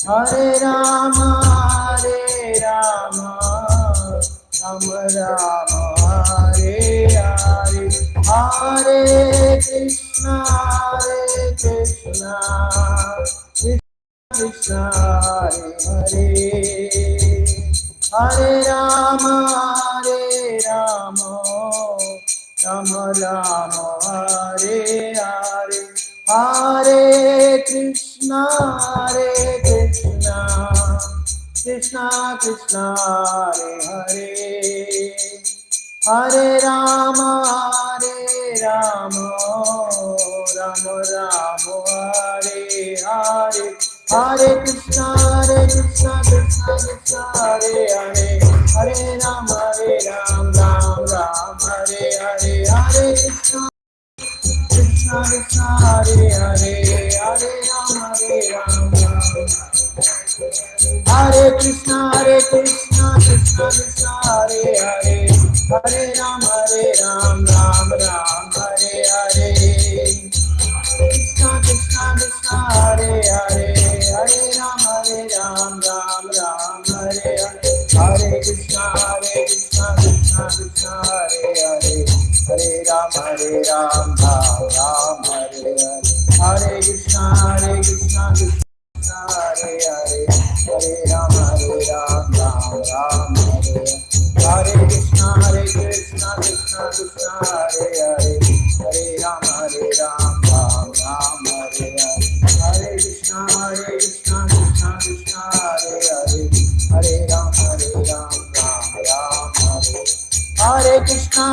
Hare Rama, Rama Rama, Hare Hare, Hare Krishna, Krishna Krishna, Hare Hare, Hare Rama, Rama Rama, Hare Hare, Hare Krishna, Krishna Krishna, Hare Hare, Hare Rama, Rama Rama, Hare Hare, Hare Krishna, Krishna Krishna, Hare Hare, Hare Rama, Rama Hare Hare, Hare Krishna, Krishna Krishna, Hare Hare, Hare Rama, Hare Krishna, Krishna Krishna, Hare Hare, Hare Rama, Rama Hare Hare, Krishna Krishna, Hare Hare, Hare Rama, Rama Hare Hare, Hare Krishna, Krishna Krishna, Hare Hare, Hare Rama, Rama Hare Hare, Hare Krishna, Krishna Hare Hare, Hare Rama, Rama Hare Hare, Hare Krishna, Krishna Hare Hare, Hare Rama, Rama Hare Hare, Hare Krishna, Krishna Hare Hare, Hare Rama, Rama Hare, Hare Krishna,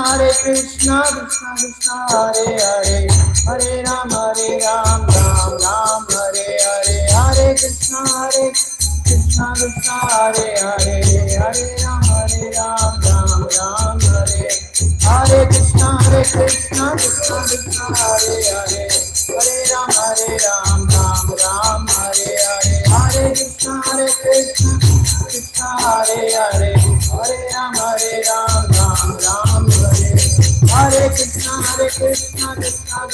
Krishna Hare Hare, Hare Rama, Rama Hare Hare, Hare Krishna, Krishna Hare Hare, Hare Rama, Rama Hare, Hare Krishna, Krishna Hare Hare, Hare Rama, Rama Hare Hare, Hare Krishna, Krishna Hare Hare, Hare Rama, Rama Hare, Hare Krishna,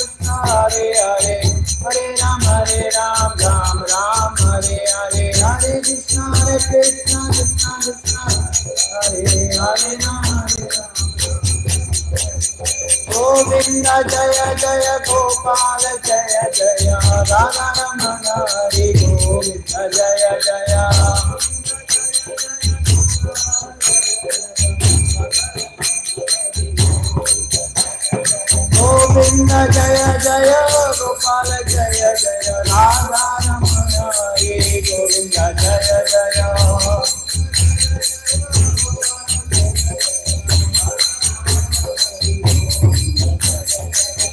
Krishna Hare Hare, Hare Rama, Rama Hare Hare, Hare Krishna, Krishna Hare Hare, Rama Govinda Jaya Jaya Gopal Jaya Jaya, Radha Ramana Hari Govinda Jaya Jaya, Govinda Jaya Jaya Gopal Jaya Jaya, Radha Ramana Hari Govinda Jaya Jaya,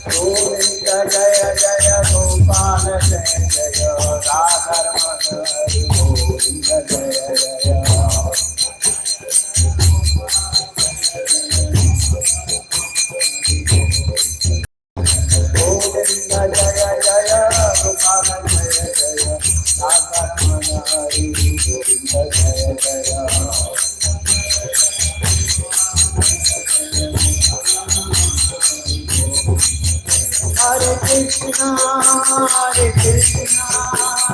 Govinda Jaya Jaya Gopal Jaya Jaya, Radha Ramana Hari Govinda Jaya Jaya, Govinda Jaya Jaya Gopal Jaya Jaya, Radha Ramana Hari Govinda Jaya Jaya, Hare Krishna,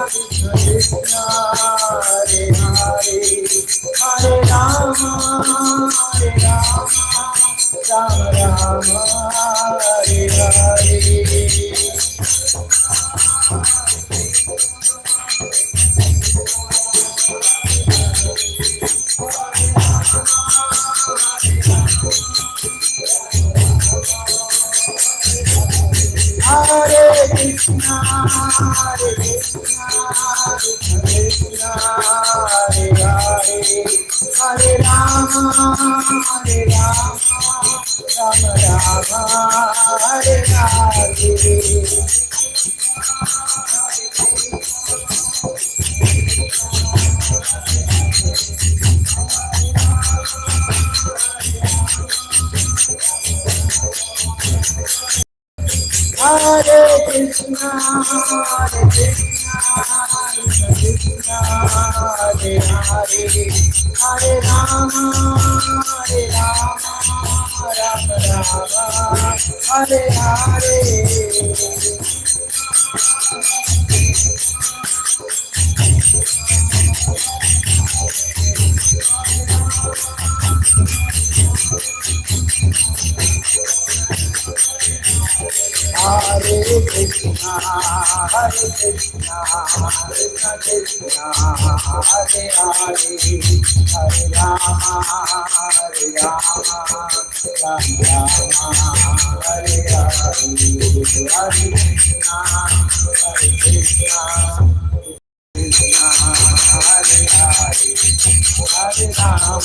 Krishna Krishna, Hare Hare, Hare Rama, Rama Rama, Hare Hare, Hare Krishna, Krishna Hare Hare, Hare Rama, Rama Rama, Hare Hare, Hare Krishna, Krishna Hare Hare, Hare Rama, Rama Rama, Hare Hare, Krishna, Hare Krishna, Krishna Krishna, Hare Hare, Hare Rama, Hare Rama, Rama Rama, Hare Hare, Hare Krishna, Hare Krishna, Krishna Hare Hare, Hare Rama,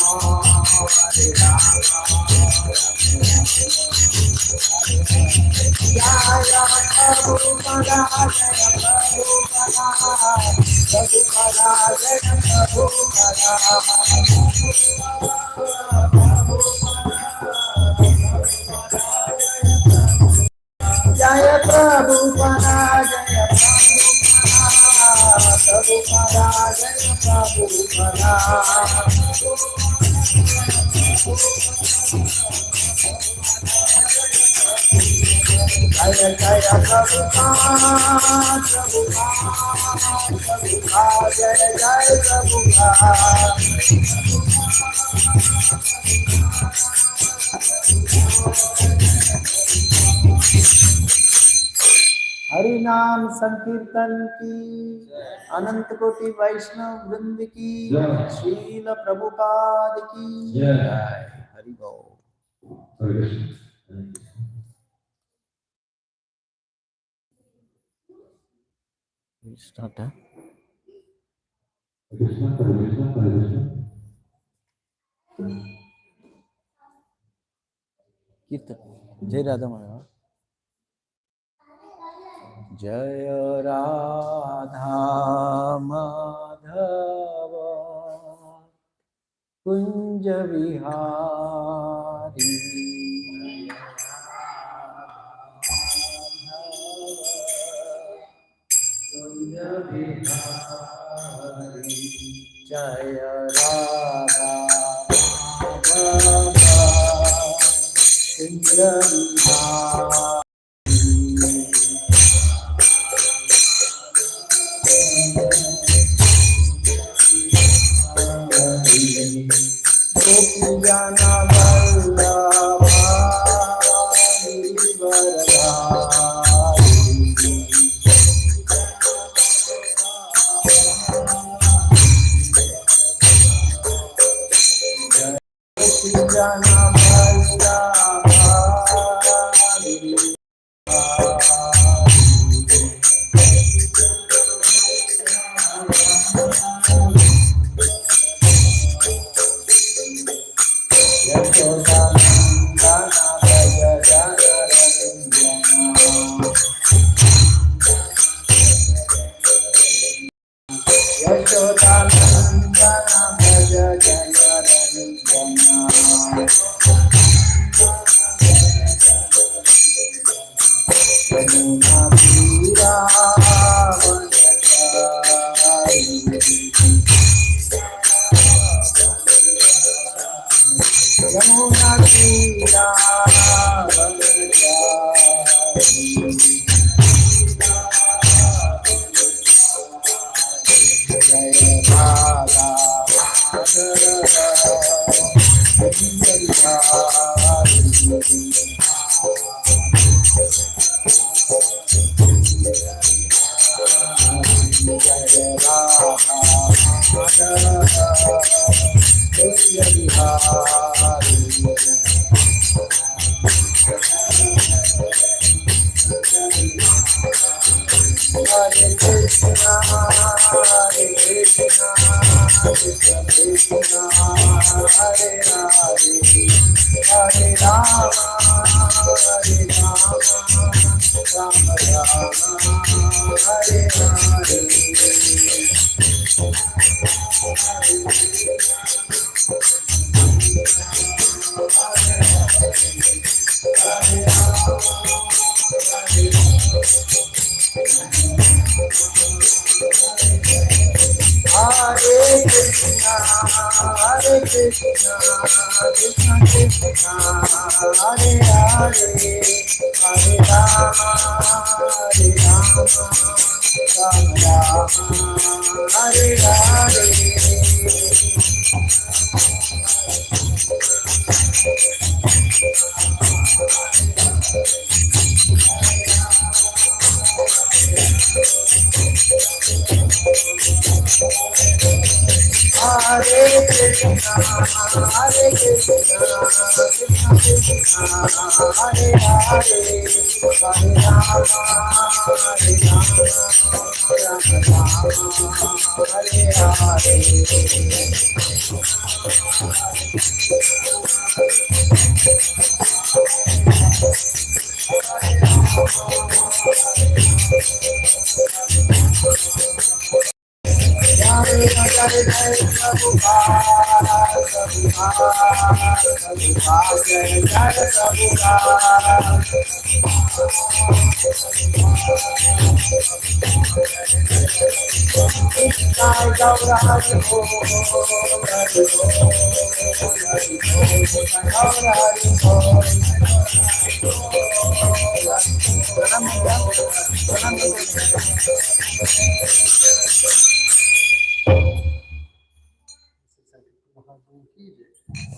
Hare Rama, Jaya Prabhupada, Jaya Prabhupada, Jaya Prabhupada, Jaya Prabhupada, Jaya Prabhupada, Jaya Prabhupada. Jaya Jaya Prabhupada, Prabhupada, Jaya Jaya Prabhupada. Hari नाम संकीर्तन की, अनंत कोटि वैष्णव वृंद की, श्रील प्रभुपाद की जय। हरि बोल। Start, huh? Kirtan. Jai Radha Madhava. Jai Radha Madhava Kunja Vihari. Kunja Vihari. Jaya Radha Madhava Kunja Vihari. Jana Vallabha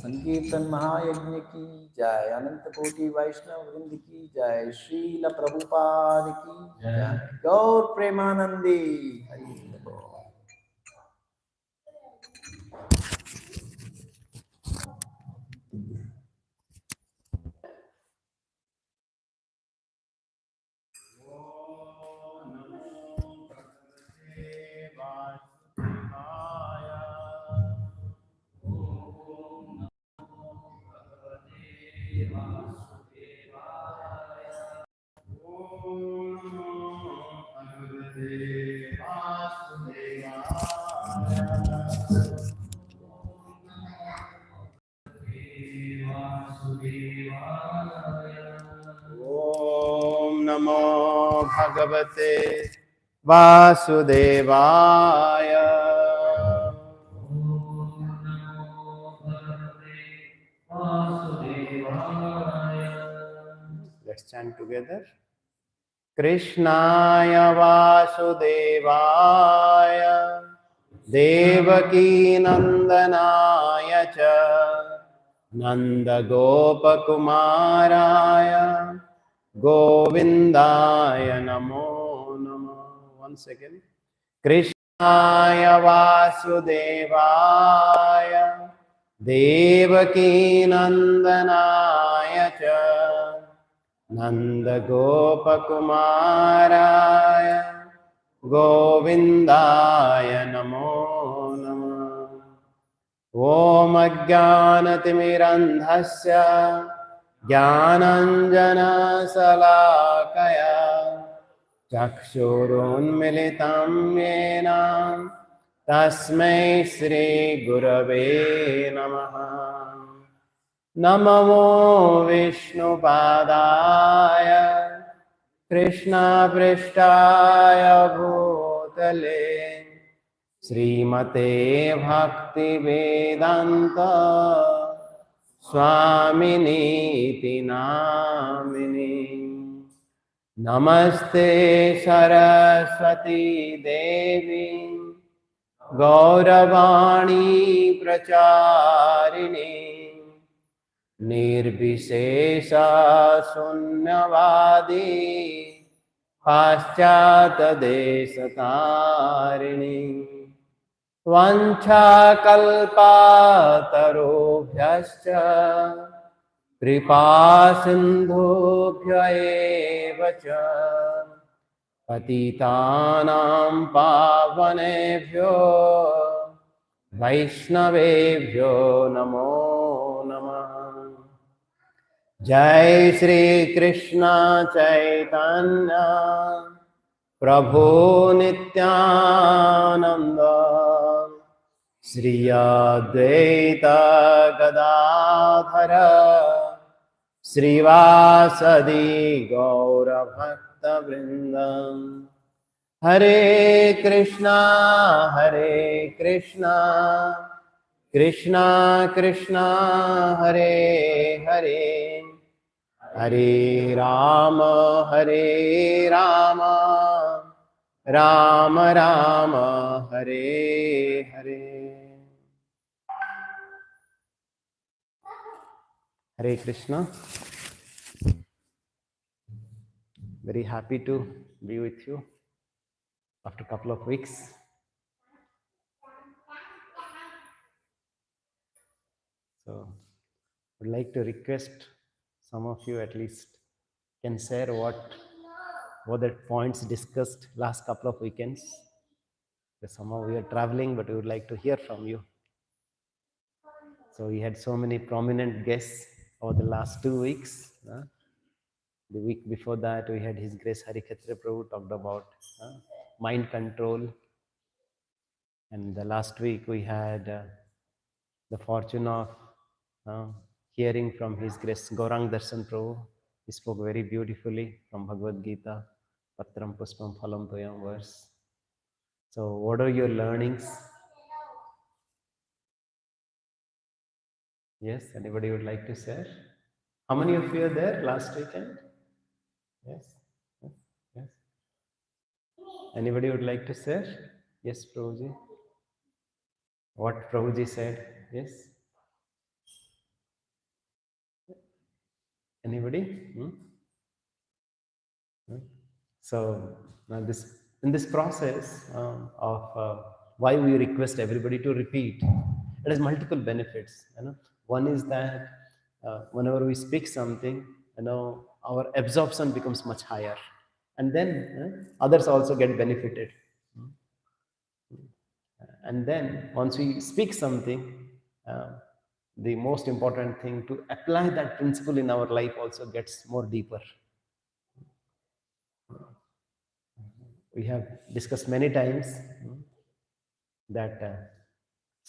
संकीर्तन महायज्ञ की जय, अनंत कोटि वैष्णव वृंद की जय, श्रील प्रभुपाद की जय, गौर प्रेमानंदी हरि बोल। ओम नमो भगवते वासुदेवाय। Let's chant together. कृष्णाय वासुदेवाय देवकी नंदनाय च नंदगोपकुमाराय गोविंदाय नमो नमः। Once again. कृष्णाय वासुदेवाय देवकी नंदनाय च नंदगोपकुमाराय गोविंदाय नमो नमः। ओम अज्ञानतिमिरन्धस्य ज्ञानाञ्जनशलाकया चक्षुरुन्मिलितं येन तस्मै श्रीगुरवे नमः। नमो विष्णुपादाय कृष्णपृष्ठाय भूतले श्रीमते भक्तिवेदान्त स्वामिनीति नामिने। नमस्ते सरस्वती देवी गौरवाणी प्रचारिणे निर्विशेषा शून्यवादी पाश्चात्यदेशतारिणी वाञ्छाकल्पतरुभ्यश्च कृपा सिन्धुभ्य एव च पतितानां पावनेभ्यो वैष्णवेभ्यो नमो नमः। जय श्री कृष्ण चैतन्य प्रभु नित्यानंद श्री अद्वैत गदाधर श्रीवासदि गौरभक्तवृंद। हरे Krishna Krishna Krishna Hare Hare Hare Ram Ram Ram Hare Hare. Hare Krishna. Very happy to be with you after a couple of weeks. So would like to request some of you at least can share what were the points discussed last couple of weekends. Because somehow we are traveling, but we would like to hear from you. So we had so many prominent guests over the last 2 weeks. The week before that, we had His Grace Harikhetre Prabhu talked about mind control. And the last week, we had the fortune of hearing from His Grace Gaurang Darshan Prabhu. He spoke very beautifully from Bhagavad Gita, Patram Puspam Phalam Toyam verse. So what are your learnings? Yes, anybody would like to share? How many of you are there last weekend? Yes, yes, yes. Anybody would like to share? Yes, Prabhuji. What Prabhuji said? Yes. Anybody? So now in this process of why we request everybody to repeat, it has multiple benefits. One is that whenever we speak something, our absorption becomes much higher, and then others also get benefited. And then once we speak something, the most important thing to apply that principle in our life also gets more deeper. We have discussed many times that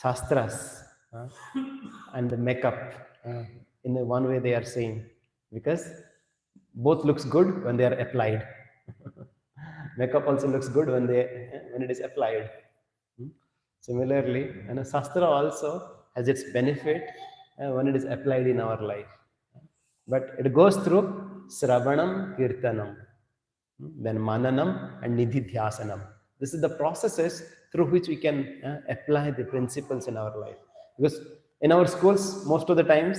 shastras and the makeup, in one way they are same, because both looks good when they are applied. Makeup also looks good when it is applied. Similarly, and Shastra also has its benefit when it is applied in our life. But it goes through Sravanam, Kirtanam, then Mananam and Nididhyasanam. This is the processes through which we can apply the principles in our life. Because in our schools, most of the times,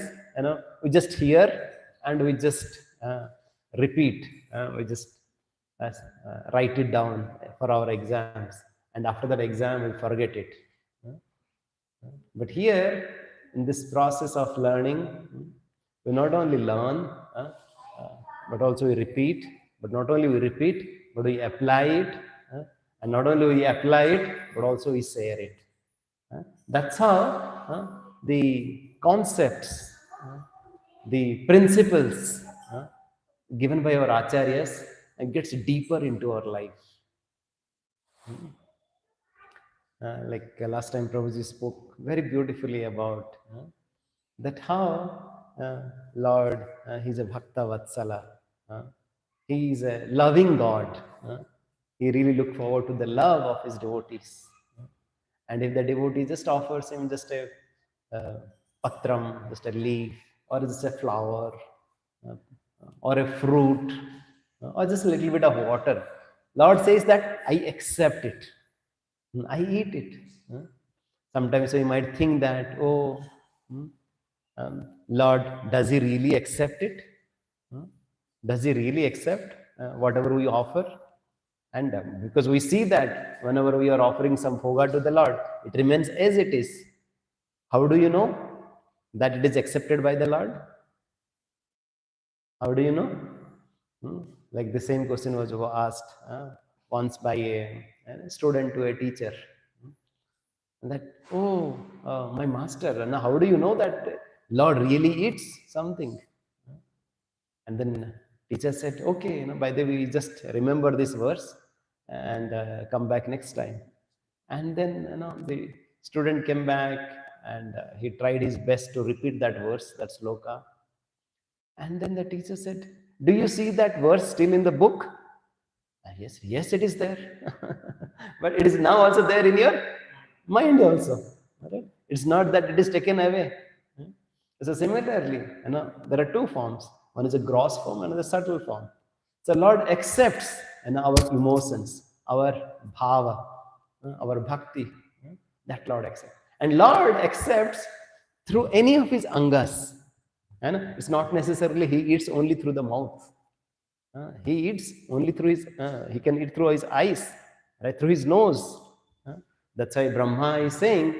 we just hear and we just repeat. We just write it down for our exams, and after that exam we forget it. But here, in this process of learning, we not only learn, but also we repeat. But not only we repeat, but we apply it. And not only we apply it, but also we share it. That's how the concepts, the principles given by our acharyas gets deeper into our life. Like last time Prabhuji spoke very beautifully about that how Lord, He's a Bhakta Vatsala. He is a loving God. He really look forward to the love of His devotees. And if the devotee just offers Him just a patram, just a leaf, or just a flower, or a fruit, or just a little bit of water, Lord says that I accept it. I eat it. Sometimes we might think that, Lord, does He really accept it? Does He really accept whatever we offer? And because we see that whenever we are offering some bhoga to the Lord, it remains as it is. How do you know that it is accepted by the Lord? How do you know? Like the same question was asked once by a student to a teacher. That, my master, now how do you know that Lord really eats something? And then teacher said, okay, by the way, just remember this verse and come back next time. And then the student came back and he tried his best to repeat that verse, that sloka. And then the teacher said, do you see that verse still in the book? Yes, it is there. But it is now also there in your mind also. Right? It's not that it is taken away. So similarly, there are two forms. One is a gross form, another subtle form. So Lord accepts our emotions, our bhava, our bhakti. That Lord accepts. And Lord accepts through any of His angas. And it's not necessarily He eats only through the mouth. He eats only through his, he can eat through his eyes, right, through his nose. That's why Brahma is saying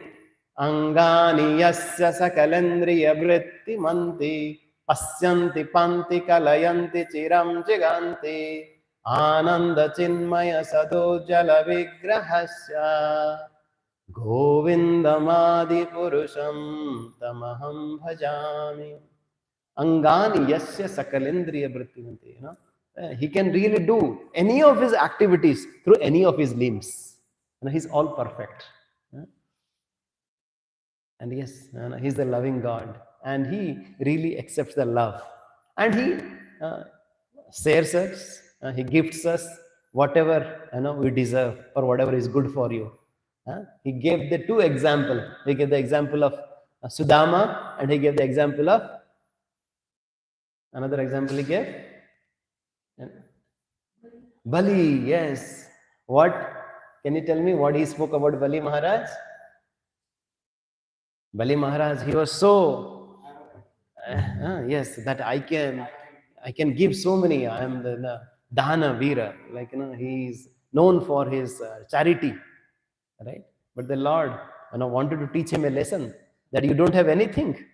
Angani yasya sakalendriya vritti manti pasyanti panti kalayanti chiram jiganti ananda chinmaya sadojala vigrahasya govindamadi purusham tamaham bhajami. Angani yasya sakalendriya vritti, he can really do any of his activities through any of his limbs. He's all perfect. And yes, he's the loving God, and he really accepts the love, and he shares us, he gifts us whatever we deserve or whatever is good for you. He gave the two example. He gave the example of Sudama, and he gave the example of another example he gave. Bali, yes. What? Can you tell me what he spoke about Bali Maharaj? Bali Maharaj, he was so, yes, that I can give so many. I am the Dana Veera, like, he's known for his charity, right? But the Lord, wanted to teach him a lesson that you don't have anything.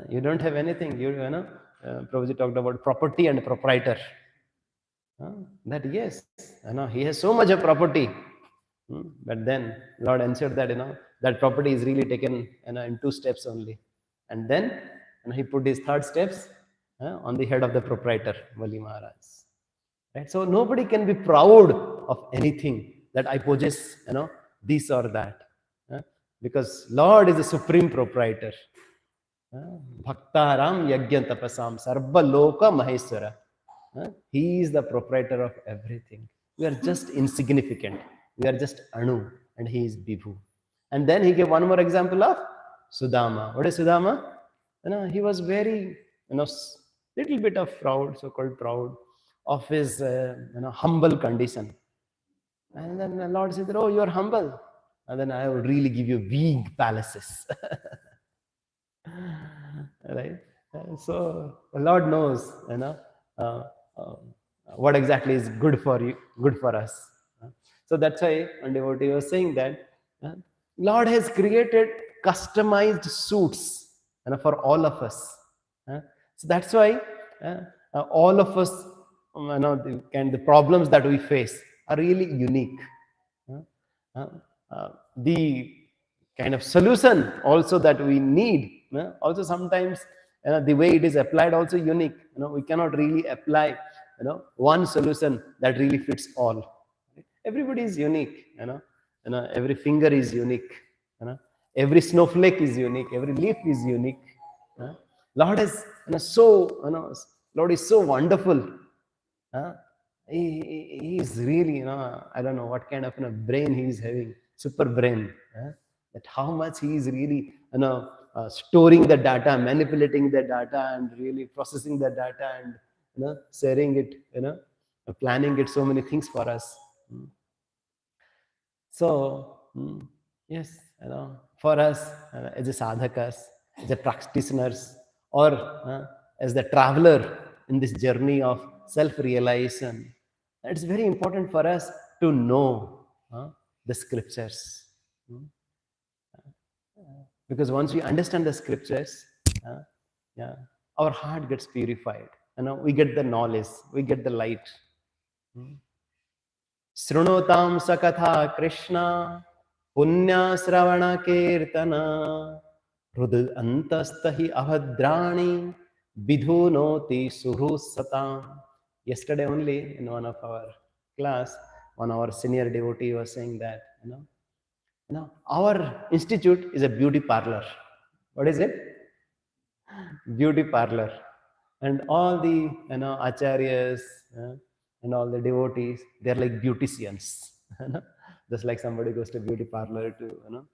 You don't have anything. Prabhuji talked about property and proprietor. That yes, he has so much of property, but then Lord ensured that that property is really taken in 2 steps only, and then he put his 3rd steps on the head of the proprietor, Bali Maharaj. Right? So nobody can be proud of anything that I possess, this or that, because Lord is the supreme proprietor. Bhaktaram yajna tapasam sarva loka maheswara. He is the proprietor of everything. We are just insignificant. We are just Anu, and he is Bibhu. And then he gave one more example of Sudama. What is Sudama? He was very, little bit of proud, so-called proud, of his, humble condition. And then the Lord said, "Oh, you are humble, and then I will really give you big palaces." Right? So the Lord knows, what exactly is good for you, good for us. So that's why one devotee was saying that Lord has created customized suits for all of us. So that's why all of us, the problems that we face are really unique. The kind of solution also that we need, also sometimes the way it is applied also unique. We cannot really apply one solution that really fits all. Everybody is unique. Every finger is unique. Every snowflake is unique. Every leaf is unique. Lord is Lord is so wonderful. He is really, I don't know what kind of brain he is having, super brain. That how much he is really, storing the data, manipulating the data, and really processing the data, and sharing it, planning it, so many things for us. So yes, for us as a sadhakas, as a practitioners, or as the traveler in this journey of self-realization, it's very important for us to know the scriptures. Because once we understand the scriptures, our heart gets purified. We get the knowledge, we get the light. Srunotam sakatha Krishna punya sravana kirtana hrud antastahi avadrani vidhunoti suhu satam. Yesterday only, in one of our class, one of our senior devotee was saying that our institute is a beauty parlor. What is it? Beauty parlor. And all the acharyas and all the devotees, they are like beauticians. Just like somebody goes to beauty parlor to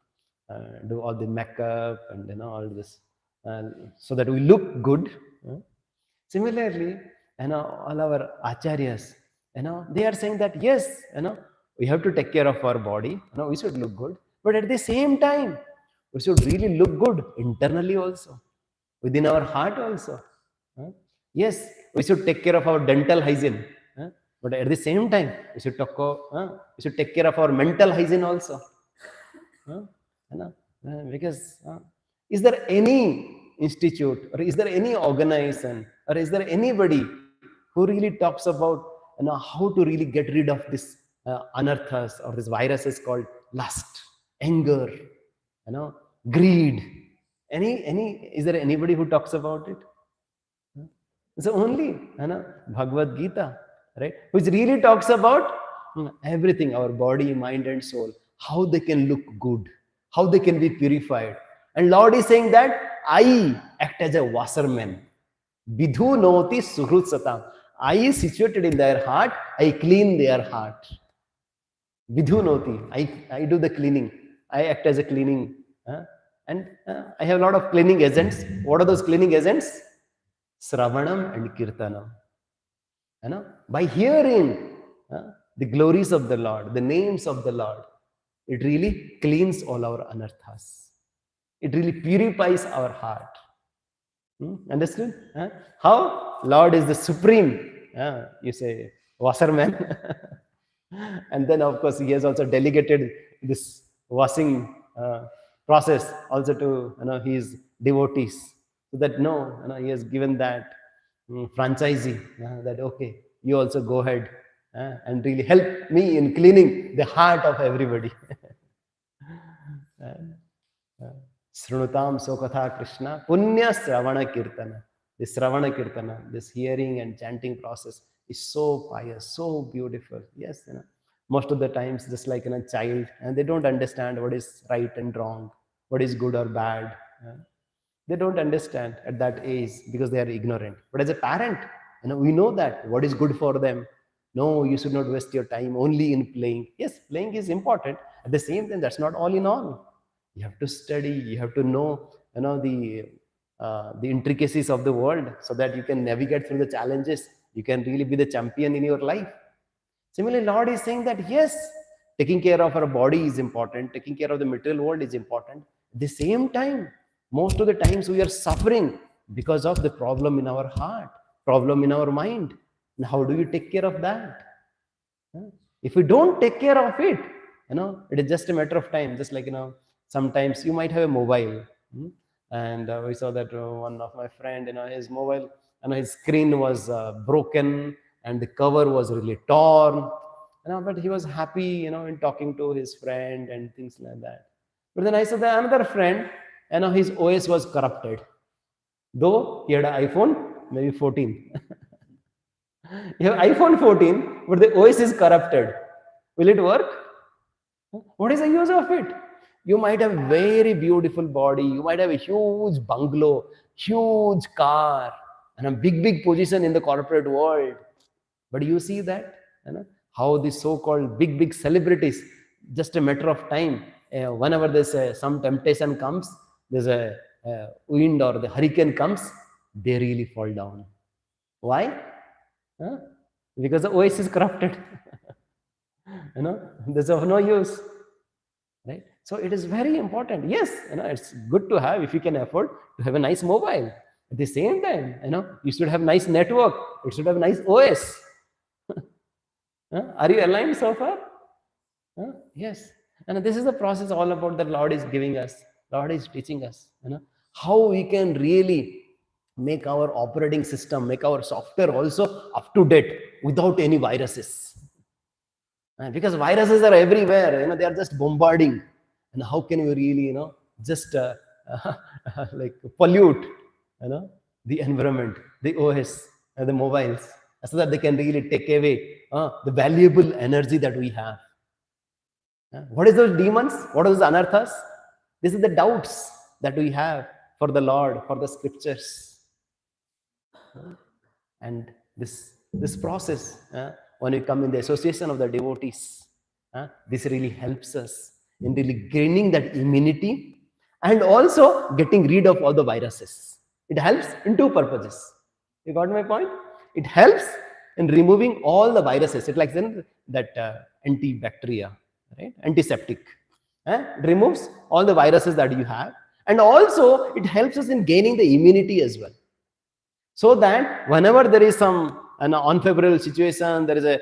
do all the makeup and all this, so that we look good. Similarly, all our acharyas, they are saying that yes, we have to take care of our body. We should look good, but at the same time, we should really look good internally also, within our heart also. Yes, we should take care of our dental hygiene, but at the same time, we should take care of our mental hygiene also. Because is there any institute, or is there any organization, or is there anybody who really talks about how to really get rid of this anarthas or this viruses called lust, anger, greed? Any is there anybody who talks about it? So only Bhagavad Gita, right, which really talks about everything, our body, mind, and soul, how they can look good, how they can be purified. And Lord is saying that I act as a washerman. Vidhu noti suhrut satam. I is situated in their heart, I clean their heart. Vidhu noti, I do the cleaning. I act as a cleaning. And I have a lot of cleaning agents. What are those cleaning agents? Sravanam and Kirtanam. By hearing the glories of the Lord, the names of the Lord, it really cleans all our anarthas. It really purifies our heart. Understood? How? Lord is the supreme, you say, washerman. And then, of course, he has also delegated this washing process also to his devotees. So that he has given that franchisee that okay, you also go ahead and really help me in cleaning the heart of everybody. Srunutam Sokatha Krishna Punya Sravana Kirtana. This Sravana Kirtana, this hearing and chanting process is so pious, so beautiful. Yes, most of the times, just like a child, and they don't understand what is right and wrong, what is good or bad. They don't understand at that age because they are ignorant. But as a parent, we know that what is good for them. No, you should not waste your time only in playing. Yes, playing is important. At the same time, that's not all in all. You have to study. You have to know, the intricacies of the world so that you can navigate through the challenges. You can really be the champion in your life. Similarly, Lord is saying that yes, taking care of our body is important. Taking care of the material world is important. At the same time, most of the times we are suffering because of the problem in our heart, problem in our mind. And how do you take care of that? If we don't take care of it, it is just a matter of time. Just like, sometimes you might have a mobile. And we saw that one of my friend, his mobile, his screen was broken and the cover was really torn. But he was happy, in talking to his friend and things like that. But then I saw that another friend, his OS was corrupted. Though he had an iPhone, maybe 14. You have iPhone 14, but the OS is corrupted. Will it work? What is the use of it? You might have very beautiful body. You might have a huge bungalow, huge car, and a big position in the corporate world. But you see that, how the so-called big celebrities, just a matter of time, whenever there's some temptation comes, there's a wind or the hurricane comes, they really fall down. Why? Because the OS is corrupted. There's of no use. Right? So it is very important. Yes, it's good to have, if you can afford, to have a nice mobile. At the same time, you should have nice network. It should have nice OS. Are you aligned so far? Yes. And this is the process all about that Lord is giving us. Lord is teaching us, how we can really make our operating system, make our software also up to date without any viruses. Because viruses are everywhere, they are just bombarding. And how can we really, just like pollute, the environment, the OS, the mobiles, so that they can really take away the valuable energy that we have. What is those demons? What are those anarthas? This is the doubts that we have for the Lord, for the scriptures. And this process, when we come in the association of the devotees, this really helps us in really gaining that immunity and also getting rid of all the viruses. It helps in two purposes. You got my point? It helps in removing all the viruses. It's like that antibacteria, right? Antiseptic. It removes all the viruses that you have. And also, it helps us in gaining the immunity as well. So that whenever there is some unfavorable situation, there is a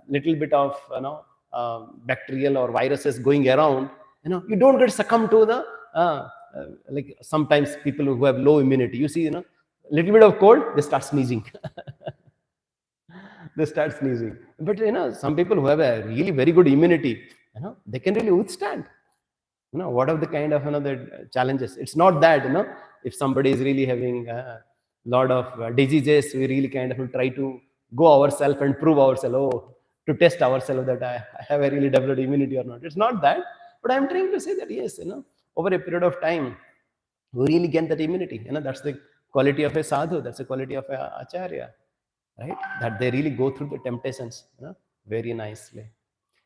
little bit of bacterial or viruses going around, You don't get succumb to the like sometimes people who have low immunity. You see, little bit of cold, they start sneezing. They start sneezing. But some people who have a really very good immunity, they can really withstand. What are the kind of the challenges? It's not that if somebody is really having a lot of diseases, we really kind of try to go ourselves and prove ourselves, to test ourselves that I have a really developed immunity or not. It's not that, but I'm trying to say that yes, over a period of time, we really get that immunity. That's the quality of a sadhu. That's the quality of a acharya, right? That they really go through the temptations, very nicely.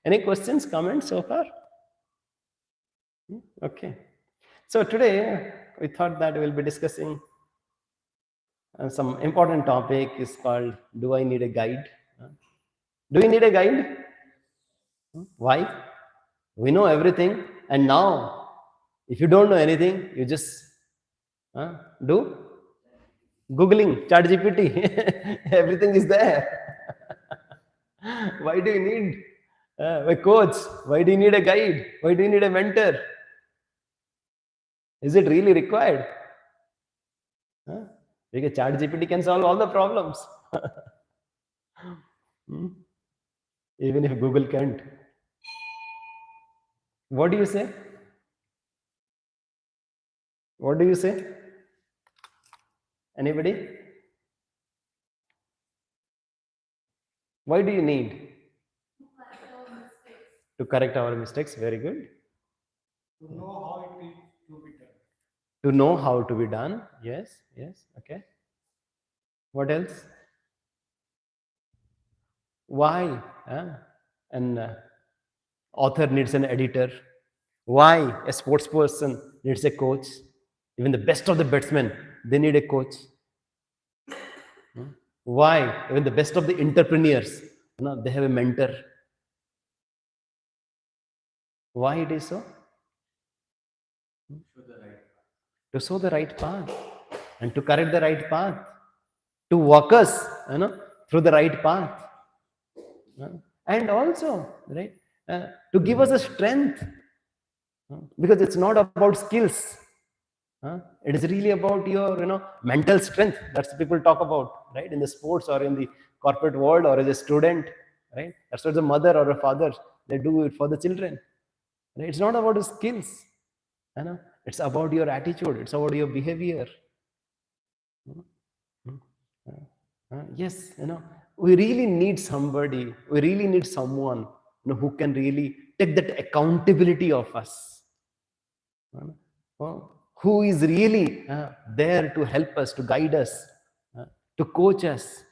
Any questions, comments so far? Okay. So today we thought that we'll be discussing some important topic is called, do I need a guide? Do you need a guide? Why? We know everything, and now if you don't know anything, you just do Googling, ChatGPT. Everything is there. Why do you need a coach? Why do you need a guide? Why do you need a mentor? Is it really required? Because ChatGPT can solve all the problems. Even if Google can't. What do you say? What do you say? Anybody? Why do you need? To correct our mistakes. Very good. To know how it is to be done. To know how to be done. Yes, yes. Okay. What else? Why? An author needs an editor. Why a sports person needs a coach? Even the best of the batsmen, they need a coach. Why? Even the best of the entrepreneurs, they have a mentor. Why it is so? To show the right path and to correct the right path, to walk us, through the right path, and also, right, to give us a strength, because it's not about skills. It is really about your, mental strength. That's what people talk about, right? In the sports or in the corporate world or as a student, right? That's what the mother or a father, they do it for the children. Right? It's not about the skills. It's about your attitude. It's about your behavior. Yes, we really need somebody. We really need someone, who can really take that accountability of us. Who is really there to help us, to guide us, to coach us,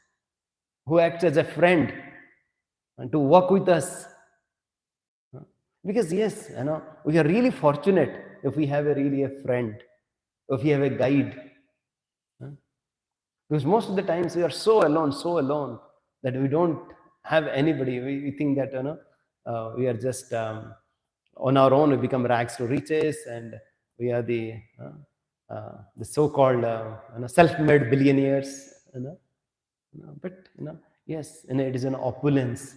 who acts as a friend and to work with us. Because yes, we are really fortunate if we have really a friend, if we have a guide. Because most of the times we are so alone that we don't have anybody. We think that we are just on our own. We become rags to riches, and we are the so-called self-made billionaires. But yes, it is an opulence.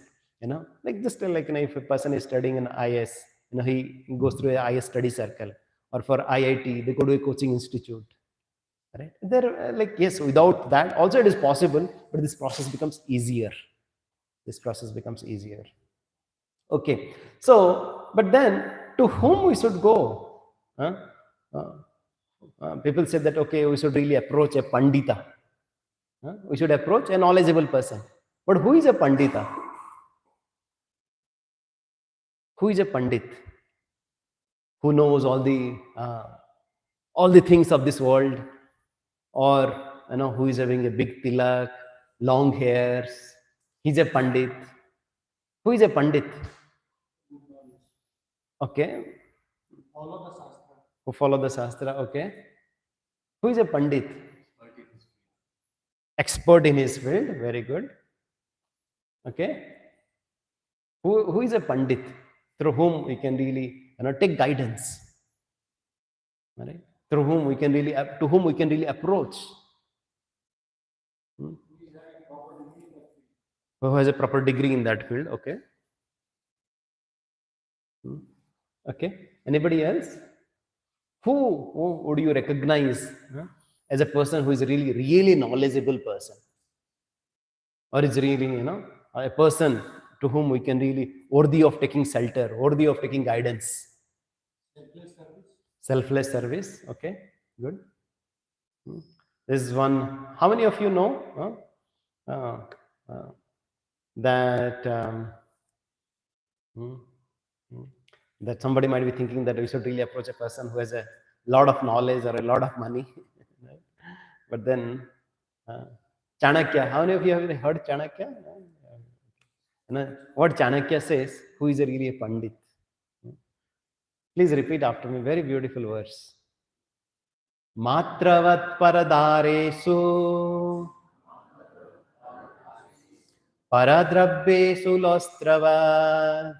Like just like if a person is studying an IS, he goes through a IS study circle, or for IIT they go to a coaching institute. Right? There, like yes, without that also it is possible, but this process becomes easier. This process becomes easier. Okay, so but then to whom we should go? People say that okay, we should really approach a pandita. We should approach a knowledgeable person. But who is a pandita? Who is a pandit? Who knows all the things of this world? Or who is having a big tilak, long hairs? He's a pandit. Who is a pandit? Okay. Follow the Shastra. Who follow the Shastra? Okay. Who is a pandit? Expert in his field. Very good. Okay. Who is a pandit through whom we can really take guidance? Right? Through whom we can really to whom we can really approach. Who has a proper degree in that field? Okay. Okay. Anybody else? Who would you recognize as a person who is really, really knowledgeable person? Or is really, a person to whom we can really worthy of taking shelter, worthy of taking guidance? Selfless service. Selfless service. Okay, good. This is one. How many of you know that that somebody might be thinking that we should really approach a person who has a lot of knowledge or a lot of money, right? But then Chanakya. How many of you have heard Chanakya? What Chanakya says, who is really a Pandit? Please repeat after me. Very beautiful verse. Matravat paradaresu paradrabbesu lostravat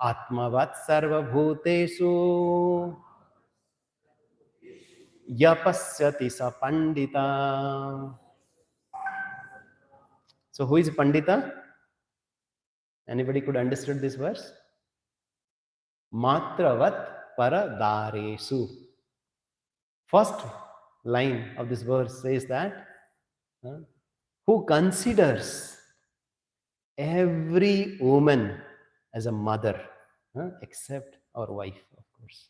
atmavat sarvabhutesu yapasyati sa pandita. So who is Pandita? Anybody could understand this verse? Matravat paradaresu. First line of this verse says that who considers every woman as a mother, except our wife, of course.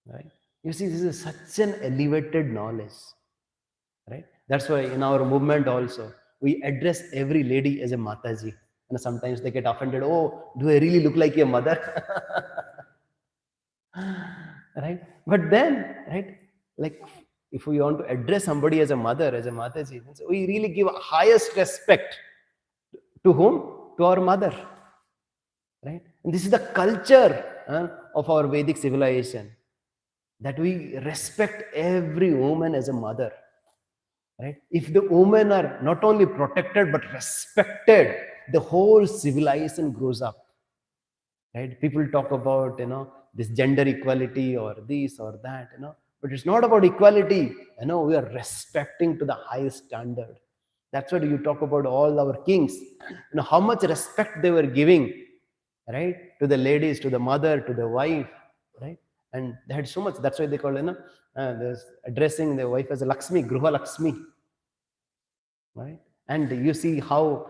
Right? You see, this is such an elevated knowledge. Right? That's why in our movement also, we address every lady as a Mataji. And sometimes they get offended. Oh, do I really look like your mother? Right? But then, right, like if we want to address somebody as a mother, as a Mataji, we really give highest respect to whom? To our mother. Right? And this is the culture of our Vedic civilization, that we respect every woman as a mother. Right? If the women are not only protected but respected, the whole civilization grows up. Right? People talk about this gender equality or this or that, but it's not about equality. We are respecting to the highest standard. That's what you talk about all our kings. How much respect they were giving, right, to the ladies, to the mother, to the wife, right? And they had so much. That's why they call addressing the wife as a Lakshmi, Gruha Lakshmi, right? And you see how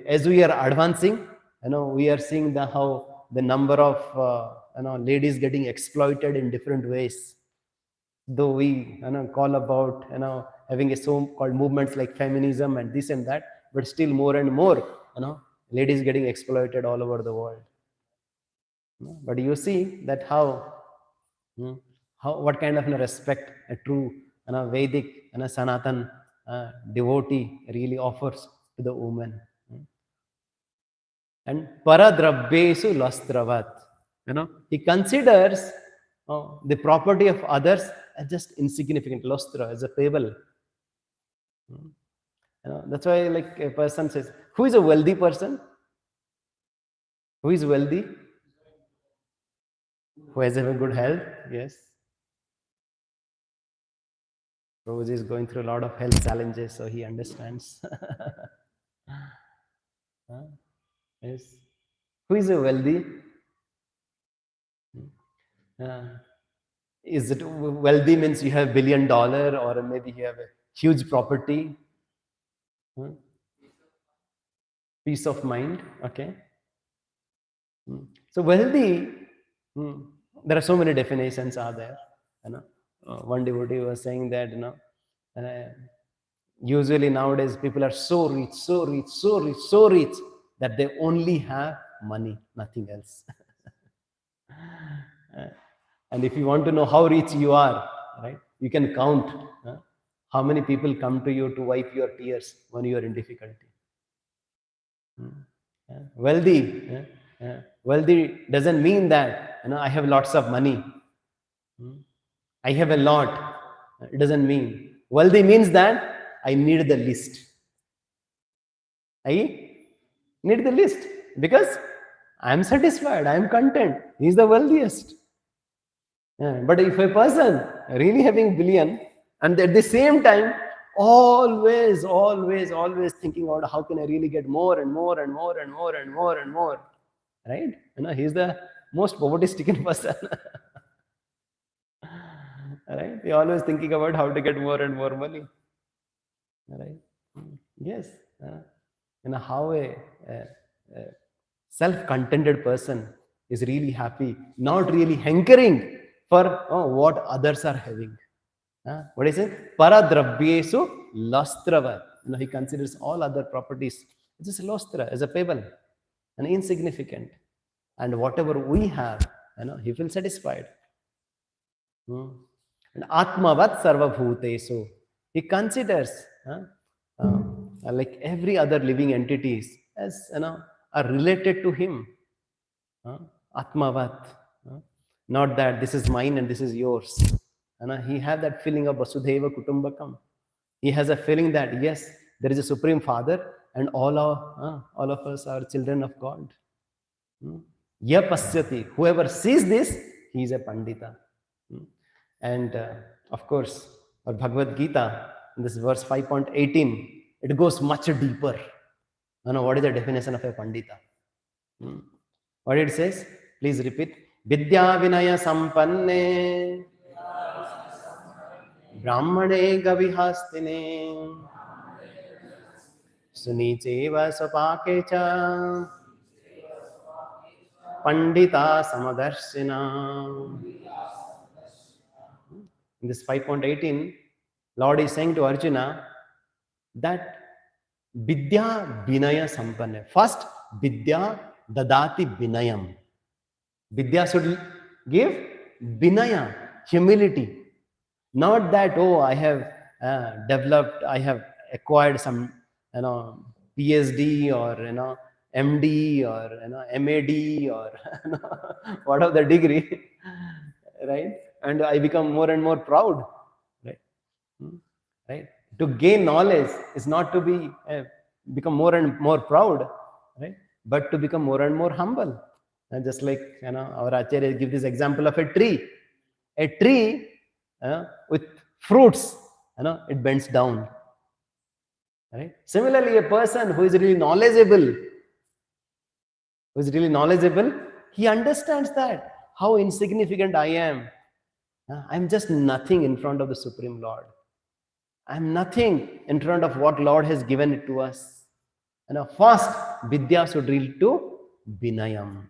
as we are advancing, we are seeing how the number of ladies getting exploited in different ways. Though we call about having a so-called movements like feminism and this and that, but still more and more ladies getting exploited all over the world. But you see that how what kind of respect a true Vedic Sanatan devotee really offers to the woman. And paradrabbesu lastravat, he considers the property of others as just insignificant. Lastra as a pebble. That's why, like, a person says, who is a wealthy person? Who is wealthy? Who has a good health? Yes. Rose is going through a lot of health challenges, so he understands. Yes. Who is a wealthy? Is it wealthy means you have $1 billion, or maybe you have a huge property? Peace of mind. Okay. So wealthy, there are so many definitions are there. One devotee was saying that usually nowadays people are so rich, so rich, so rich, so rich that they only have money, nothing else. And if you want to know how rich you are, right, you can count how many people come to you to wipe your tears when you are in difficulty. Wealthy, wealthy doesn't mean that I have lots of money. I have a lot. It doesn't mean. Wealthy means that I need the list. I need the list because I am satisfied. I am content. He is the wealthiest. But if a person really having billion and at the same time always thinking about how can I really get more and more and more and more and more and more, right? He's the most poverty-stricken person. Right? He always thinking about how to get more and more money. Right? Yes. How a self-contented person is really happy, not really hankering for what others are having. What is it? Paradrabyesu lastrava. He considers all other properties just lastra, as a pebble, and insignificant. And whatever we have, he feels satisfied. And Atmavat Sarvabhutesu. He considers like every other living entities as are related to him. Atmavat. Not that this is mine and this is yours. He have that feeling of Vasudhaiva Kutumbakam. He has a feeling that yes, there is a Supreme Father and all of us are children of God. Ya pasyati. Whoever sees this, he is a Pandita. And of course, our Bhagavad Gita, in this verse 5.18, it goes much deeper. What is the definition of a Pandita? What it says? Please repeat. Vidya Vinaya Sampanne Brahmane Gavihastine Sunicheva Sapakecha Pandita Samadarshina. In this 5.18, Lord is saying to Arjuna that Vidya Vinaya Sampanne. First, Vidya Dadati Vinayam. Vidya should give Vinaya, humility. Not that, I have developed, I have acquired some, PhD or, MD or, MAD or whatever the degree, right? And I become more and more proud, right? Right? To gain knowledge is not to be become more and more proud, right? But to become more and more humble. And just like our Acharya give this example of a tree. A tree with fruits, it bends down. Right? Similarly, a person who is really knowledgeable, he understands that how insignificant I am. I'm just nothing in front of the Supreme Lord. I'm nothing in front of what Lord has given it to us. First, Vidya should lead to Vinayam.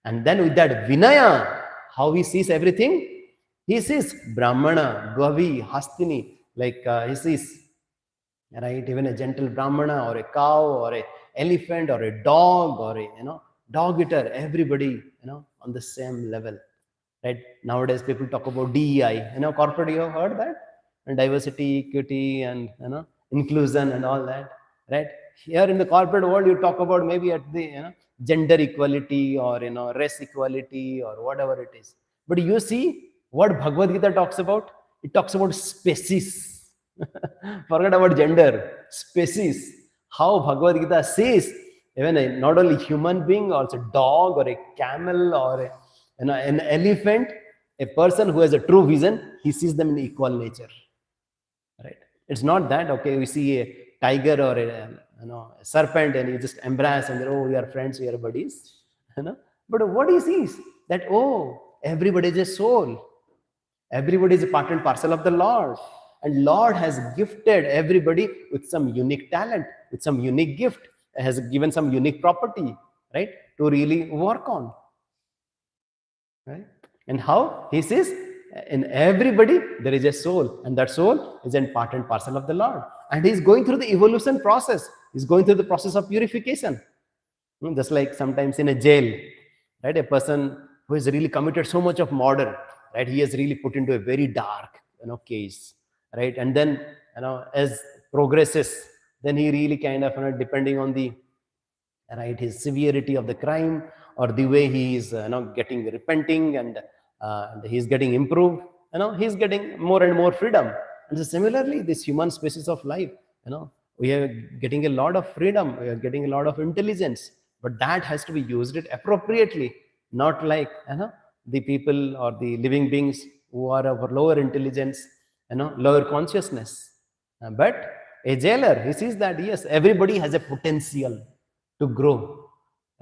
And then with that Vinaya, how he sees everything? He sees Brahmana, Gavi, Hastini, like he sees, right, even a gentle Brahmana or a cow or an elephant or a dog or a, dog eater, everybody, on the same level. Right? Nowadays, people talk about DEI. Corporate, you have heard that? And diversity, equity, and inclusion and all that. Right? Here in the corporate world, you talk about maybe at the gender equality or race equality or whatever it is. But you see what Bhagavad Gita talks about? It talks about species. Forget about gender. Species. How Bhagavad Gita says even not only human being, also dog or a camel or an elephant, a person who has a true vision, he sees them in equal nature. Right? It's not that, okay, we see a tiger or a serpent and you just embrace and we are friends, we are buddies. But what he sees, that, everybody is a soul. Everybody is a part and parcel of the Lord. And Lord has gifted everybody with some unique talent, with some unique gift, has given some unique property, right, to really work on. Right? And how? He says, in everybody there is a soul, and that soul is in part and parcel of the Lord. And he's going through the evolution process. He's going through the process of purification. Just like sometimes in a jail, right? A person who has really committed so much of murder, right? He is really put into a very dark, case, right? And then, as progresses, then he really kind of, depending on the, right, his severity of the crime or the way he is, getting repenting and he's getting improved, he's getting more and more freedom. And so similarly, this human species of life, we are getting a lot of freedom, we are getting a lot of intelligence, but that has to be used it appropriately, not like, the people or the living beings who are of lower intelligence, lower consciousness. But a jailer, he sees that, yes, everybody has a potential to grow,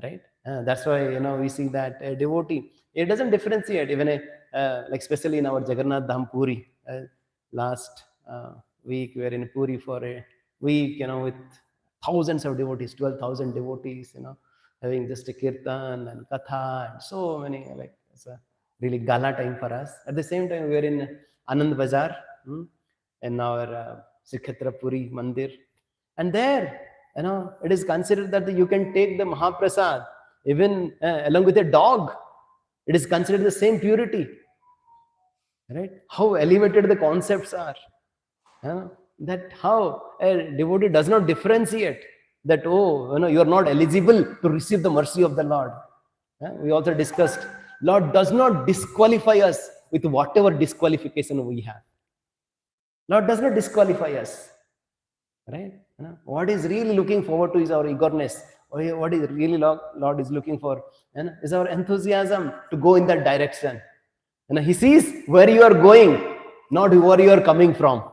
right? That's why, we see that a devotee, it doesn't differentiate. Even like especially in our Jagannath Dham Puri, last week we were in Puri for a week, with thousands of devotees, 12,000 devotees, having just a kirtan and katha and so many, like it's a really gala time for us. At the same time, we were in Anand Bazar, in our Srikshetra Puri Mandir, and there, it is considered that you can take the Mahaprasad even along with a dog. It is considered the same purity, right? How elevated the concepts are. That how a devotee does not differentiate that, you are not eligible to receive the mercy of the Lord. We also discussed, Lord does not disqualify us with whatever disqualification we have. Lord does not disqualify us, right? What is really looking forward to is our eagerness. What is really Lord is looking for is our enthusiasm to go in that direction. He sees where you are going, not where you are coming from.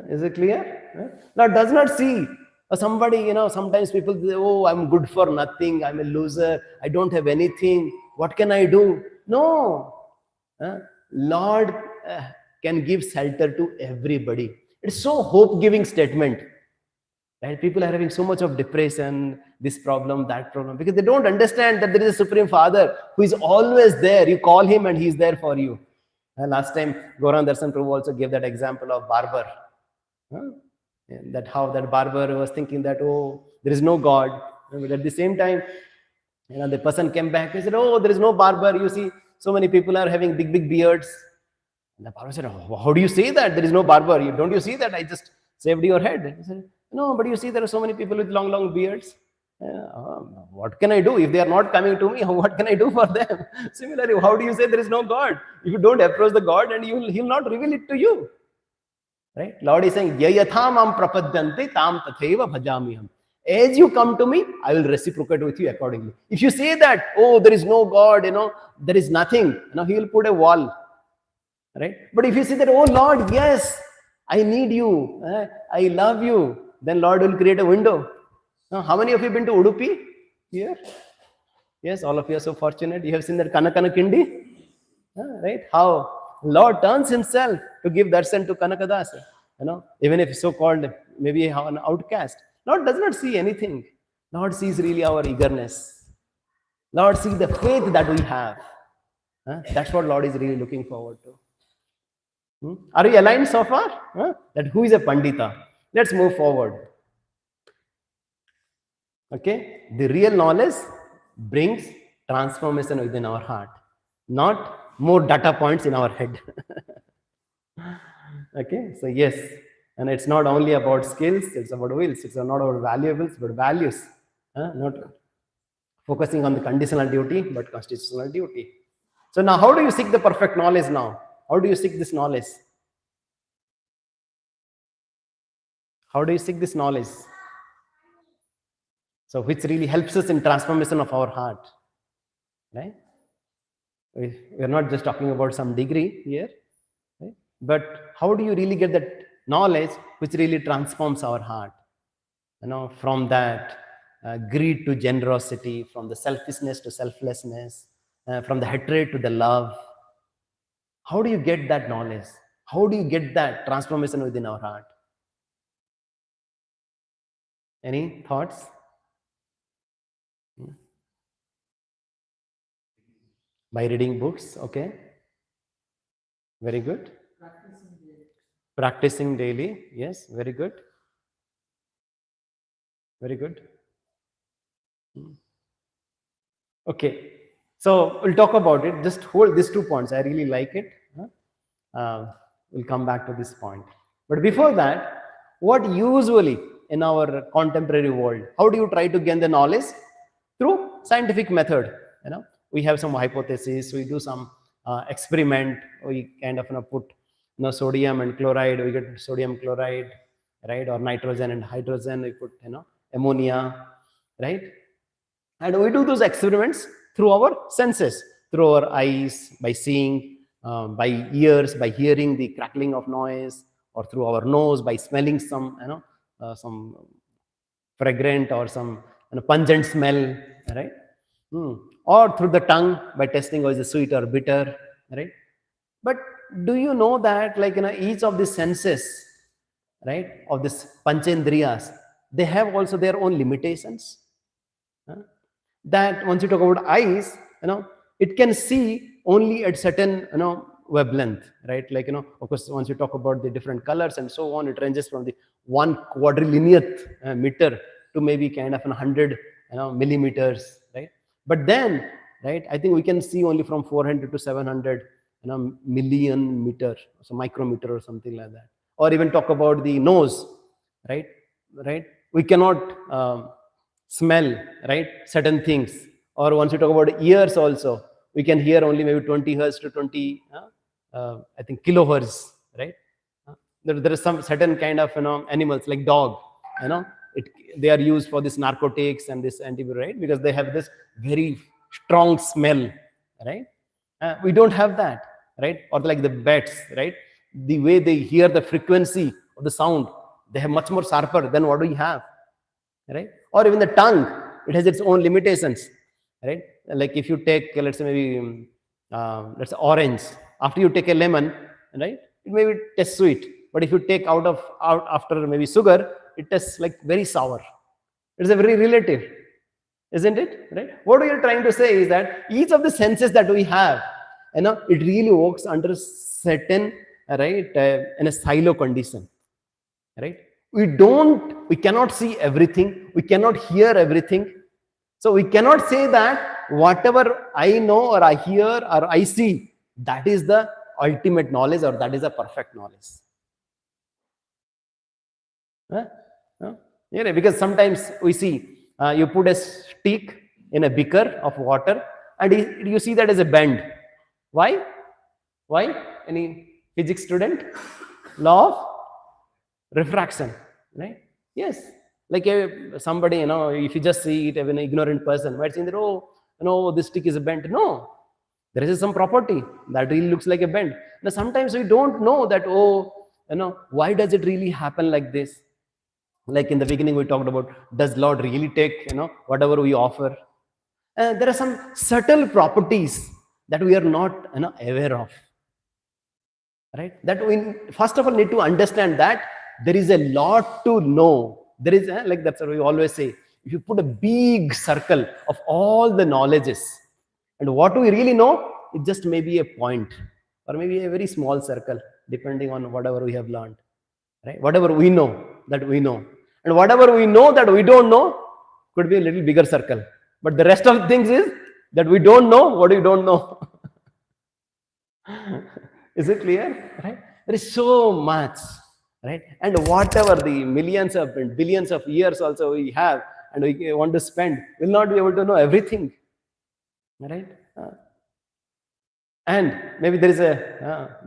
Is it clear? Lord does not see somebody, sometimes people say, oh, I'm good for nothing, I'm a loser, I don't have anything, what can I do? No. Lord can give shelter to everybody. It's so hope-giving statement. Right? People are having so much of depression, this problem, that problem, because they don't understand that there is a Supreme Father who is always there. You call him and he is there for you. Last time, Gaurang Darshan Prabhu also gave that example of barber. That how that barber was thinking that, oh, there is no God. But at the same time, the person came back and said, oh, there is no barber. You see, so many people are having big, big beards. And the barber said, oh, how do you say that? There is no barber. Don't you see that? I just shaved your head. He said, no, but you see, there are so many people with long, long beards. What can I do? If they are not coming to me, what can I do for them? Similarly, how do you say there is no God? If you don't approach the God, and he'll not reveal it to you. Right? Lord is saying, Yayatham prapadyante tam tatheva bhajamiham. As you come to me, I will reciprocate with you accordingly. If you say that, oh, there is no God, there is nothing, he will put a wall. Right? But if you say that, oh Lord, yes, I need you, I love you, then Lord will create a window. Now, how many of you have been to Udupi here? Yes, all of you are so fortunate. You have seen that Kanakana Kindi, right? How Lord turns himself to give darshan to Kanakadasa. Even if so-called maybe an outcast, Lord does not see anything. Lord sees really our eagerness. Lord sees the faith that we have. That's what Lord is really looking forward to. Are we aligned so far? That who is a Pandita? Let's move forward. Okay, the real knowledge brings transformation within our heart, not more data points in our head. Okay, so yes, and it's not only about skills, it's about wills, it's not about valuables, but values. Not focusing on the conditional duty, but constitutional duty. So now, how do you seek the perfect knowledge now? How do you seek this knowledge? How do you seek this knowledge? So which really helps us in transformation of our heart, right? We are not just talking about some degree here, right? But how do you really get that knowledge which really transforms our heart? From that greed to generosity, from the selfishness to selflessness, from the hatred to the love. How do you get that knowledge? How do you get that transformation within our heart? Any thoughts? By reading books, okay. Very good. Practicing daily, yes, very good. Very good. Okay, so we'll talk about it. Just hold these 2 points. I really like it. We'll come back to this point. But before that, what usually in our contemporary world, how do you try to gain the knowledge? Through scientific method. We have some hypothesis, we do some experiment, we kind of put sodium and chloride, we get sodium chloride, right? Or nitrogen and hydrogen, we put ammonia, right? And we do those experiments through our senses, through our eyes, by seeing, by ears, by hearing the crackling of noise, or through our nose, by smelling some fragrant or some pungent smell, right? Or through the tongue by testing whether it's sweet or bitter, right? But do you know that, like, each of the senses, right, of this panchendriyas, they have also their own limitations. Huh? That once you talk about eyes, it can see only at certain, wavelength, right? Like, of course, once you talk about the different colors and so on, it ranges from the 1 quadrillionth meter to maybe kind of 100, millimeters, right? But then, right, I think we can see only from 400 to 700, million meter, so micrometer or something like that. Or even talk about the nose, right? We cannot smell, right, certain things. Or once you talk about ears also, we can hear only maybe 20 hertz to 20, I think, kilohertz, right? There is some certain kind of, animals like dog, it, they are used for this narcotics and this antibiotic, right? Because they have this very strong smell, right? We don't have that, right? Or like the bats, right? The way they hear the frequency of the sound, they have much more sharper than what we have, right? Or even the tongue, it has its own limitations, right? Like if you take, let's say, maybe let's say orange, after you take a lemon, right, it may taste sweet, but if you take out after maybe sugar, it tastes like very sour. It's a very relative, isn't it? Right? What we are trying to say is that each of the senses that we have, it really works under certain, right, in a silo condition, right? We cannot see everything, we cannot hear everything, so we cannot say that whatever I know or I hear or I see, that is the ultimate knowledge or that is a perfect knowledge. Yeah, because sometimes we see you put a stick in a beaker of water and you see that as a bend. Why? Any physics student? Law of refraction, right? Yes. Like somebody, if you just see it, an ignorant person might say that, oh, this stick is a bend. No, there is some property that really looks like a bend. Now, sometimes we don't know that, why does it really happen like this? Like in the beginning, we talked about, does Lord really take, whatever we offer? There are some subtle properties that we are not, aware of, right? That we first of all need to understand that there is a lot to know. There is, like that's what we always say. If you put a big circle of all the knowledges, and what we really know, it just may be a point, or maybe a very small circle, depending on whatever we have learned, right? Whatever we know, that we know. And whatever we know that we don't know, could be a little bigger circle. But the rest of the things is that we don't know what we don't know. Is it clear? Right? There is so much, right? And whatever the millions of and billions of years also we have and we want to spend, will not be able to know everything, right? And maybe there is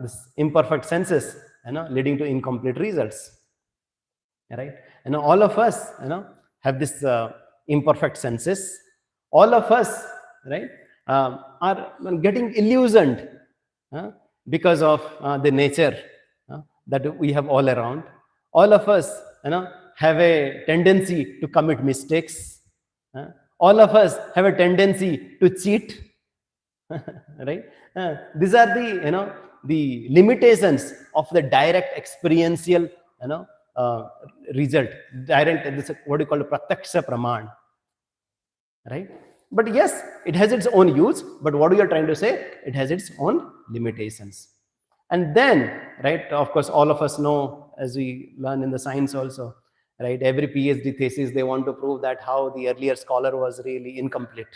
this imperfect senses, leading to incomplete results, right? All of us, have this imperfect senses. All of us, right, are getting illusioned because of the nature that we have all around. All of us, have a tendency to commit mistakes. All of us have a tendency to cheat. Right? These are the the limitations of the direct experiential result. Direct, this is what you call pratyaksha praman. Right? But yes, it has its own use. But what we are trying to say, it has its own limitations. And then, right, of course, all of us know, as we learn in the science also, right, every PhD thesis, they want to prove that how the earlier scholar was really incomplete.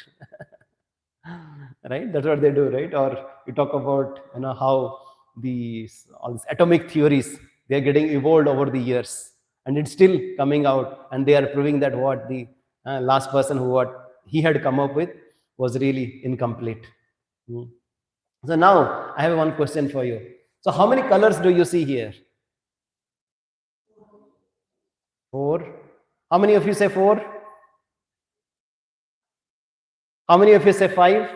Right? That's what they do, right? Or you talk about, how all these atomic theories, they are getting evolved over the years. And it's still coming out. And they are proving that what the last person what he had come up with was really incomplete. So now I have one question for you. So how many colors do you see here? 4. How many of you say 4? How many of you say 5?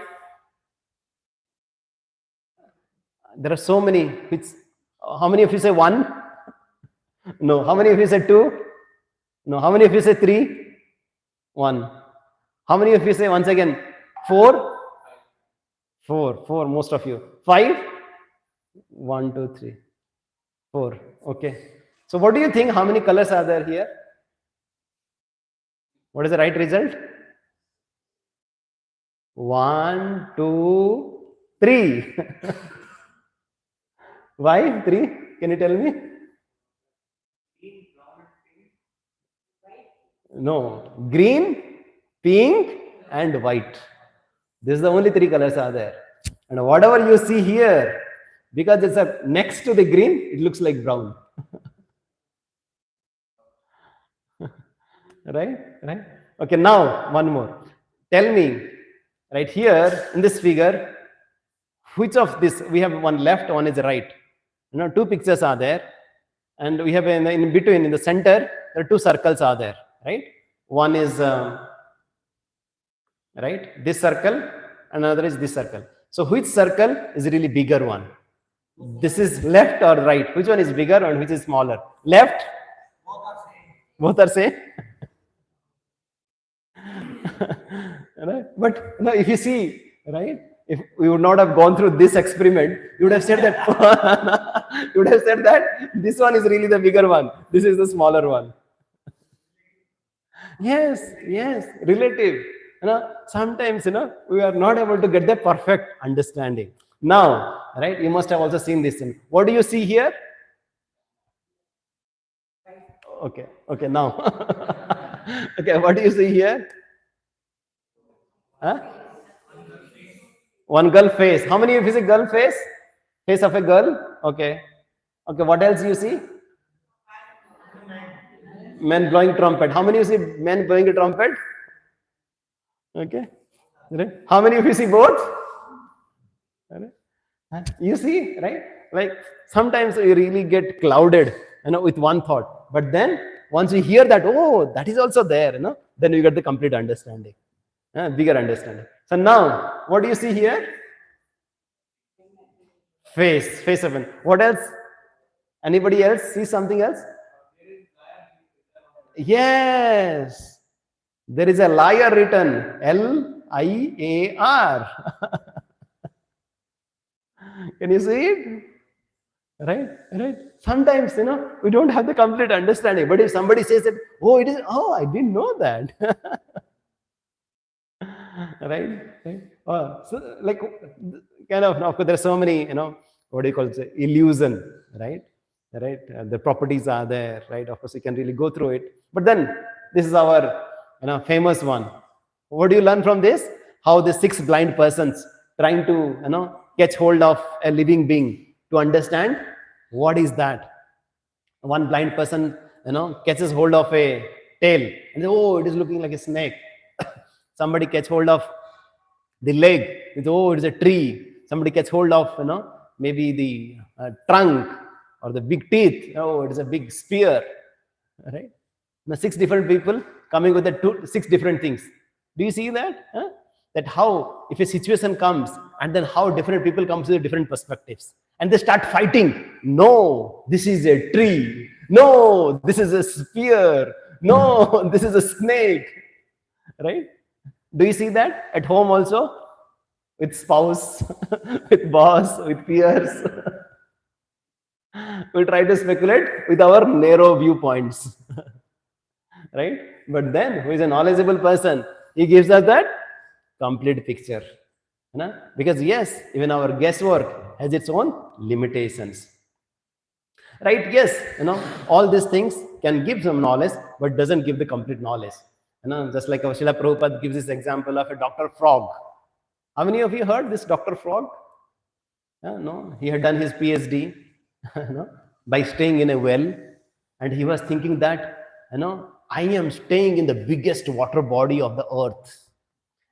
There are so many. How many of you say 1? No. How many of you say 2? No. How many of you say 3? 1. How many of you say once again? 4? 4, most of you. 5? 1, 2, 3, 4. Okay. So what do you think? How many colors are there here? What is the right result? 1, 2, 3. Why 3? Can you tell me? No. Green, pink, and white. This is the only 3 colors are there. And whatever you see here, because it's next to the green, it looks like brown. Right? Okay, now one more. Tell me, right here in this figure, which of this, we have one left, one is right. 2 pictures are there. And we have in between, in the center, there are 2 circles are there, right? One is, right, this circle, another is this circle. So which circle is really bigger one? This is left or right? Which one is bigger and which is smaller? Left? Both are same. Right? But if you see, right, if we would not have gone through this experiment, you would have said that this one is really the bigger one, this is the smaller one. Yes, relative. Sometimes we are not able to get the perfect understanding. Now, right, you must have also seen this thing. What do you see here? Okay, now. Okay, what do you see here? Huh? One girl face. How many of you see girl face? Face of a girl? Okay, what else you see? Men blowing trumpet. How many of you see men blowing a trumpet? Okay. How many of you see both? You see, right? Like sometimes we really get clouded, with one thought. But then once we hear that, oh, that is also there, then we get the complete understanding, bigger understanding. So now, what do you see here? Face of it. What else? Anybody else see something else? Yes. There is a liar written, L-I-A-R. Can you see it? Right. Sometimes, we don't have the complete understanding. But if somebody says that, I didn't know that. Right. So, like, kind of course, there are so many, what do you call it? Illusion, right? The properties are there, right? Of course, you can really go through it. But then, this is our, famous one. What do you learn from this? How the 6 blind persons trying to, catch hold of a living being to understand what is that. One blind person, catches hold of a tail and it is looking like a snake. Somebody catch hold of the leg, it is a tree. Somebody catch hold of, maybe the trunk or the big teeth. It is a big spear, right? Now 6 different people coming with 6 different things. Do you see that? That how, if a situation comes, and then how different people come with different perspectives, and they start fighting. No, this is a tree. No, this is a spear. No, this is a snake. Right? Do you see that at home also? With spouse, with boss, with peers. We try to speculate with our narrow viewpoints. Right? But then, who is a knowledgeable person, he gives us that complete picture. Because yes, even our guesswork has its own limitations. Right? Yes, all these things can give some knowledge, but doesn't give the complete knowledge. Just like our Srila Prabhupada gives this example of a Dr. Frog. How many of you heard this Dr. Frog? No, he had done his PhD by staying in a well, and he was thinking that, I am staying in the biggest water body of the earth.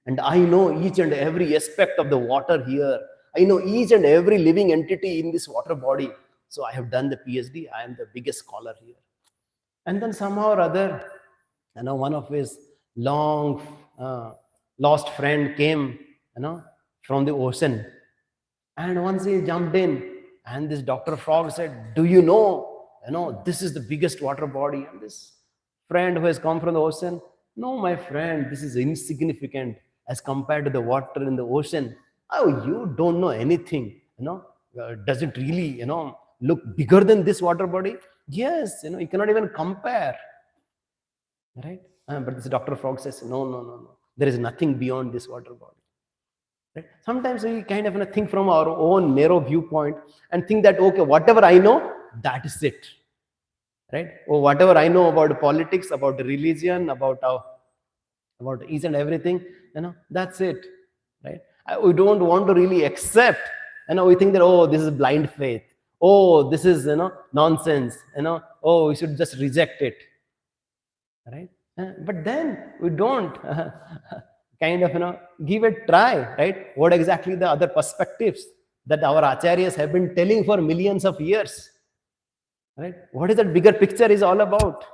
And I know each and every aspect of the water here. I know each and every living entity in this water body. So I have done the PhD. I am the biggest scholar here. And then somehow or other, one of his long lost friend came, from the ocean. And once he jumped in, and this Dr. Frog said, do you know, this is the biggest water body. And this friend who has come from the ocean No, my friend, this is insignificant as compared to the water in the ocean. Oh, you don't know anything. Does it really, look bigger than this water body? Yes, you cannot even compare. Right? But this Dr. Frog says, no, no, no, no. There is nothing beyond this water body. Right? Sometimes we kind of think from our own narrow viewpoint and think that, okay, whatever I know, that is it. Right? Or whatever I know about politics, about religion, about each and everything, that's it. Right? We don't want to really accept. We think that, oh, this is blind faith. Oh, this is nonsense. Oh, we should just reject it. Right? But then we don't kind of give a try, right? What exactly the other perspectives that our acharyas have been telling for millions of years, right? What is that bigger picture is all about,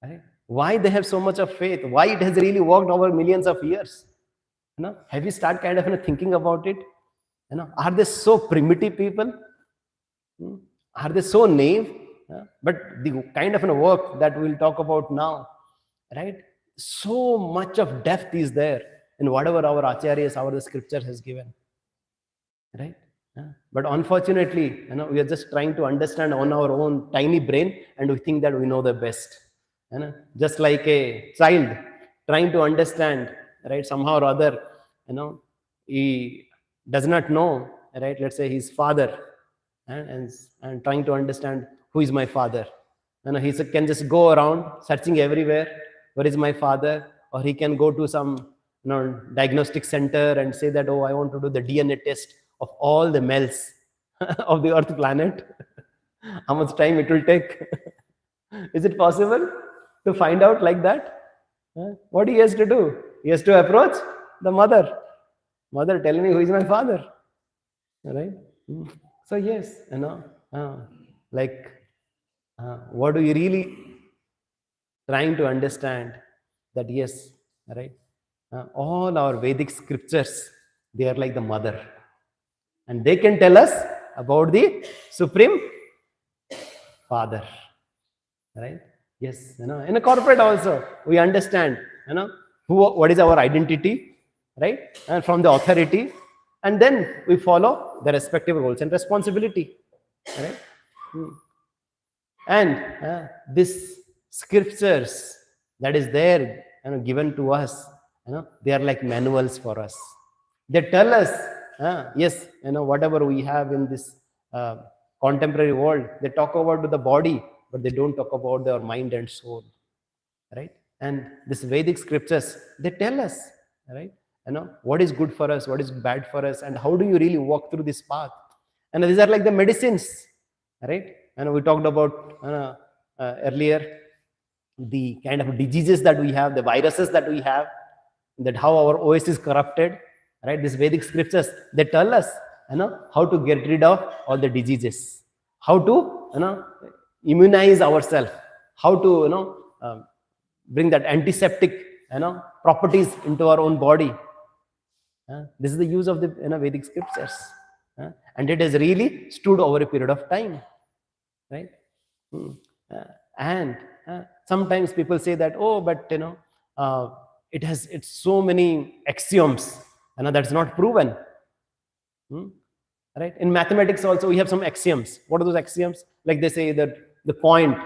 right? Why they have so much of faith? Why it has really worked over millions of years? Have you started kind of thinking about it? Are they so primitive people? Are they so naive? But the kind of work that we'll talk about now, right? So much of depth is there in whatever our acharyas, our scripture has given, right? But unfortunately, we are just trying to understand on our own tiny brain, and we think that we know the best. Just like a child trying to understand, right? Somehow or other, he does not know, right? Let's say his father, and trying to understand who is my father. He can just go around searching everywhere, where is my father? Or he can go to some diagnostic center and say that, oh, I want to do the DNA test of all the males of the earth planet. How much time it will take? Is it possible to find out like that? What he has to do? He has to approach the mother. Mother, tell me who is my father. Right? So yes, what do you really trying to understand? That yes, right? All our Vedic scriptures, they are like the mother, and they can tell us about the Supreme Father, right? Yes, in a corporate also we understand, what is our identity, right? And from the authority, and then we follow the respective roles and responsibility, right? And this scriptures that is there, given to us, they are like manuals for us. They tell us, yes, whatever we have in this contemporary world, they talk about the body, but they don't talk about our mind and soul, right? And this Vedic scriptures, they tell us, right? What is good for us, what is bad for us, and how do you really walk through this path. And these are like the medicines, right? And we talked about earlier the kind of diseases that we have, the viruses that we have, that how our OS is corrupted, right? These Vedic scriptures, they tell us, how to get rid of all the diseases, how to, immunize ourselves, how to, bring that antiseptic, properties into our own body. This is the use of the Vedic scriptures, and it has really stood over a period of time, right? And sometimes people say that, oh, but it's so many axioms, that's not proven. Right? In mathematics also we have some axioms. What are those axioms? Like they say that the point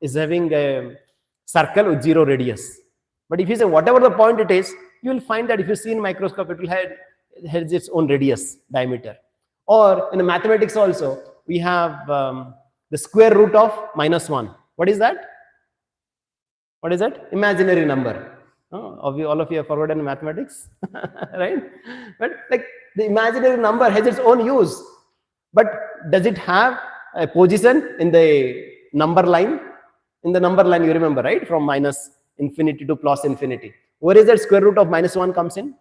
is having a circle with 0 radius. But if you say whatever the point it is, you will find that if you see in microscope, it has its own radius, diameter. Or in mathematics also, we have the square root of -1. What is that? What is that? Imaginary number. All of you have forgotten mathematics, right? But like the imaginary number has its own use. But does it have a position in the number line? In the number line, you remember, right? From -infinity to +infinity. Where is that square root of -1 comes in?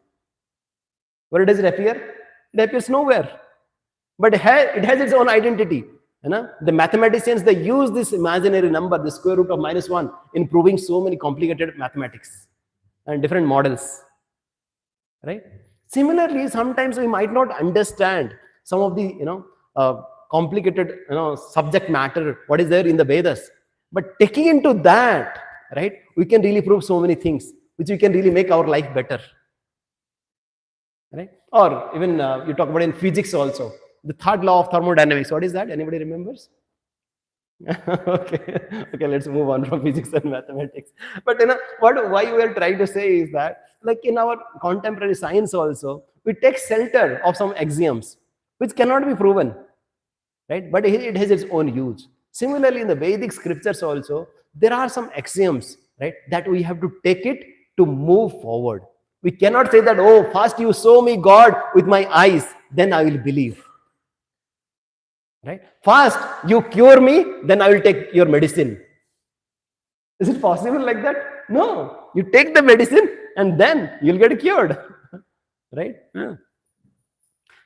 Where does it appear? It appears nowhere. But it has its own identity. The mathematicians, they use this imaginary number, the square root of -1, in proving so many complicated mathematics and different models, right? Similarly, sometimes we might not understand some of the complicated subject matter, what is there in the Vedas, but taking into that right, we can really prove so many things which we can really make our life better, right? Or even you talk about in physics also, the third law of thermodynamics. What is that? Anybody remembers? Okay, let's move on from physics and mathematics. But why we are trying to say is that, like in our contemporary science also, we take shelter of some axioms which cannot be proven, right? But it has its own use. Similarly, in the Vedic scriptures also, there are some axioms, right, that we have to take it to move forward. We cannot say that, oh, first you show me God with my eyes, then I will believe. Right? First, you cure me, then I will take your medicine. Is it possible like that? No. You take the medicine and then you'll get cured. Right? Yeah.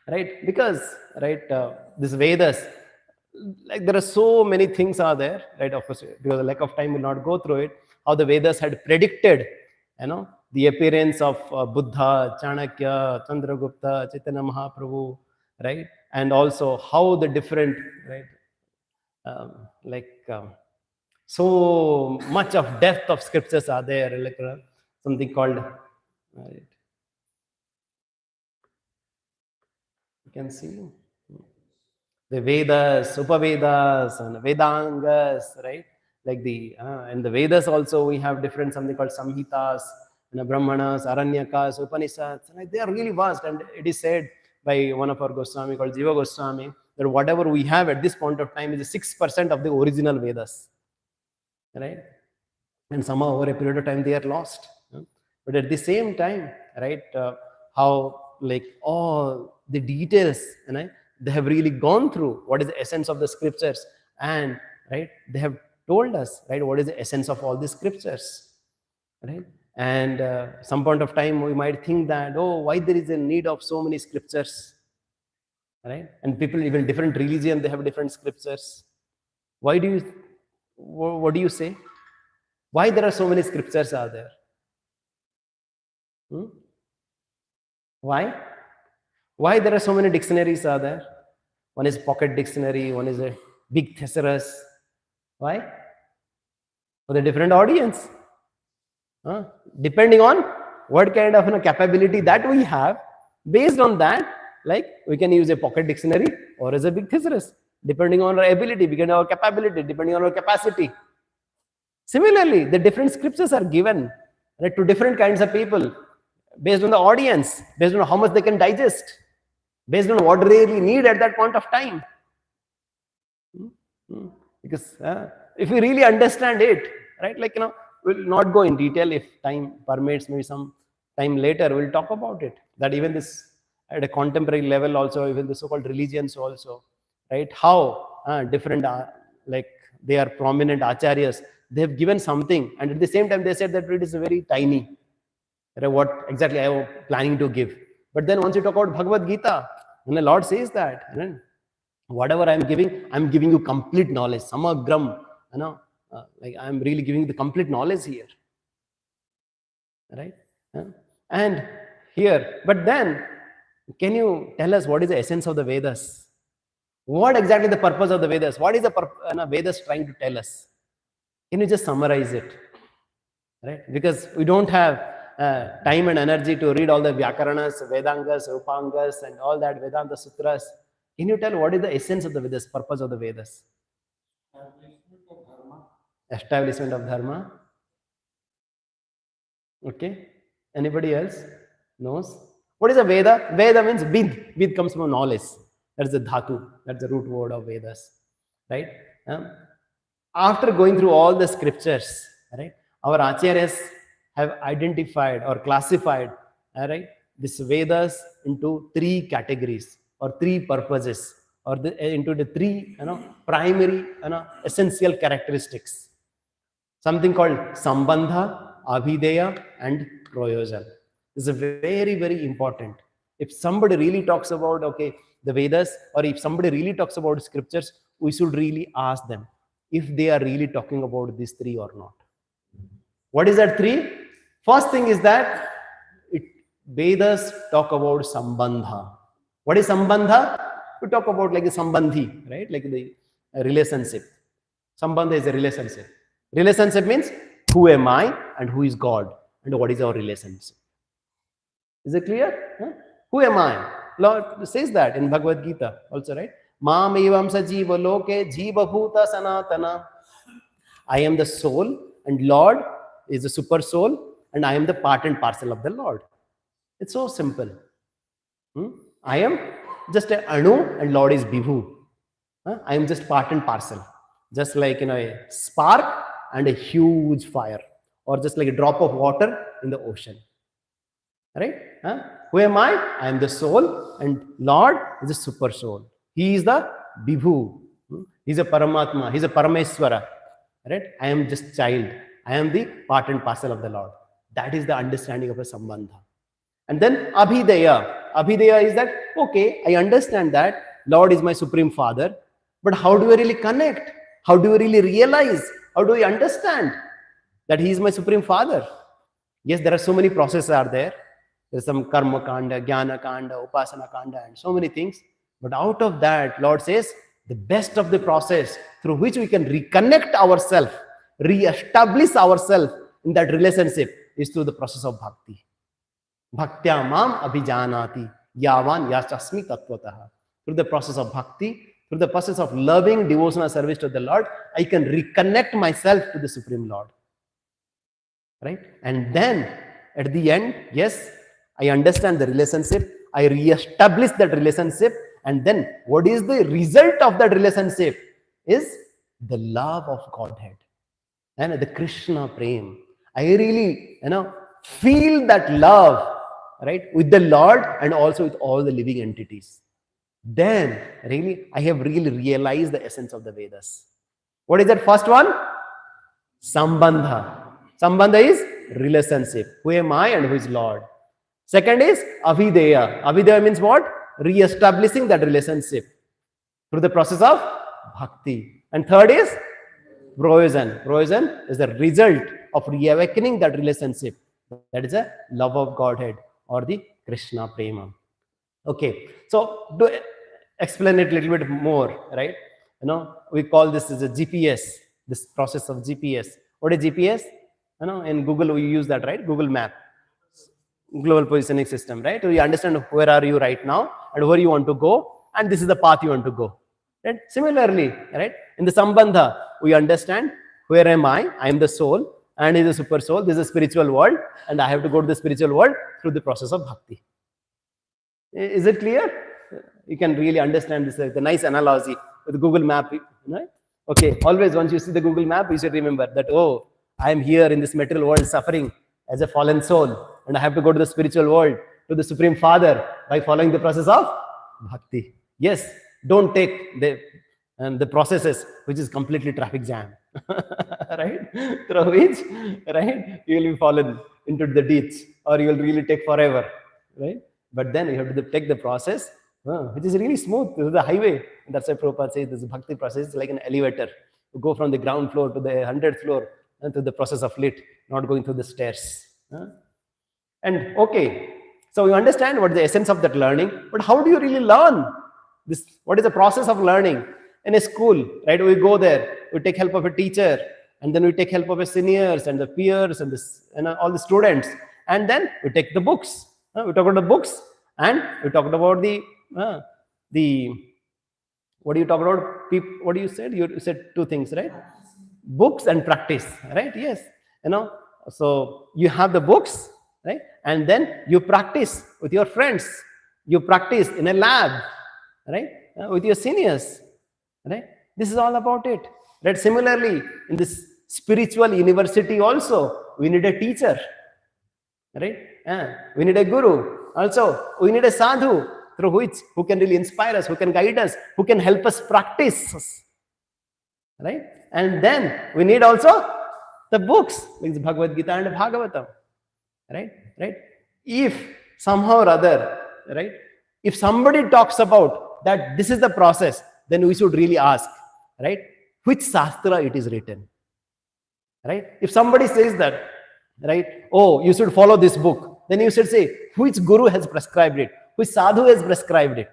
Right? Because, right, this Vedas, like there are so many things are there, right? Of course, because of lack of time, will not go through it. How the Vedas had predicted, the appearance of Buddha, Chanakya, Chandragupta, Chaitanya Mahaprabhu, right? And also how the different, right, so much of depth of scriptures are there, like something called, right, you can see the Vedas, Upavedas, and Vedangas, right? Like and the Vedas also we have different, something called Samhitas, Brahmanas, Aranyakas, Upanishads. Right? They are really vast, and it is said by one of our Goswami called Jiva Goswami that whatever we have at this point of time is 6% of the original Vedas, right? And somehow over a period of time they are lost. But at the same time, right, how like all the details, they have really gone through what is the essence of the scriptures, and right, they have told us, right, what is the essence of all the scriptures, right? And some point of time we might think that, oh, why there is a need of so many scriptures, right? And people, even different religion, they have different scriptures. What do you say? Why there are so many scriptures are there? Why there are so many dictionaries are there? One is pocket dictionary, one is a big thesaurus. Why? For the different audience. Depending on what kind of capability that we have, based on that, like we can use a pocket dictionary or as a big thesaurus, depending on our ability, depending on our capability, depending on our capacity. Similarly, the different scriptures are given, right, to different kinds of people, based on the audience, based on how much they can digest, based on what they really need at that point of time. Because if we really understand it, right, like, we'll not go in detail. If time permits, maybe some time later we'll talk about it. That even this, at a contemporary level also, even the so-called religions also, right, how different, like they are prominent acharyas, they have given something, and at the same time they said that it is very tiny, right, what exactly I am planning to give. But then once you talk about Bhagavad Gita, and the Lord says that, whatever I'm giving you complete knowledge, samagram, like I'm really giving the complete knowledge here, right? And here, but then, can you tell us what is the essence of the Vedas? What exactly the purpose of the Vedas? What is the Vedas trying to tell us? Can you just summarize it? Right? Because we don't have time and energy to read all the Vyakaranas, Vedangas, Upangas, and all that Vedanta Sutras. Can you tell what is the essence of the Vedas, purpose of the Vedas? Establishment of dharma. Establishment of dharma. Okay. Anybody else knows? What is a Veda? Veda means vid. Vid comes from knowledge. That's the dhatu. That's the root word of Vedas. Right? After going through all the scriptures, right, our acharyas have identified or classified, right, this Vedas into 3 categories or 3 purposes, or into the 3 primary essential characteristics. Something called Sambandha, Abhideya, and Prayojan. This is very, very important. If somebody really talks about, okay, the Vedas, or if somebody really talks about scriptures, we should really ask them if they are really talking about these 3 or not. What is that 3? First thing is that Vedas talk about Sambandha. What is Sambandha? We talk about like the Sambandhi, right? Like the relationship. Sambandha is a relationship. Relationship means who am I and who is God and what is our relationship. Is it clear? Huh? Who am I? Lord says that in Bhagavad Gita also, right? Mam evam sa jiva loke jiva bhuta sanatana. I am the soul and Lord is the super soul and I am the part and parcel of the Lord. It's so simple. I am just an anu and Lord is Vibhu. I am just part and parcel. Just like a spark and a huge fire, or just like a drop of water in the ocean. Right? Who am I? I am the soul and Lord is the super soul. He is the Vibhu. He is a Paramatma. He is a Parameswara. Right? I am just child. I am the part and parcel of the Lord. That is the understanding of a Sambandha. And then Abhidaya. Abhidaya is that, okay, I understand that Lord is my Supreme Father, but how do I really connect? How do I really realize? How do I understand that He is my Supreme Father? Yes, there are so many processes are there. There's some Karma Kanda, Jnana Kanda, Upasana Kanda, and so many things. But out of that, Lord says, the best of the process through which we can reconnect ourselves, re-establish ourselves in that relationship is through the process of bhakti. Bhaktya mam abhijanati yavan yachasmi tattvataha. Through the process of bhakti, through the process of loving devotional service to the Lord, I can reconnect myself to the Supreme Lord. Right? And then at the end, yes, I understand the relationship, I re-establish that relationship, and then what is the result of that relationship is the love of Godhead and the Krishna Prem. I really, feel that love, right, with the Lord and also with all the living entities. Then really, I have really realized the essence of the Vedas. What is that first one? Sambandha. Sambandha is relationship. Who am I and who is Lord? Second is Abhideya. Abhideya means what? Re-establishing that relationship through the process of bhakti. And third is Provision. Provision is the result of reawakening that relationship. That is a love of Godhead or the Krishna Prema. Okay, so to explain it a little bit more, right? We call this as a GPS, this process of GPS. What is GPS? In Google we use that, right? Google Map, global positioning system, right? So you understand where are you right now and where you want to go, and this is the path you want to go. Right? Similarly, right? In the Sambandha, we understand where am I? I am the soul, and is a super soul. This is a spiritual world, and I have to go to the spiritual world through the process of bhakti. Is it clear? You can really understand this. The nice analogy with Google Map, right? Okay, always once you see the Google Map, you should remember that, oh, I am here in this material world suffering as a fallen soul, and I have to go to the spiritual world, to the Supreme Father by following the process of bhakti. Yes, don't take the processes which is completely traffic jam, right? Through which, right, you will be fallen into the ditch, or you will really take forever, right? But then you have to take the process, which is really smooth. This is the highway. That's why Prabhupada says this bhakti process is like an elevator. You go from the ground floor to the 100th floor and to the process of lit, not going through the stairs. And okay, so you understand what is the essence of that learning, but how do you really learn this? What is the process of learning? In a school, right? We go there, we take help of a teacher, and then we take help of the seniors and the peers and all the students, and then we take the books. We talk about the books, and we talked about the what do you talk about? What do you said? You said two things, right? Books and practice, right? Yes, so you have the books, right? And then you practice with your friends. You practice in a lab, right? With your seniors, right? This is all about it, right? Similarly, in this spiritual university also, we need a teacher, right? We need a guru. Also, we need a sadhu through which who can really inspire us, who can guide us, who can help us practice, right? And then we need also the books, like Bhagavad Gita and Bhagavatam, right? If somehow or other, right, if somebody talks about that this is the process, then we should really ask, right, which Shastra it is written, right? If somebody says that, right, oh, you should follow this book, then you should say, which Guru has prescribed it? Which Sadhu has prescribed it,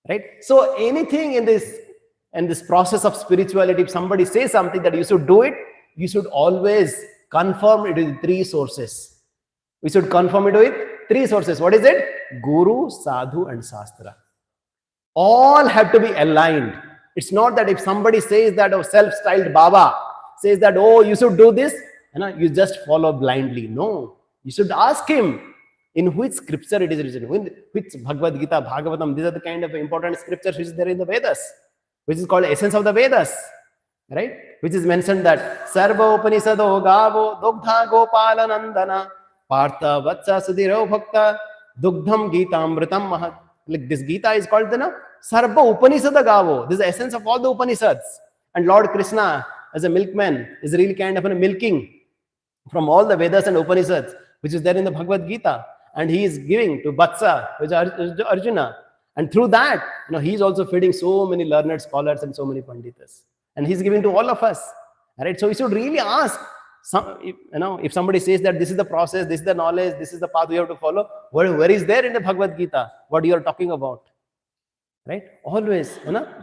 right? So anything in this process of spirituality, if somebody says something that you should do it, you should always confirm it with 3 sources. We should confirm it with 3 sources. What is it? Guru, Sadhu, and Shastra. All have to be aligned. It's not that if somebody says that, oh, self-styled Baba says that, oh, you should do this, you just follow blindly. No, you should ask him in which scripture it is written, which Bhagavad Gita, Bhagavatam. These are the kind of important scriptures which is there in the Vedas, which is called essence of the Vedas, right? Which is mentioned that Sarva Upanishado Gavo Dogdha Gopala Nandana Partha Vatsa Sudhiro Bhakta Dugdham Gita Amritam Mahat. Like this Gita is called the Sarva Upanishada Gavo. This is the essence of all the Upanishads. And Lord Krishna, as a milkman, is really kind of milking from all the Vedas and Upanishads, which is there in the Bhagavad Gita. And he is giving to Vatsa, which is Arjuna. And through that, he is also feeding so many learned scholars and so many Panditas. And he is giving to all of us. Right? So we should really ask, if somebody says that this is the process, this is the knowledge, this is the path we have to follow, where is there in the Bhagavad Gita what you are talking about? Right? Always,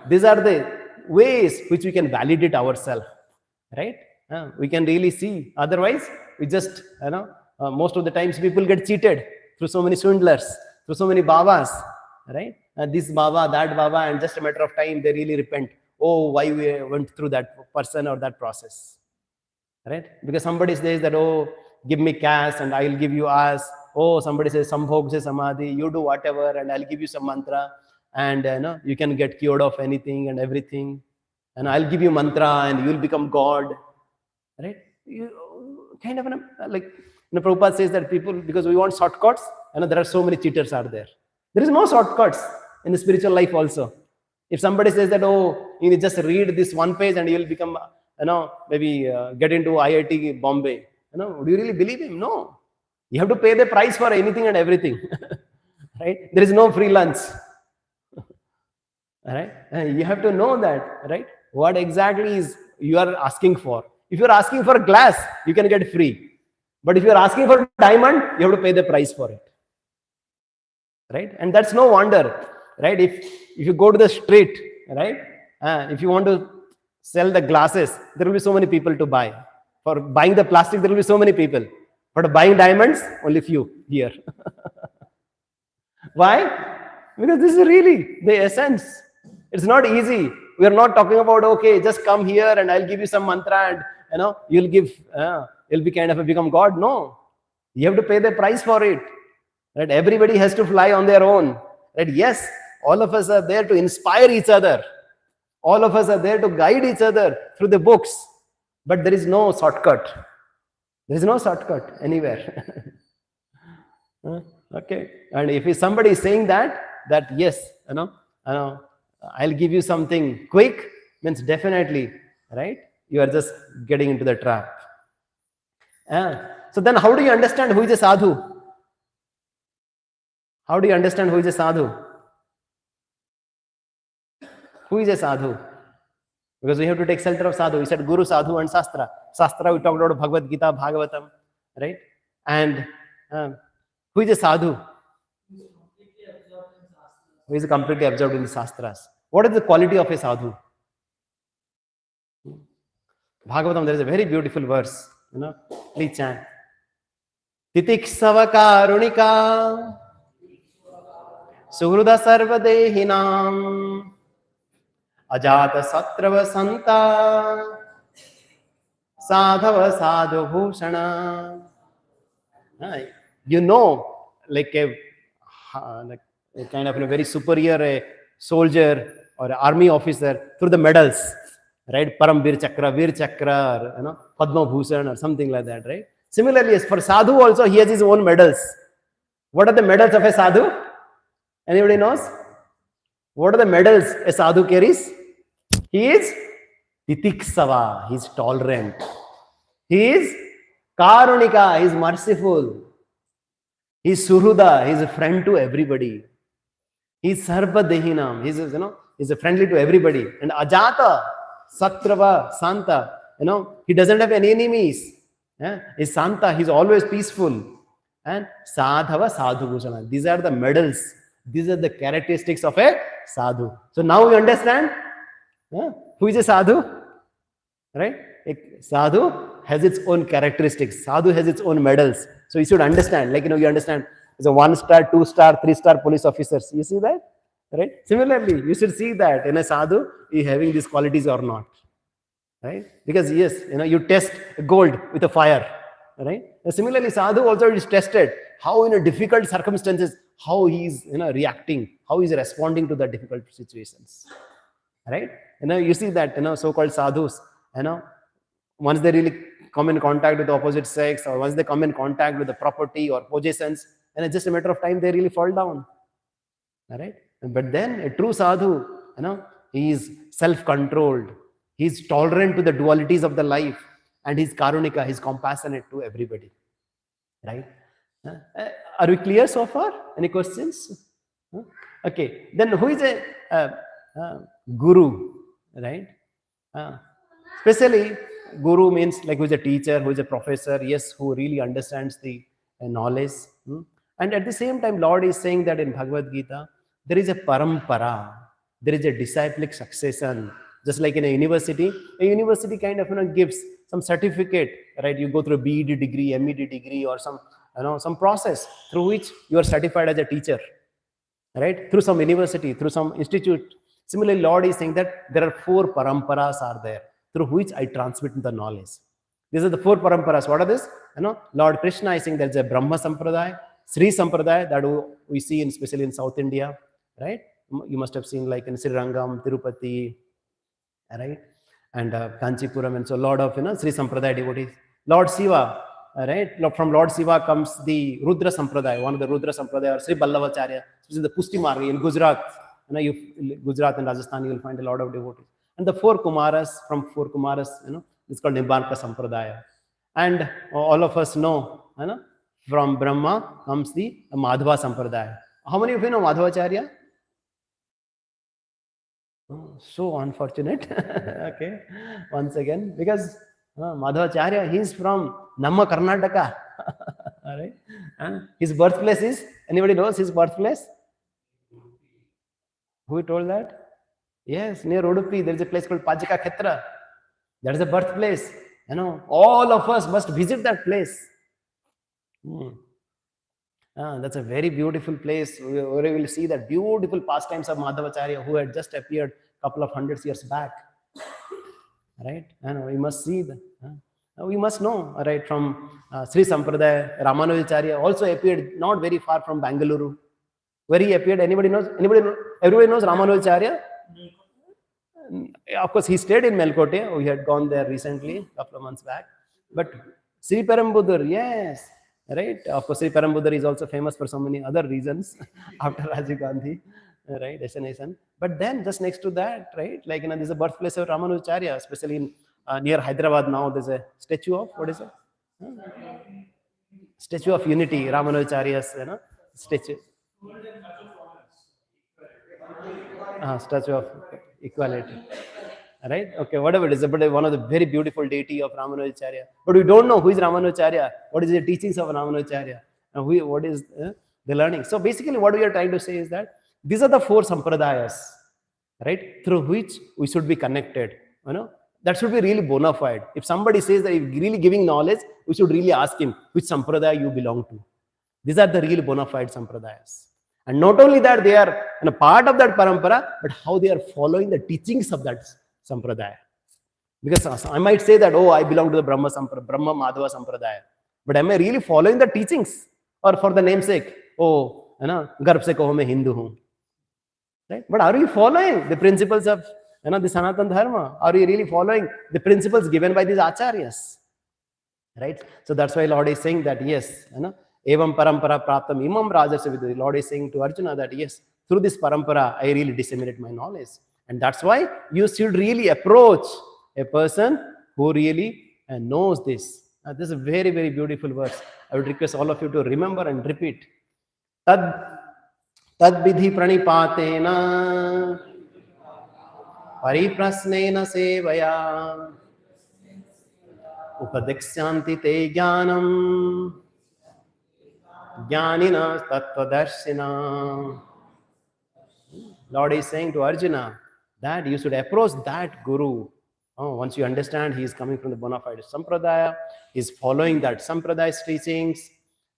these are the ways which we can validate ourselves. Right? We can really see. Otherwise, we just, most of the times people get cheated through so many swindlers, through so many Babas. Right? This Baba, that Baba, and just a matter of time, they really repent. Oh, why we went through that person or that process. Right? Because somebody says that, oh, give me cash and I'll give you as. Oh, somebody says, Sambhog se Samadhi, you do whatever and I'll give you some mantra. And you can get cured of anything and everything. And I'll give you mantra and you'll become God. Right? You kind of, like, Prabhupada says that people, because we want shortcuts, there are so many cheaters are there. There is no shortcuts in the spiritual life also. If somebody says that, oh, you just read this one page and you'll become, maybe get into IIT Bombay. Would you really believe him? No. You have to pay the price for anything and everything. Right? There is no free lunch. Right? You have to know that, right? What exactly is you are asking for. If you are asking for glass, you can get free. But if you are asking for diamond, you have to pay the price for it. Right? And that's no wonder. Right? If you go to the street, right? If you want to sell the glasses, there will be so many people to buy. For buying the plastic, there will be so many people. But buying diamonds, only few here. Why? Because this is really the essence. It's not easy. We are not talking about, okay, just come here and I'll give you some mantra and you'll be kind of become God. No. You have to pay the price for it. Right? Everybody has to fly on their own. Right? Yes, all of us are there to inspire each other. All of us are there to guide each other through the books. But there is no shortcut. There is no shortcut anywhere. Okay. And if somebody is saying that yes, I'll give you something quick, means definitely, right? You are just getting into the trap. So then how do you understand who is a sadhu? How do you understand who is a sadhu? Who is a sadhu? Because we have to take shelter of sadhu. We said Guru, Sadhu, and Shastra. Shastra, we talked about Bhagavad Gita, Bhagavatam, right? And who is a sadhu? Who is completely absorbed in the Shastras. What is the quality of a sadhu? Bhagavatam, there is a very beautiful verse. Please chant. Titiksava karunika Suhruda sarvadehinam Ajata satrava santa Sadhava sadhu bhushana. Like a kind of a very superior soldier or army officer through the medals, right? Param Veer Chakra, or, Padma Bhushan or something like that, right? Similarly, for sadhu also, he has his own medals. What are the medals of a sadhu? Anybody knows? What are the medals a sadhu carries? He is Titiksava, he is tolerant. He is Karunika, he is merciful. He is Suhruda, he is a friend to everybody. He is Sarva Dehinam, he is friendly to everybody. And Ajata, Satrava, Santa, he doesn't have any enemies. He's Santa, he's always peaceful. And Sadhava Sadhu Bhushana. These are the medals. These are the characteristics of a sadhu. So now you understand who is a sadhu? Right? Sadhu has its own characteristics. Sadhu has its own medals. So you should understand, like, you understand, there's a 1-star, 2-star, 3-star police officers. You see that? Right? Similarly, you should see that in a sadhu, is having these qualities or not. Right? Because yes, you test gold with a fire. Right? And similarly, sadhu also is tested how in a difficult circumstances, how he is reacting, how he is responding to the difficult situations. Right? You see that so-called sadhus, once they really come in contact with the opposite sex, or once they come in contact with the property or possessions, and it's just a matter of time they really fall down. All right? But then a true sadhu, he is self-controlled, he is tolerant to the dualities of the life, and he's karunika, he's compassionate to everybody. Right? Are we clear so far? Any questions? Okay, then who is a guru? Right? Especially guru means like who is a teacher, who is a professor, yes, who really understands the knowledge. And at the same time, Lord is saying that in Bhagavad Gita, there is a parampara, there is a disciplic succession. Just like in a university kind of gives some certificate, right? You go through a BEd degree, MEd degree, or some process through which you are certified as a teacher, right? Through some university, through some institute. Similarly, Lord is saying that there are 4 paramparas are there through which I transmit the knowledge. These are the 4 paramparas. What are this? Lord Krishna is saying there is a Brahma Sampradaya, Sri Sampradaya that we see especially in South India, right? You must have seen like in Srirangam, Tirupati, right? And Kanchipuram, and so a lot of Sri Sampradaya devotees. Lord Shiva, right? From Lord Shiva comes the Rudra Sampradaya, one of the Rudra Sampradaya, or Sri Ballavacharya, which is the Pusti Margi in Gujarat. Gujarat and Rajasthan, you will find a lot of devotees. And the 4 Kumaras, from 4 Kumaras, it's called Nimbarka Sampradaya. And all of us know, from Brahma comes the Madhva Sampradaya. How many of you know Madhvacharya? Oh, so unfortunate. Okay, once again, because Madhvacharya, he is from Namma Karnataka. All right. His birthplace is, anybody knows his birthplace? Who told that? Yes, near Udupi, there is a place called Pajika Khetra. That is a birthplace. All of us must visit that place. That's a very beautiful place where we will see that beautiful pastimes of Madhavacharya who had just appeared a couple of hundreds years back. Right? We must see that. We must know, right? From Sri Sampradaya, Ramanujacharya also appeared not very far from Bangalore. Where he appeared, anybody knows? Everybody knows Ramanujacharya? Of course, he stayed in Melkote. We had gone there recently, a couple of months back. But Sri Perambudar, yes, right? Of course, Sri Perambudar is also famous for so many other reasons after Rajiv Gandhi, right? Destination. But then, just next to that, right? Like, there's a birthplace of Ramanujacharya, especially in near Hyderabad now. There's a statue of, what is it? Statue of Unity, Ramanujacharya's, statue. Statue of Equality, right? Okay, whatever it is, but one of the very beautiful deity of Ramanujacharya. But we don't know who is Ramanujacharya, what is the teachings of Ramanujacharya, and what is the learning. So basically what we are trying to say is that these are the 4 sampradayas, right, through which we should be connected. That should be really bona fide. If somebody says that he's really giving knowledge, we should really ask him which sampradaya you belong to. These are the real bona fide sampradayas. And not only that, they are a part of that parampara, but how they are following the teachings of that sampradaya. Because I might say that, oh, I belong to the Brahma Madhava Sampradaya. But am I really following the teachings? Or for the namesake, oh, garb se kaho main Hindu hoon. Right? But are you following the principles of the Sanatana Dharma? Are you really following the principles given by these acharyas? Right? So that's why Lord is saying that, yes, Evam parampara praptam imam rajasya vidu. The Lord is saying to Arjuna that yes, through this parampara, I really disseminate my knowledge. And that's why you should really approach a person who really knows this. This is a very, very beautiful verse. I would request all of you to remember and repeat. Tad vidhi pranipatena pariprasnena sevaya upadekshyanti te jnanam Jnanina Tattvadarshina. Lord is saying to Arjuna that you should approach that guru Once you understand he is coming from the bona fide sampradaya, he's following that sampradaya's teachings,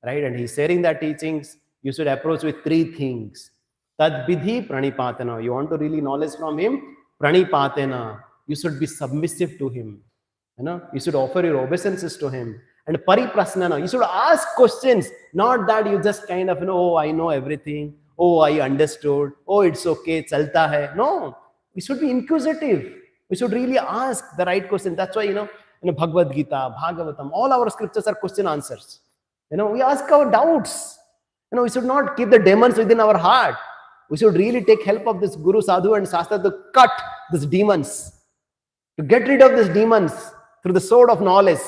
right? And he's sharing that teachings. You should approach with three things. Tad vidhi pranipatana. You want to really knowledge from him? Pranipatana. You should be submissive to him. You should offer your obeisances to him. And pariprasnana. You should ask questions. Not that you just kind of, oh, I know everything. Oh, I understood. Oh, it's okay. Chalta hai. No. We should be inquisitive. We should really ask the right question. That's why, Bhagavad Gita, Bhagavatam, all our scriptures are question answers. We ask our doubts. We should not keep the demons within our heart. We should really take help of this Guru, Sadhu and Shastra to cut these demons, to get rid of these demons through the sword of knowledge.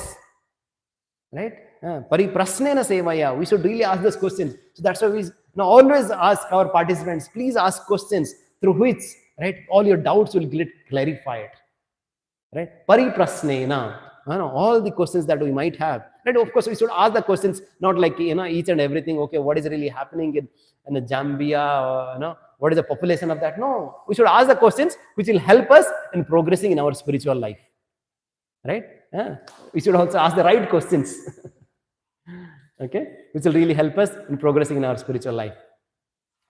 Right? Pariprasnena sevaya. We should really ask those questions. So that's why we always ask our participants, please ask questions through which, right, all your doubts will get clarified. Right? Pariprasnena. All the questions that we might have. Right? Of course, we should ask the questions, not like, each and everything. Okay, what is really happening in Zambia? Or, what is the population of that? No. We should ask the questions which will help us in progressing in our spiritual life. Right? We should also ask the right questions. Okay? Which will really help us in progressing in our spiritual life.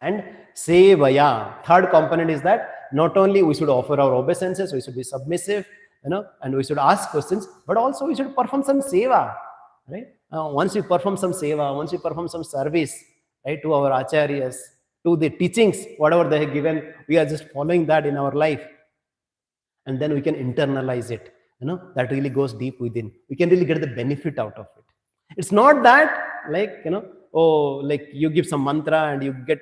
And sevaya. Third component is that not only we should offer our obeisances, we should be submissive, and we should ask questions, but also we should perform some seva. Right? Once we perform some seva, once we perform some service, right, to our acharyas, to the teachings, whatever they have given, we are just following that in our life. And then we can internalize it. That really goes deep within. We can really get the benefit out of it. It's not that like, like you give some mantra and you get,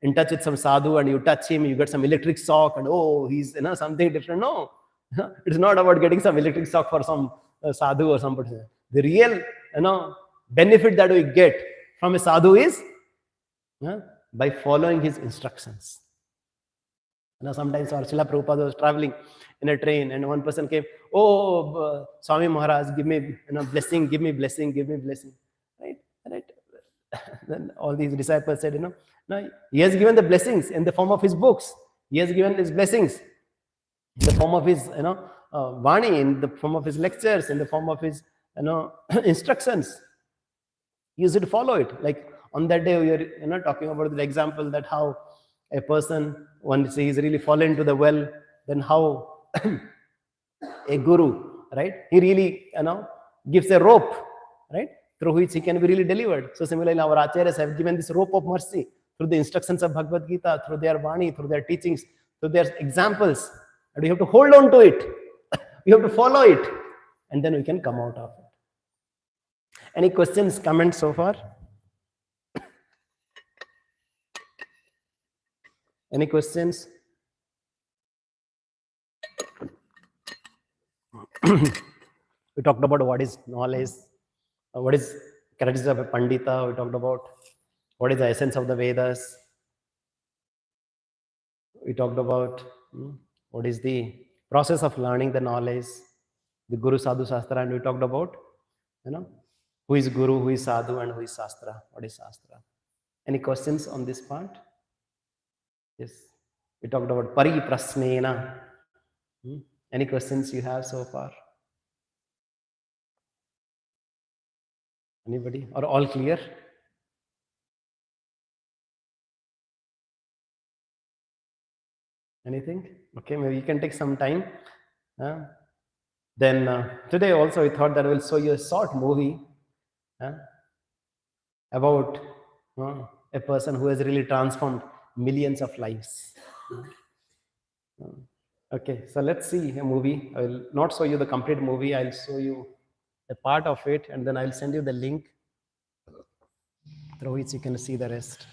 in touch with some sadhu and you touch him, you get some electric shock and he's, something different. No, it's not about getting some electric shock for some sadhu or some person. The real, benefit that we get from a sadhu is by following his instructions. Sometimes our Srila Prabhupada was traveling in a train and one person came, Swami Maharaj, give me blessing, give me blessing, give me blessing. Right? Then all these disciples said, no, he has given the blessings in the form of his books. He has given his blessings in the form of his, Vani, in the form of his lectures, in the form of his, instructions. You should follow it. Like on that day, we are, talking about the example that how a person, once he is really fallen into the well, then how a guru, right, he really, gives a rope, right, through which he can be really delivered. So similarly, our acharyas have given this rope of mercy through the instructions of Bhagavad Gita, through their Vani, through their teachings, through their examples. And we have to hold on to it. We have to follow it. And then we can come out of it. Any questions, comments so far? Any questions? We talked about what is knowledge, what is characteristics of a Pandita. We talked about what is the essence of the Vedas. We talked about what is the process of learning the knowledge, the Guru, Sadhu, Shastra, and we talked about, who is Guru, who is Sadhu, and who is Shastra. What is Shastra? Any questions on this part? Yes. We talked about Pariprasnena. Any questions you have so far? Anybody? Or all clear? Anything? Okay, maybe you can take some time. Then today also I thought that I will show you a short movie about a person who has really transformed millions of lives. Okay, so let's see a movie. I will not show you the complete movie. I'll show you a part of it, and then I'll send you the link through which you can see the rest.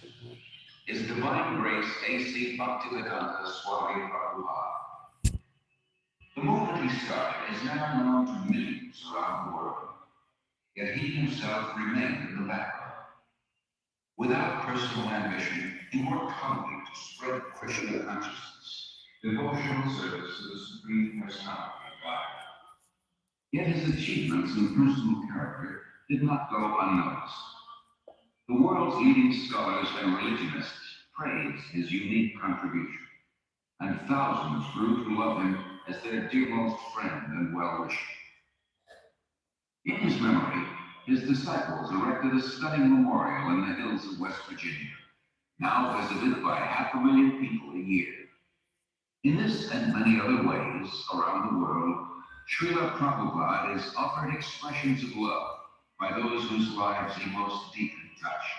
His Divine Grace A.C. Bhaktivedanta Swami Prabhupada. The movement he started is now known to millions around the world, yet he himself remained in the background. Without personal ambition, he worked humbly to spread Krishna consciousness, devotional service to the Supreme Personality of God. Yet his achievements in personal character did not go unnoticed. The world's leading scholars and religionists praised his unique contribution, and thousands grew to love him as their dearmost friend and well-wisher. In his memory, his disciples erected a stunning memorial in the hills of West Virginia, now visited by 500,000 people a year. In this and many other ways around the world, Srila Prabhupada is offered expressions of love by those whose lives he most deeply touched.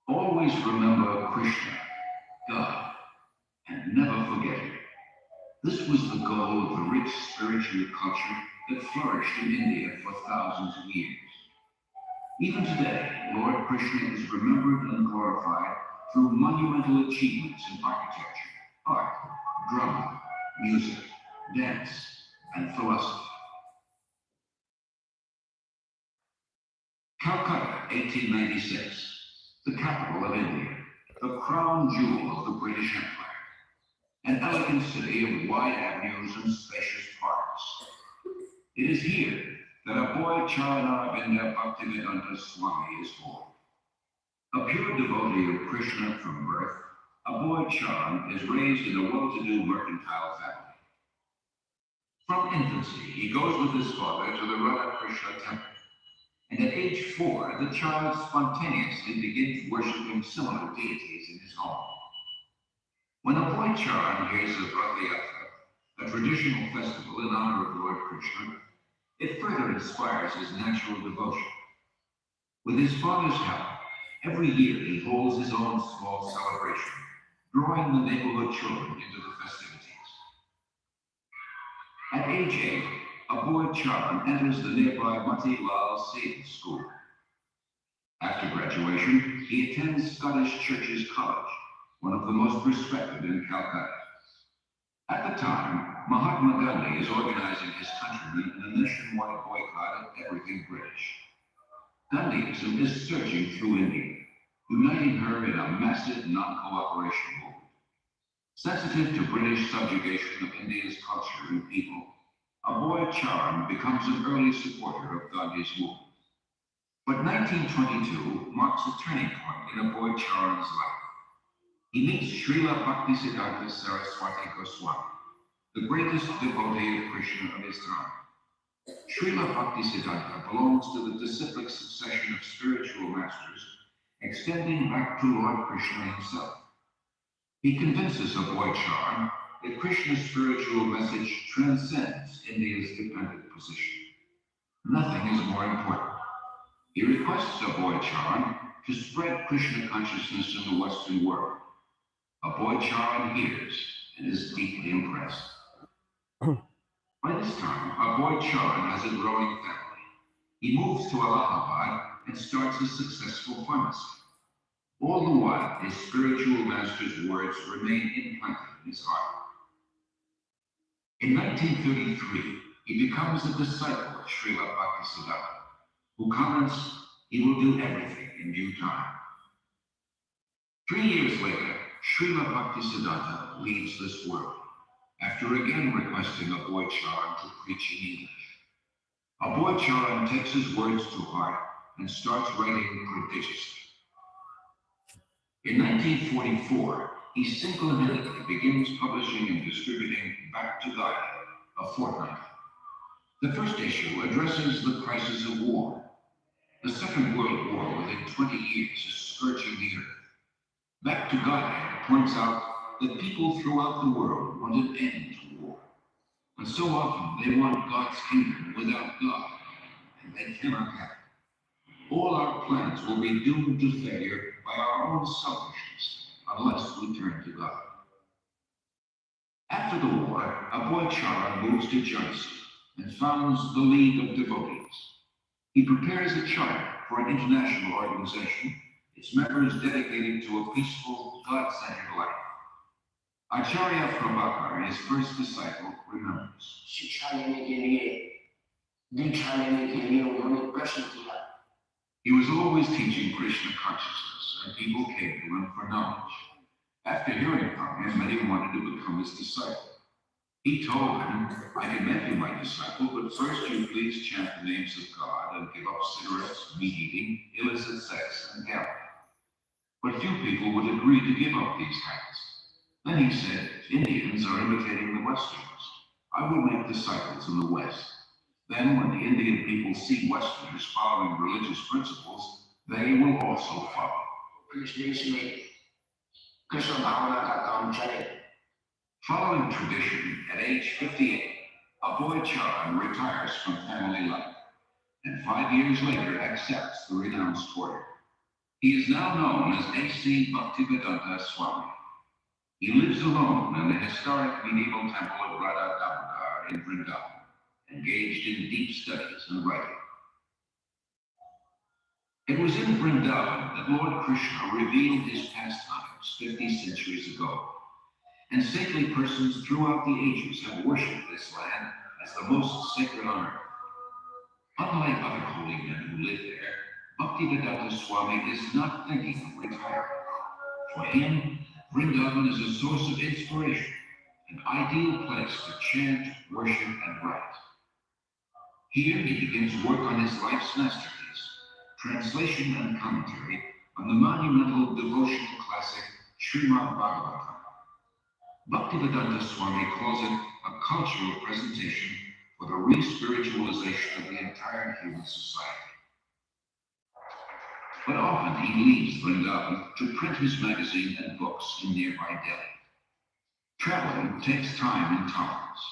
Always remember Krishna, God, and never forget it. This was the goal of the rich spiritual culture that flourished in India for thousands of years. Even today, Lord Krishna is remembered and glorified through monumental achievements in architecture, art, drama, music, dance, and philosophy. Calcutta, 1896, the capital of India, the crown jewel of the British Empire, an elegant city of wide avenues and spacious parks. It is here that a boy Charanaravinda Bhaktivedanta Swami is born. A pure devotee of Krishna from birth, a boy Charan is raised in a well-to-do mercantile family. From infancy, he goes with his father to the Radha Krishna temple, and at age 4, the child spontaneously begins worshipping similar deities in his home. When a boy Charan hears of Rath Yatra, a traditional festival in honor of Lord Krishna, it further inspires his natural devotion. With his father's help, every year he holds his own small celebration, drawing the neighborhood children into the festivities. At age 8, a boy Charan enters the nearby Mati Lal Seth School. After graduation, he attends Scottish Churches College, one of the most respected in Calcutta. At the time, Mahatma Gandhi is organizing his countrymen in a nationwide boycott of everything British. Gandhiism is surging through India, uniting her in a massive non-cooperation movement. Sensitive to British subjugation of India's culture and people, a boy Charan becomes an early supporter of Gandhi's movement. But 1922 marks a turning point in a boy Charan's life. He meets Srila Bhaktisiddhanta Saraswati Goswami, the greatest devotee of Krishna of his time. Srila Bhaktisiddhanta belongs to the disciplic succession of spiritual masters, extending back to Lord Krishna himself. He convinces a boy Charan that Krishna's spiritual message transcends India's dependent position. Nothing is more important. He requests a boy Charan to spread Krishna consciousness in the Western world. A boy Charan hears and is deeply impressed. By this time, a boy Charan has a growing family. He moves to Allahabad and starts a successful pharmacy. All the while, his spiritual master's words remain implanted in his heart. In 1933, he becomes a disciple of Srila Bhaktisiddhanta, who comments, he will do everything in due time. 3 years later, Srila Bhaktisiddhanta leaves this world, after again requesting a boy Charan to preach in English. A boy Charan takes his words to heart and starts writing prodigiously. In 1944, he single-handedly begins publishing and distributing Back to Gaia, a fortnight. The first issue addresses the crisis of war. The Second World War within 20 years is scourging the earth. Back to Gaia points out that people throughout the world want an end to war. And so often they want God's kingdom without God, and they cannot have it. All our plans will be doomed to failure by our own selfishness unless we turn to God. After the war, a boy Charan moves to Jhansi and founds the League of Devotees. He prepares a charter for an international organization, its members dedicated to a peaceful, God-centered life. Acharya Prabhakar, his first disciple, remembers. शिक्षा लेने के लिए दीक्षा लेने के लिए उन्होंने प्रश्न किया He was always teaching Krishna consciousness, and people came to him for knowledge. After hearing from him, many wanted to become his disciple. He told them, I can make you my disciple, but first you please chant the names of God and give up cigarettes, meat eating, illicit sex, and gambling. But few people would agree to give up these habits. Then he said, Indians are imitating the Westerners. I will make disciples in the West. Then when the Indian people see Westerners following religious principles, they will also follow. Following tradition, at age 58, a boy Charan retires from family life, and 5 years later accepts the renounced order. He is now known as A.C. Bhaktivedanta Swami. He lives alone in the historic medieval temple of Radha Damodar in Vrindavan, engaged in deep studies and writing. It was in Vrindavan that Lord Krishna revealed his pastimes 50 centuries ago, and saintly persons throughout the ages have worshipped this land as the most sacred on earth. Unlike other holy men who live there, Bhaktivedanta Swami is not thinking of retiring. For him, Vrindavan is a source of inspiration, an ideal place to chant, worship, and write. Here he begins work on his life's masterpiece, translation and commentary on the monumental devotional classic Srimad Bhagavatam. Bhaktivedanta Swami calls it a cultural presentation for the re-spiritualization of the entire human society. But often he leaves Vrindavan to print his magazine and books in nearby Delhi. Traveling takes time and tolerance,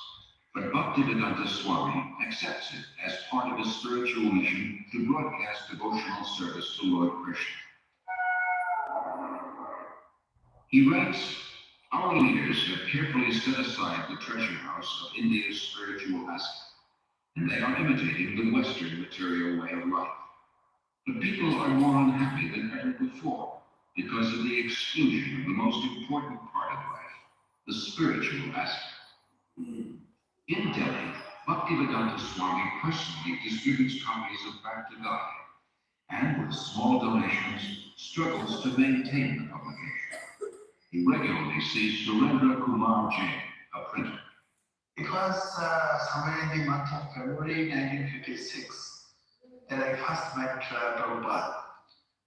but Bhaktivedanta Swami accepts it as part of his spiritual mission to broadcast devotional service to Lord Krishna. He writes, our leaders have carefully set aside the treasure house of India's spiritual aspect, and they are imitating the Western material way of life. But people are more unhappy than ever before because of the exclusion of the most important part of life, the spiritual aspect. In Delhi, Bhaktivedanta Swami personally distributes copies of Back to God, and with small donations, struggles to maintain the publication. He regularly sees Surendra Kumar Jain, a printer. It was somewhere in the month of February 1956 that I first met Prabhupada.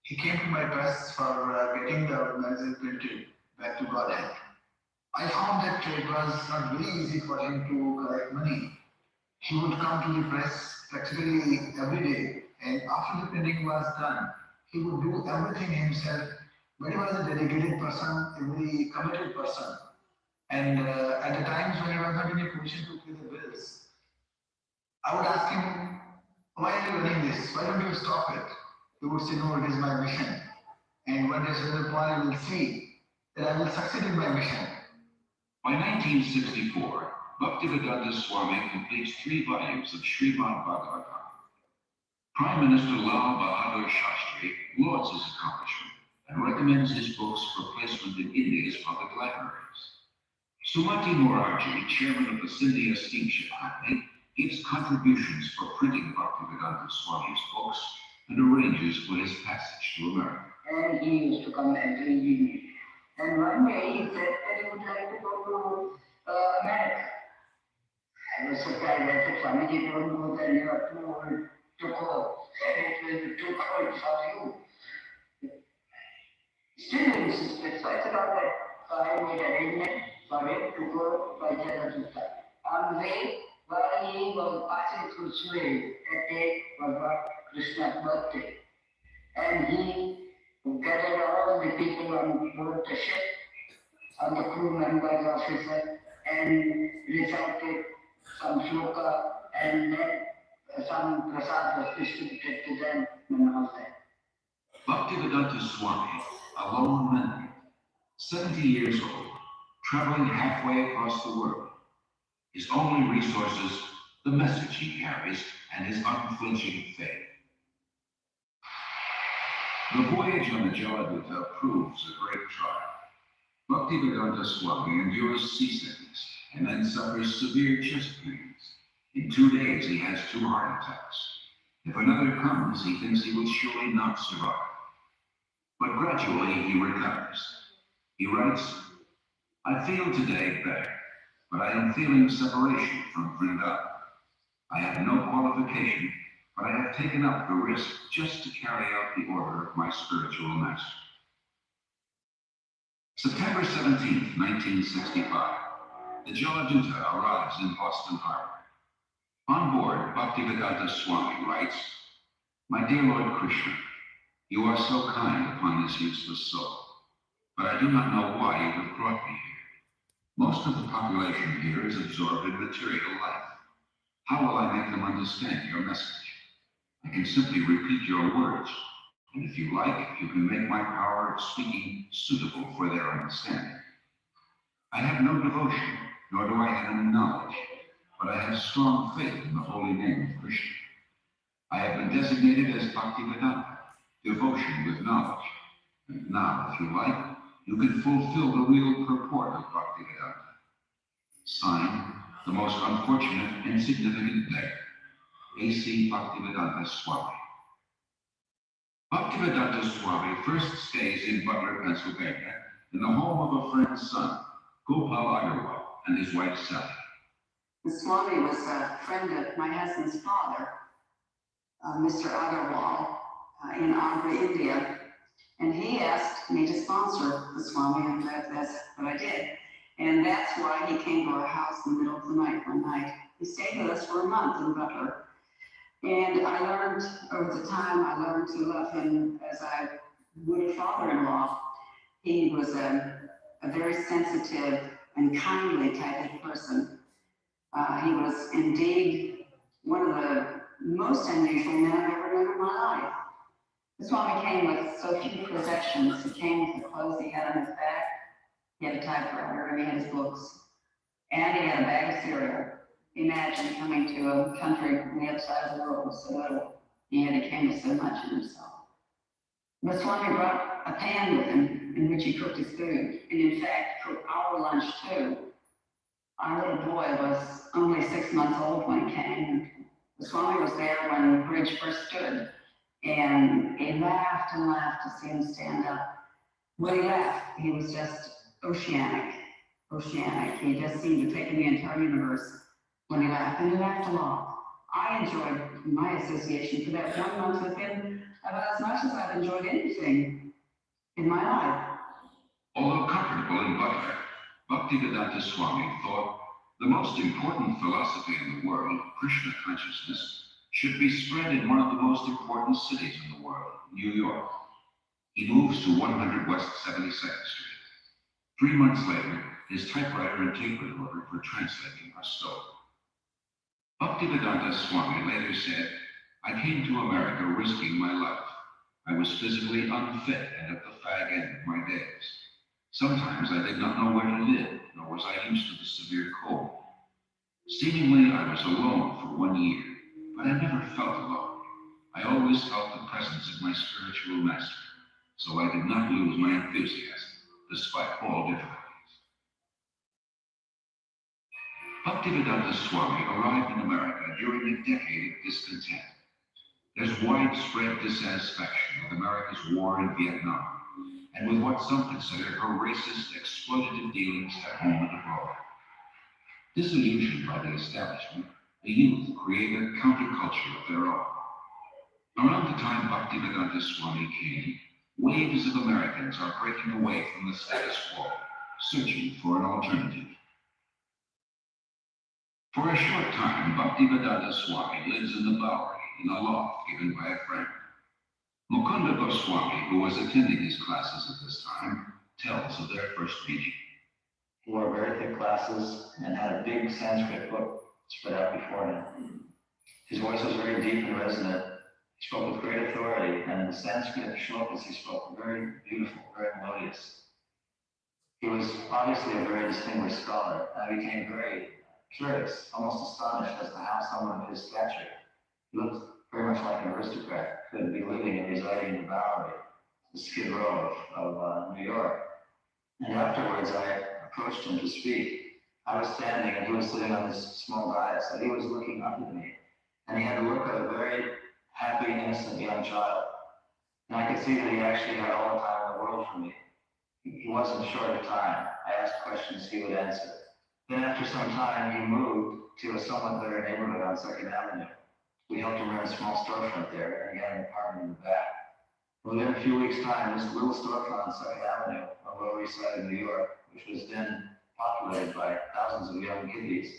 He came to my press for getting the magazine printed, Back to Godhead. I found that it was not very easy for him to collect money. He would come to the press practically every day, and after the printing was done, he would do everything himself. But he was a dedicated person, a very committed person. And at the times when he was not in a position to pay the bills, I would ask him, why are you running this? Why don't you stop it? He would say, no, it is my mission. And one day, you will see that I will succeed in my mission. By 1964, Bhaktivedanta Swami completes 3 volumes of Srimad Bhagavatam. Prime Minister Lal Bahadur Shastri lauds his accomplishment and recommends his books for placement in India's public libraries. Sumati Morarji, chairman of the Scindia Steamship Company, gives contributions for printing Bhaktivedanta Swami's books and arranges for his passage to America. And he used to come every evening. And one day he said that he would like to go to America. I was surprised. I said, Swamiji, don't go there, you are too old to go. And it will be too cold for you. Still he insisted, so I said, all right. So I made arrangement for him to go by Jalajuta. On the way, while he was passing through Suez, that day was Krishna's birthday. And he gathered all the people on board the ship, on the crew members, officers, and recited some shloka, and then some prasad was distributed to them and all that. Bhaktivedanta Swami, a lone man, 70 years old, traveling halfway across the world. His only resources, the message he carries and his unflinching faith. The voyage on the Jaladuta proves a great trial. Bhaktivedanta Swami endures seasickness and then suffers severe chest pains. In 2 days he has 2 heart attacks. If another comes, he thinks he will surely not survive. But gradually he recovers. He writes, I feel today better, but I am feeling separation from Vrindavan. I have no qualification, but I have taken up the risk just to carry out the order of my spiritual master. September 17th, 1965, the Jaladuta arrives in Boston Harbor. On board, Bhaktivedanta Swami writes, My dear Lord Krishna, you are so kind upon this useless soul, but I do not know why you have brought me here. Most of the population here is absorbed in material life. How will I make them understand your message? I can simply repeat your words, and if you like, you can make my power of speaking suitable for their understanding. I have no devotion, nor do I have any knowledge, but I have strong faith in the holy name of Krishna. I have been designated as Bhaktivedanta, devotion with knowledge. And now, if you like, you can fulfill the real purport of Bhaktivedanta. Signed, the most unfortunate, insignificant beggar, A.C. Bhaktivedanta Swami. Bhaktivedanta Swami first stays in Butler, Pennsylvania, in the home of a friend's son, Gopal Agarwal, and his wife Sally. The Swami was a friend of my husband's father, Mr. Agarwal, in Agra, India, and he asked me to sponsor the Swami, and that's what I did. And that's why he came to our house in the middle of the night one night. He stayed with us for a month in Butler. And I learned, over the time, I learned to love him as I would a father-in-law. He was a very sensitive and kindly type of person. He was indeed one of the most unusual men I've ever known in my life. The Swami came with so few possessions. He came with the clothes he had on his back. He had a typewriter, and he had his books, and he had a bag of cereal. Imagine coming to a country on the other side of the world with so little. He came with so much in himself. The Swami brought a pan with him in which he cooked his food, and in fact cooked our lunch too. Our little boy was only 6 months old when he came. The Swami was there when the bridge first stood, and he laughed and laughed to see him stand up. When he laughed, he was just oceanic. He just seemed to take in the entire universe when he laughed, and he laughed a lot. I enjoyed my association for that 1 month with him about as much as I've enjoyed anything in my life. Although comfortable in Butler, Bhaktivedanta Swami thought the most important philosophy in the world, Krishna consciousness, should be spread in one of the most important cities in the world, New York. He moves to 100 West 72nd Street. 3 months later, his typewriter and tape recorder for translating are stolen. Bhaktivedanta Swami later said, I came to America risking my life. I was physically unfit and at the fag end of my days. Sometimes I did not know where to live, nor was I used to the severe cold. Seemingly, I was alone for 1 year, but I never felt alone. I always felt the presence of my spiritual master, so I did not lose my enthusiasm, despite all difficulties. Bhaktivedanta Swami arrived in America during a decade of discontent. There's widespread dissatisfaction with America's war in Vietnam, and with what some consider her racist, exploitative dealings at home and abroad. Disillusioned by the establishment, the youth created a counterculture of their own. Around the time Bhaktivedanta Swami came, waves of Americans are breaking away from the status quo, searching for an alternative. For a short time, Bhaktivedanta Swami lives in the Bowery, in a loft given by a friend. Mukunda Goswami, who was attending his classes at this time, tells of their first meeting. He wore very thick glasses and had a big Sanskrit book spread out before him. His voice was very deep and resonant. He spoke with great authority, and the Sanskrit shlokas he spoke were very beautiful, very melodious. He was obviously a very distinguished scholar. I became very curious, almost astonished as to how someone of his stature, he looked very much like an aristocrat, could be living and residing in the Bowery, the Skid Row of New York. And afterwards, I approached him to speak. I was standing and he was sitting on this small dais, so he was looking up at me. And he had the look of a very happy, innocent young child. And I could see that he actually had all the time in the world for me. He wasn't short of time. I asked questions, he would answer. Then after some time, he moved to a somewhat better neighborhood on 2nd Avenue. We helped him rent a small storefront there, and he got an apartment in the back. Within a few weeks' time, this little storefront on 2nd Avenue, on Lower East Side of New York, which was then populated by thousands of young kiddies,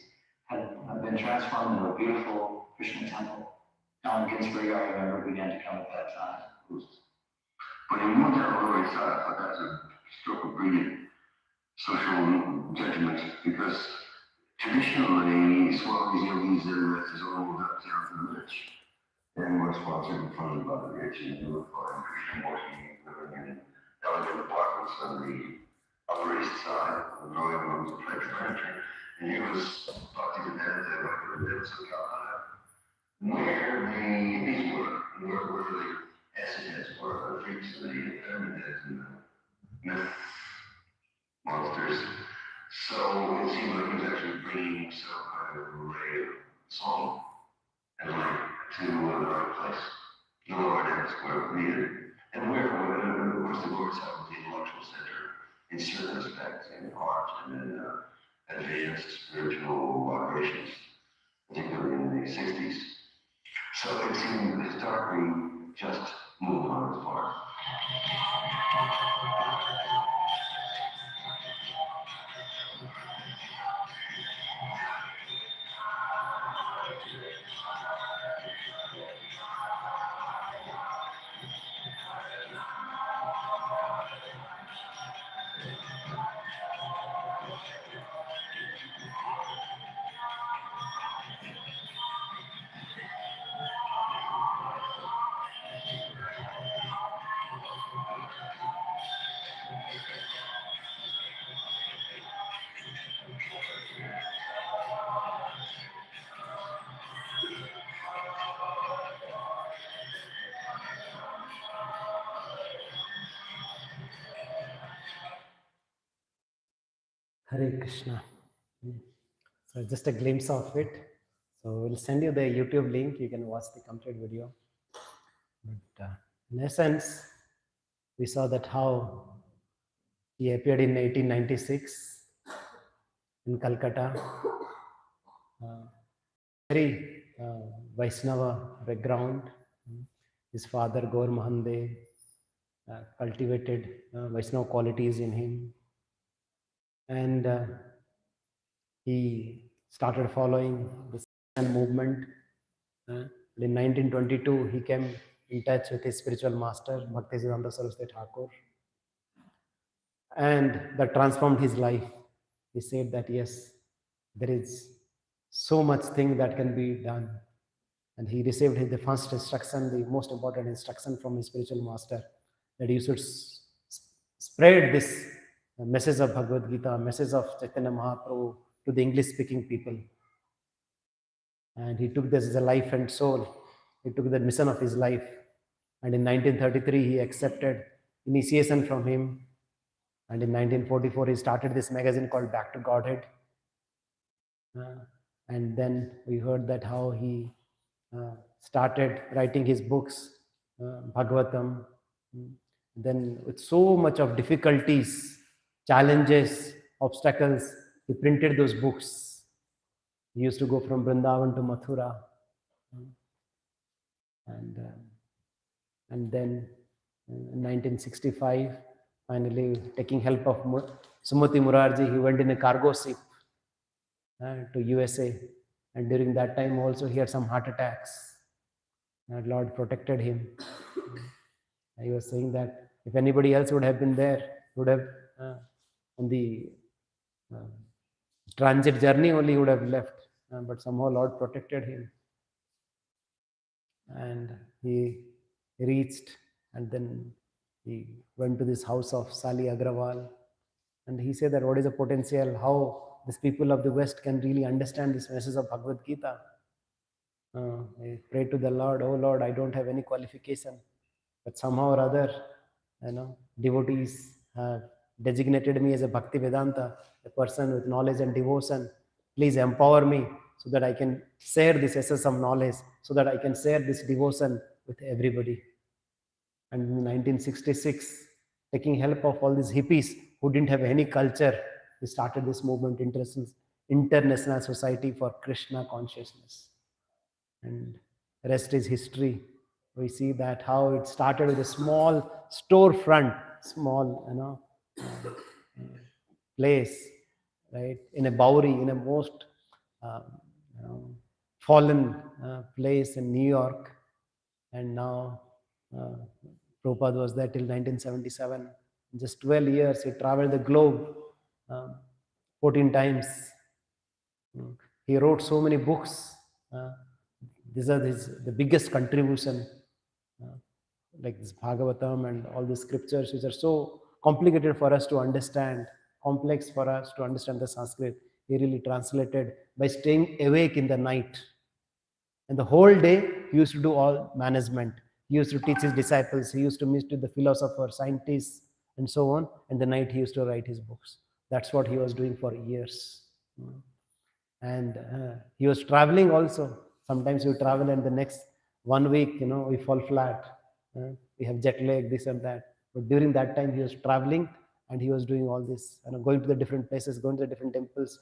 had been transformed into a beautiful Krishna temple. Allen Ginsberg, I remember, began to come at that time. But he moved out of Lower East Side. I thought that was a stroke of brilliant social judgment, because traditionally, Swami's yogis and rest is all moved uptown to the rich. And were sponsored and funded by the rich, and who were foreign Christian working, living in elegant apartments on the Upper East Side, with drawing rooms and pledge furniture. And he was Bhaktivedanta, where the Devas of Calcutta, where the hippies where the ascetics were, the freaks and the effeminates and the myth monsters. So it seemed like he was actually bringing some kind of array of song and light to the right place, the Lord is where we needed. And where, of course, the Lord's house was the intellectual center in certain respects, in art and in advanced spiritual vibrations, particularly in the 60s. So it seemed historically just moved on his part. Hare Krishna. So just a glimpse of it. So we'll send you the YouTube link. You can watch the complete video. But in essence, we saw that how he appeared in 1896 in Calcutta. Very Vaishnava background. His father, Gaur Mahande, cultivated Vaishnava qualities in him. And he started following the Sikh movement. In 1922, he came in touch with his spiritual master, Bhaktisiddhanta Saraswati Thakur. And that transformed his life. He said that, yes, there is so much thing that can be done. And he received the first instruction, the most important instruction from his spiritual master, that you should spread this message of Bhagavad Gita, message of Chaitanya Mahaprabhu to the English-speaking people. And he took this as a life and soul. He took the mission of his life. And in 1933, he accepted initiation from him. And in 1944, he started this magazine called Back to Godhead. And then we heard that how he started writing his books, Bhagavatam. Then with so much of difficulties, challenges, obstacles, he printed those books. He used to go from Vrindavan to Mathura. And then in 1965, finally taking help of Sumati Murarji, he went in a cargo ship to USA. And during that time also he had some heart attacks. And Lord protected him. He was saying that if anybody else would have been there, would have on the transit journey only would have left. But somehow Lord protected him. And he reached, and then he went to this house of Sali Agrawal. And he said that what is the potential, how these people of the West can really understand this message of Bhagavad Gita. I prayed to the Lord, oh Lord, I don't have any qualification, but somehow or other, devotees have designated me as a Bhakti Vedanta, a person with knowledge and devotion. Please empower me so that I can share this essence of knowledge, so that I can share this devotion with everybody. And in 1966, taking help of all these hippies who didn't have any culture, we started this movement, International Society for Krishna Consciousness. And the rest is history. We see that how it started with a small storefront, small, place, right, in a Bowery, in a most fallen place in New York. And now Prabhupada was there till 1977. In just 12 years, he traveled the globe 14 times. He wrote so many books. These are the biggest contribution, like this Bhagavatam and all the scriptures, which are so complicated for us to understand, complex for us to understand the Sanskrit. He really translated by staying awake in the night. And the whole day, he used to do all management. He used to teach his disciples. He used to meet with the philosophers, scientists, and so on. And the night, he used to write his books. That's what he was doing for years. And he was traveling also. Sometimes we travel and the next 1 week, we fall flat. We have jet lag, this and that. But during that time, he was traveling and he was doing all this, going to the different places, going to the different temples,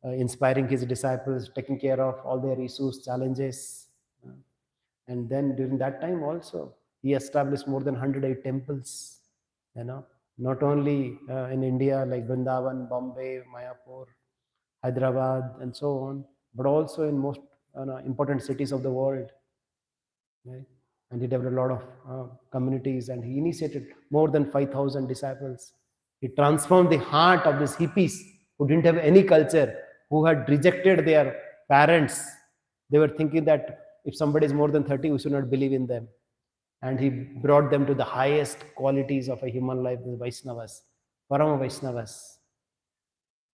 inspiring his disciples, taking care of all their issues, challenges. And then during that time also, he established more than 108 temples, not only in India, like Vrindavan, Bombay, Mayapur, Hyderabad, and so on, but also in most important cities of the world. Right? And he developed a lot of communities, and he initiated more than 5,000 disciples. He transformed the heart of these hippies who didn't have any culture, who had rejected their parents. They were thinking that if somebody is more than 30, we should not believe in them. And he brought them to the highest qualities of a human life, the Vaishnavas, Parama Vaishnavas.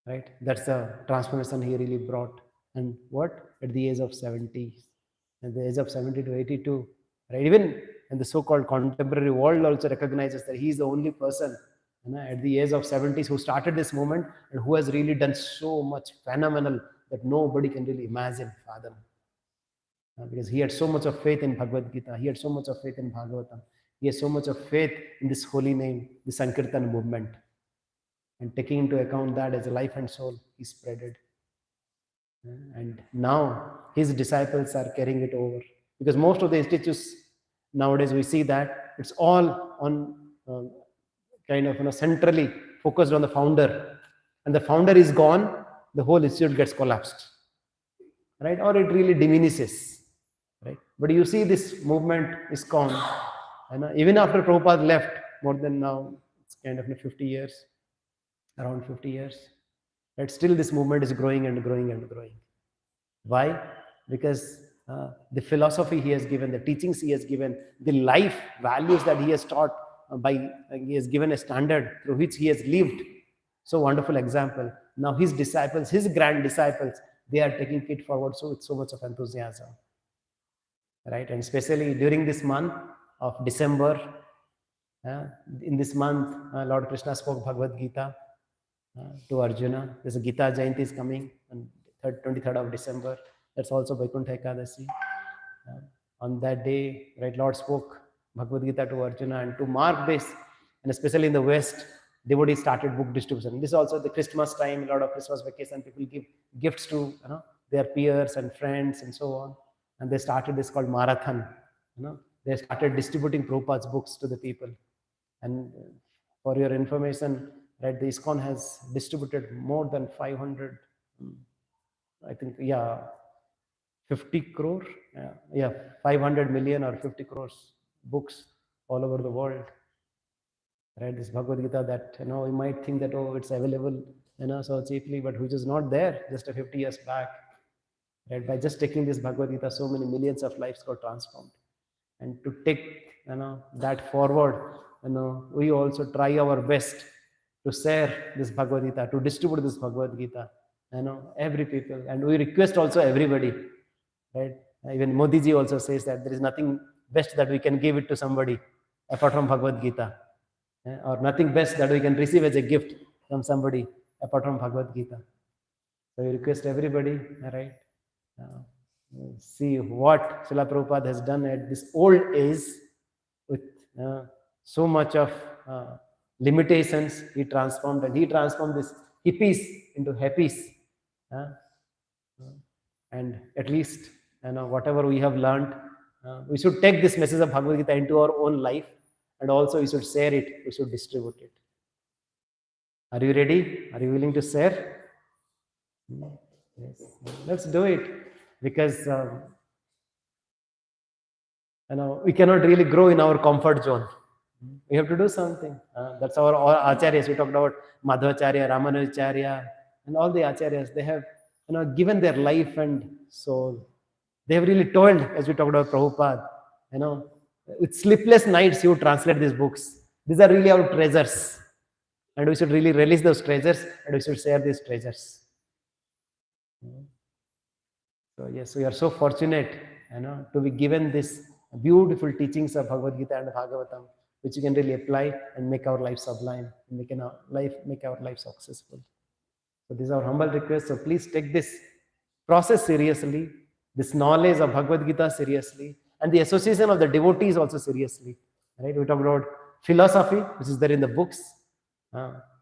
Right? That's the transformation he really brought. And what? At the age of 70. At the age of 70 to 82. Right? Even in the so-called contemporary world also recognizes that he is the only person at the age of 70s who started this movement and who has really done so much phenomenal that nobody can really imagine, fathom. Because he had so much of faith in Bhagavad Gita, he had so much of faith in Bhagavatam, he has so much of faith in this holy name, the Sankirtan movement. And taking into account that as a life and soul, he spread it. And now his disciples are carrying it over. Because most of the institutes nowadays, we see that it's all on centrally focused on the founder. And the founder is gone, the whole institute gets collapsed. Right? Or it really diminishes. Right? But you see this movement, ISKCON, even after Prabhupada left, more than now, it's 50 years, around 50 years, right? Still this movement is growing and growing and growing. Why? Because the philosophy he has given, the teachings he has given, the life values that he has taught, he has given a standard through which he has lived. So wonderful example. Now his disciples, his grand disciples, they are taking it forward with so much of enthusiasm. Right? And especially during this month of December, in this month, Lord Krishna spoke Bhagavad Gita to Arjuna. There's a Gita Jayanti is coming on 23rd of December. That's also Vaikuntha Ekadasi. On that day, right, Lord spoke Bhagavad Gita to Arjuna, and to mark this, and especially in the West, devotees started book distribution. This is also the Christmas time, a lot of Christmas vacation, people give gifts to their peers and friends and so on. And they started this called marathon. They started distributing Prabhupada's books to the people. And for your information, right, the ISKCON has distributed more than 500, 50 crore, 500 million or 50 crores books all over the world. Right, this Bhagavad Gita that, we might think that, it's available, so cheaply, but which is not there just 50 years back. Right, by just taking this Bhagavad Gita, so many millions of lives got transformed. And to take, that forward, we also try our best to share this Bhagavad Gita, to distribute this Bhagavad Gita, every people. And we request also everybody, right? Even Modi ji also says that there is nothing best that we can give it to somebody apart from Bhagavad Gita, or nothing best that we can receive as a gift from somebody apart from Bhagavad Gita. So we request everybody, all right, see what Srila Prabhupada has done at this old age with so much of limitations. He transformed, and he transformed these hippies into happies. And at least, whatever we have learned, we should take this message of Bhagavad Gita into our own life, and also we should share it, we should distribute it. Are you ready? Are you willing to share? Yes. Let's do it, because we cannot really grow in our comfort zone. We have to do something. That's our acharyas. We talked about Madhvacharya, Ramanujacharya, and all the acharyas. They have given their life and soul. They have really toiled, as we talked about Prabhupada. With sleepless nights, you translate these books. These are really our treasures. And we should really release those treasures, and we should share these treasures. So yes, we are so fortunate, to be given this beautiful teachings of Bhagavad Gita and Bhagavatam, which we can really apply and make our life sublime, and make our life successful. So this is our humble request. So please take this process seriously, this knowledge of Bhagavad Gita seriously, and the association of the devotees also seriously. Right? We talk about philosophy, which is there in the books.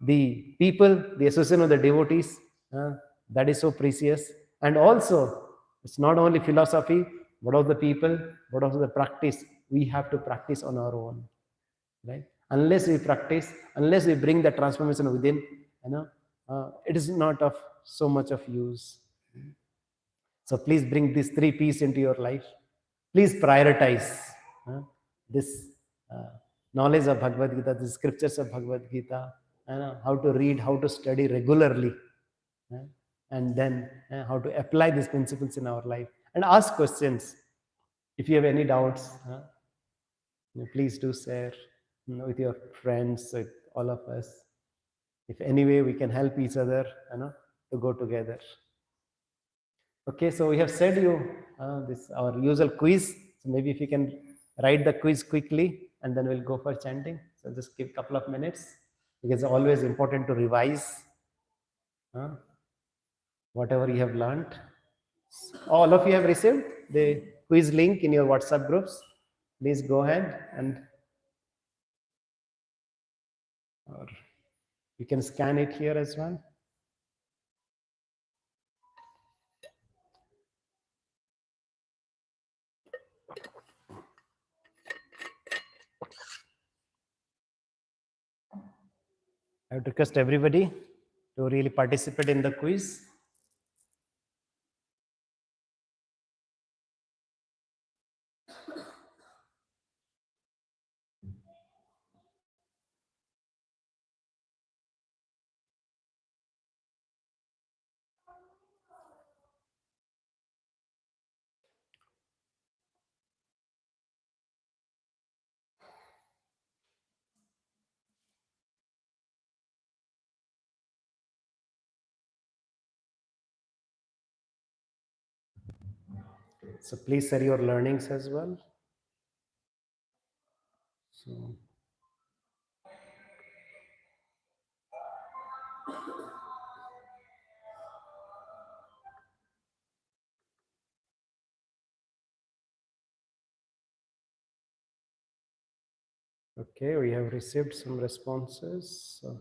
The people, the association of the devotees, that is so precious. And also, it's not only philosophy, but also the people, but also the practice. We have to practice on our own. Right? Unless we practice, unless we bring the transformation within, it is not of so much of use. So please bring these 3 P's into your life. Please prioritize this knowledge of Bhagavad Gita, the scriptures of Bhagavad Gita, how to read, how to study regularly, and then how to apply these principles in our life, and ask questions. If you have any doubts, please do share with your friends, with all of us. If any way we can help each other, to go together. Okay, so we have said you this our usual quiz. So maybe if you can write the quiz quickly, and then we'll go for chanting. So just give a couple of minutes, because it's always important to revise whatever you have learned. All of you have received the quiz link in your WhatsApp groups. Please go ahead, and or you can scan it here as well. I would request everybody to really participate in the quiz. So please share your learnings as well. So okay, we have received some responses. So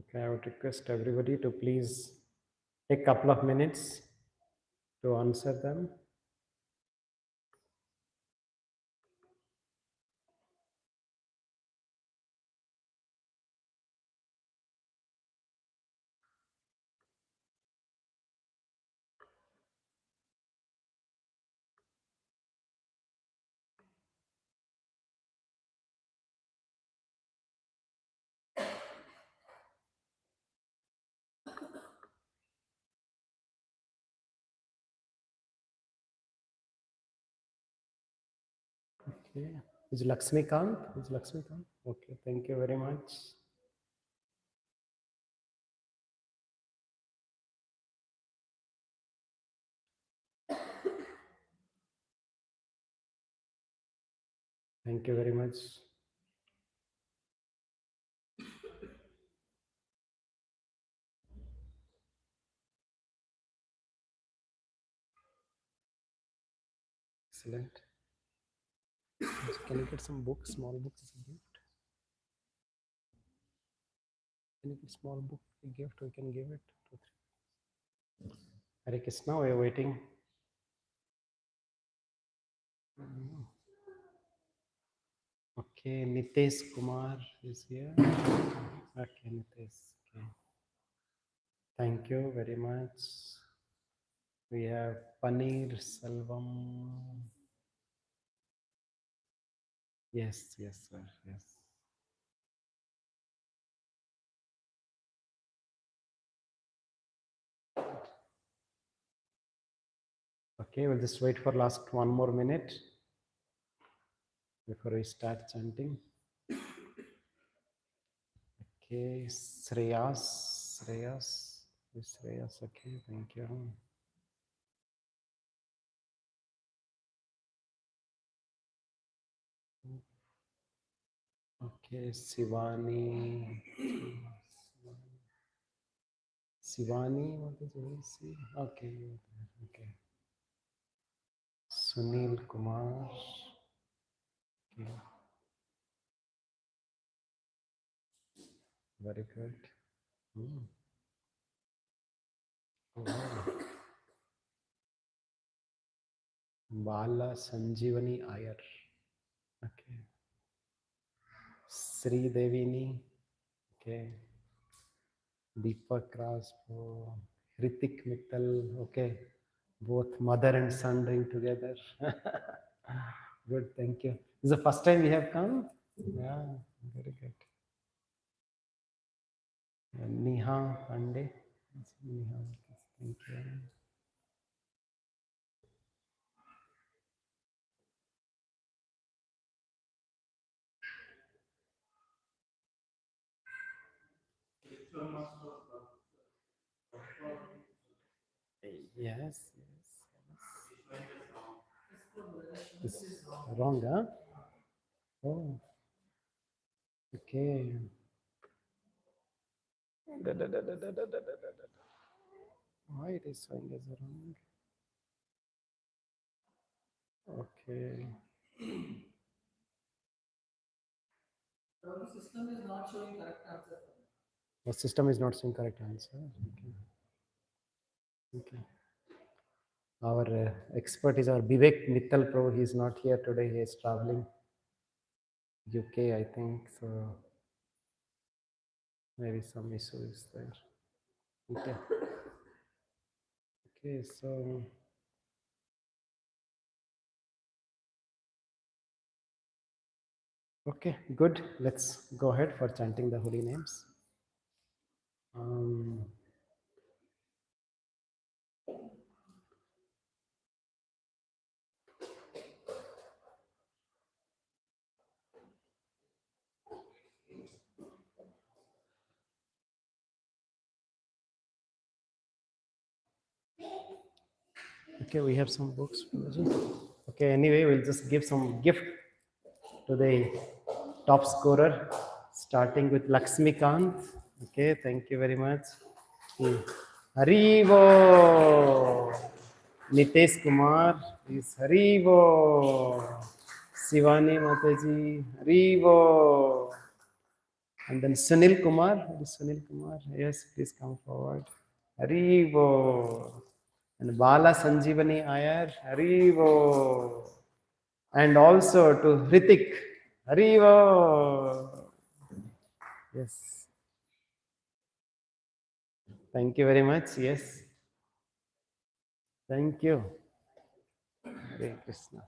okay, I would request everybody to please take a couple of minutes to answer them. Okay, is Lakshmikant? Is Lakshmikant? Okay, thank you very much. Thank you very much. Excellent. Can you get some books, small books as a gift? Can you get small book a gift? We can give it. 2, 3. Hare Krishna, we are waiting. Okay, Nitesh Kumar is here. Okay, Nitesh. Okay. Thank you very much. We have Paneer Selvam. Yes, yes, sir. Yes. Okay, we'll just wait for last 1 more minute before we start chanting. Okay, Shreyas. Okay, thank you. Okay, Shivani, what is it? Okay, okay. Sunil Kumar. Okay. Very good. Oh, wow. Bala Sanjeevani Iyer. Okay. Sri Devini. Okay. Deepak Raspo. Hrithik Mittal. Okay. Both mother and son doing together. Good, thank you. This is the first time we have come? Yeah, very good. Neha Pandey. Neha, thank you. Yes, yes. It's wrong, huh? Oh, okay. Why it is showing as wrong? Okay. The system is not showing correct answer. The system is not showing correct answer. Okay. Okay. Our expert is our Vivek Mittal Prabhu. He is not here today. He is traveling UK, I think. So maybe some issue is there. Okay. Okay, so okay, good. Let's go ahead for chanting the holy names. Okay, we have some books. Okay, anyway, we'll just give some gift to the top scorer, starting with Lakshmikant. Okay, thank you very much. Haribo. Nitesh Kumar is Haribo. Shivani Mataji, Haribo. And then Sunil Kumar. Who is Sunil Kumar? Yes, please come forward. Haribo. And Bala Sanjeevani Iyer, Haribo. And also to Hrithik, Haribo. Yes. Thank you very much. Yes. Thank you. Hare Krishna.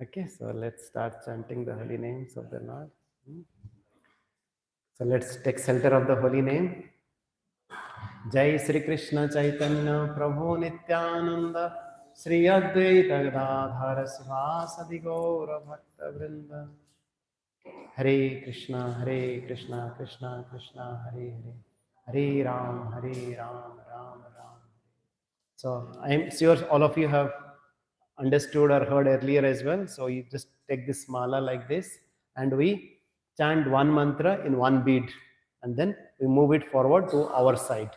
Okay, so let's start chanting the holy names of the Lord. So let's take shelter of the holy name. Jai Sri Krishna Chaitanya Prabhu Nityananda Sri Advaita Gadadhara Sivasadi Gaura Bhakta Vrinda. Hare Krishna Krishna Krishna Hare Hare Hare Ram Ram Ram. So I am sure all of you have understood or heard earlier as well. So you just take this mala like this, and we chant one mantra in one beat, and then we move it forward to our side,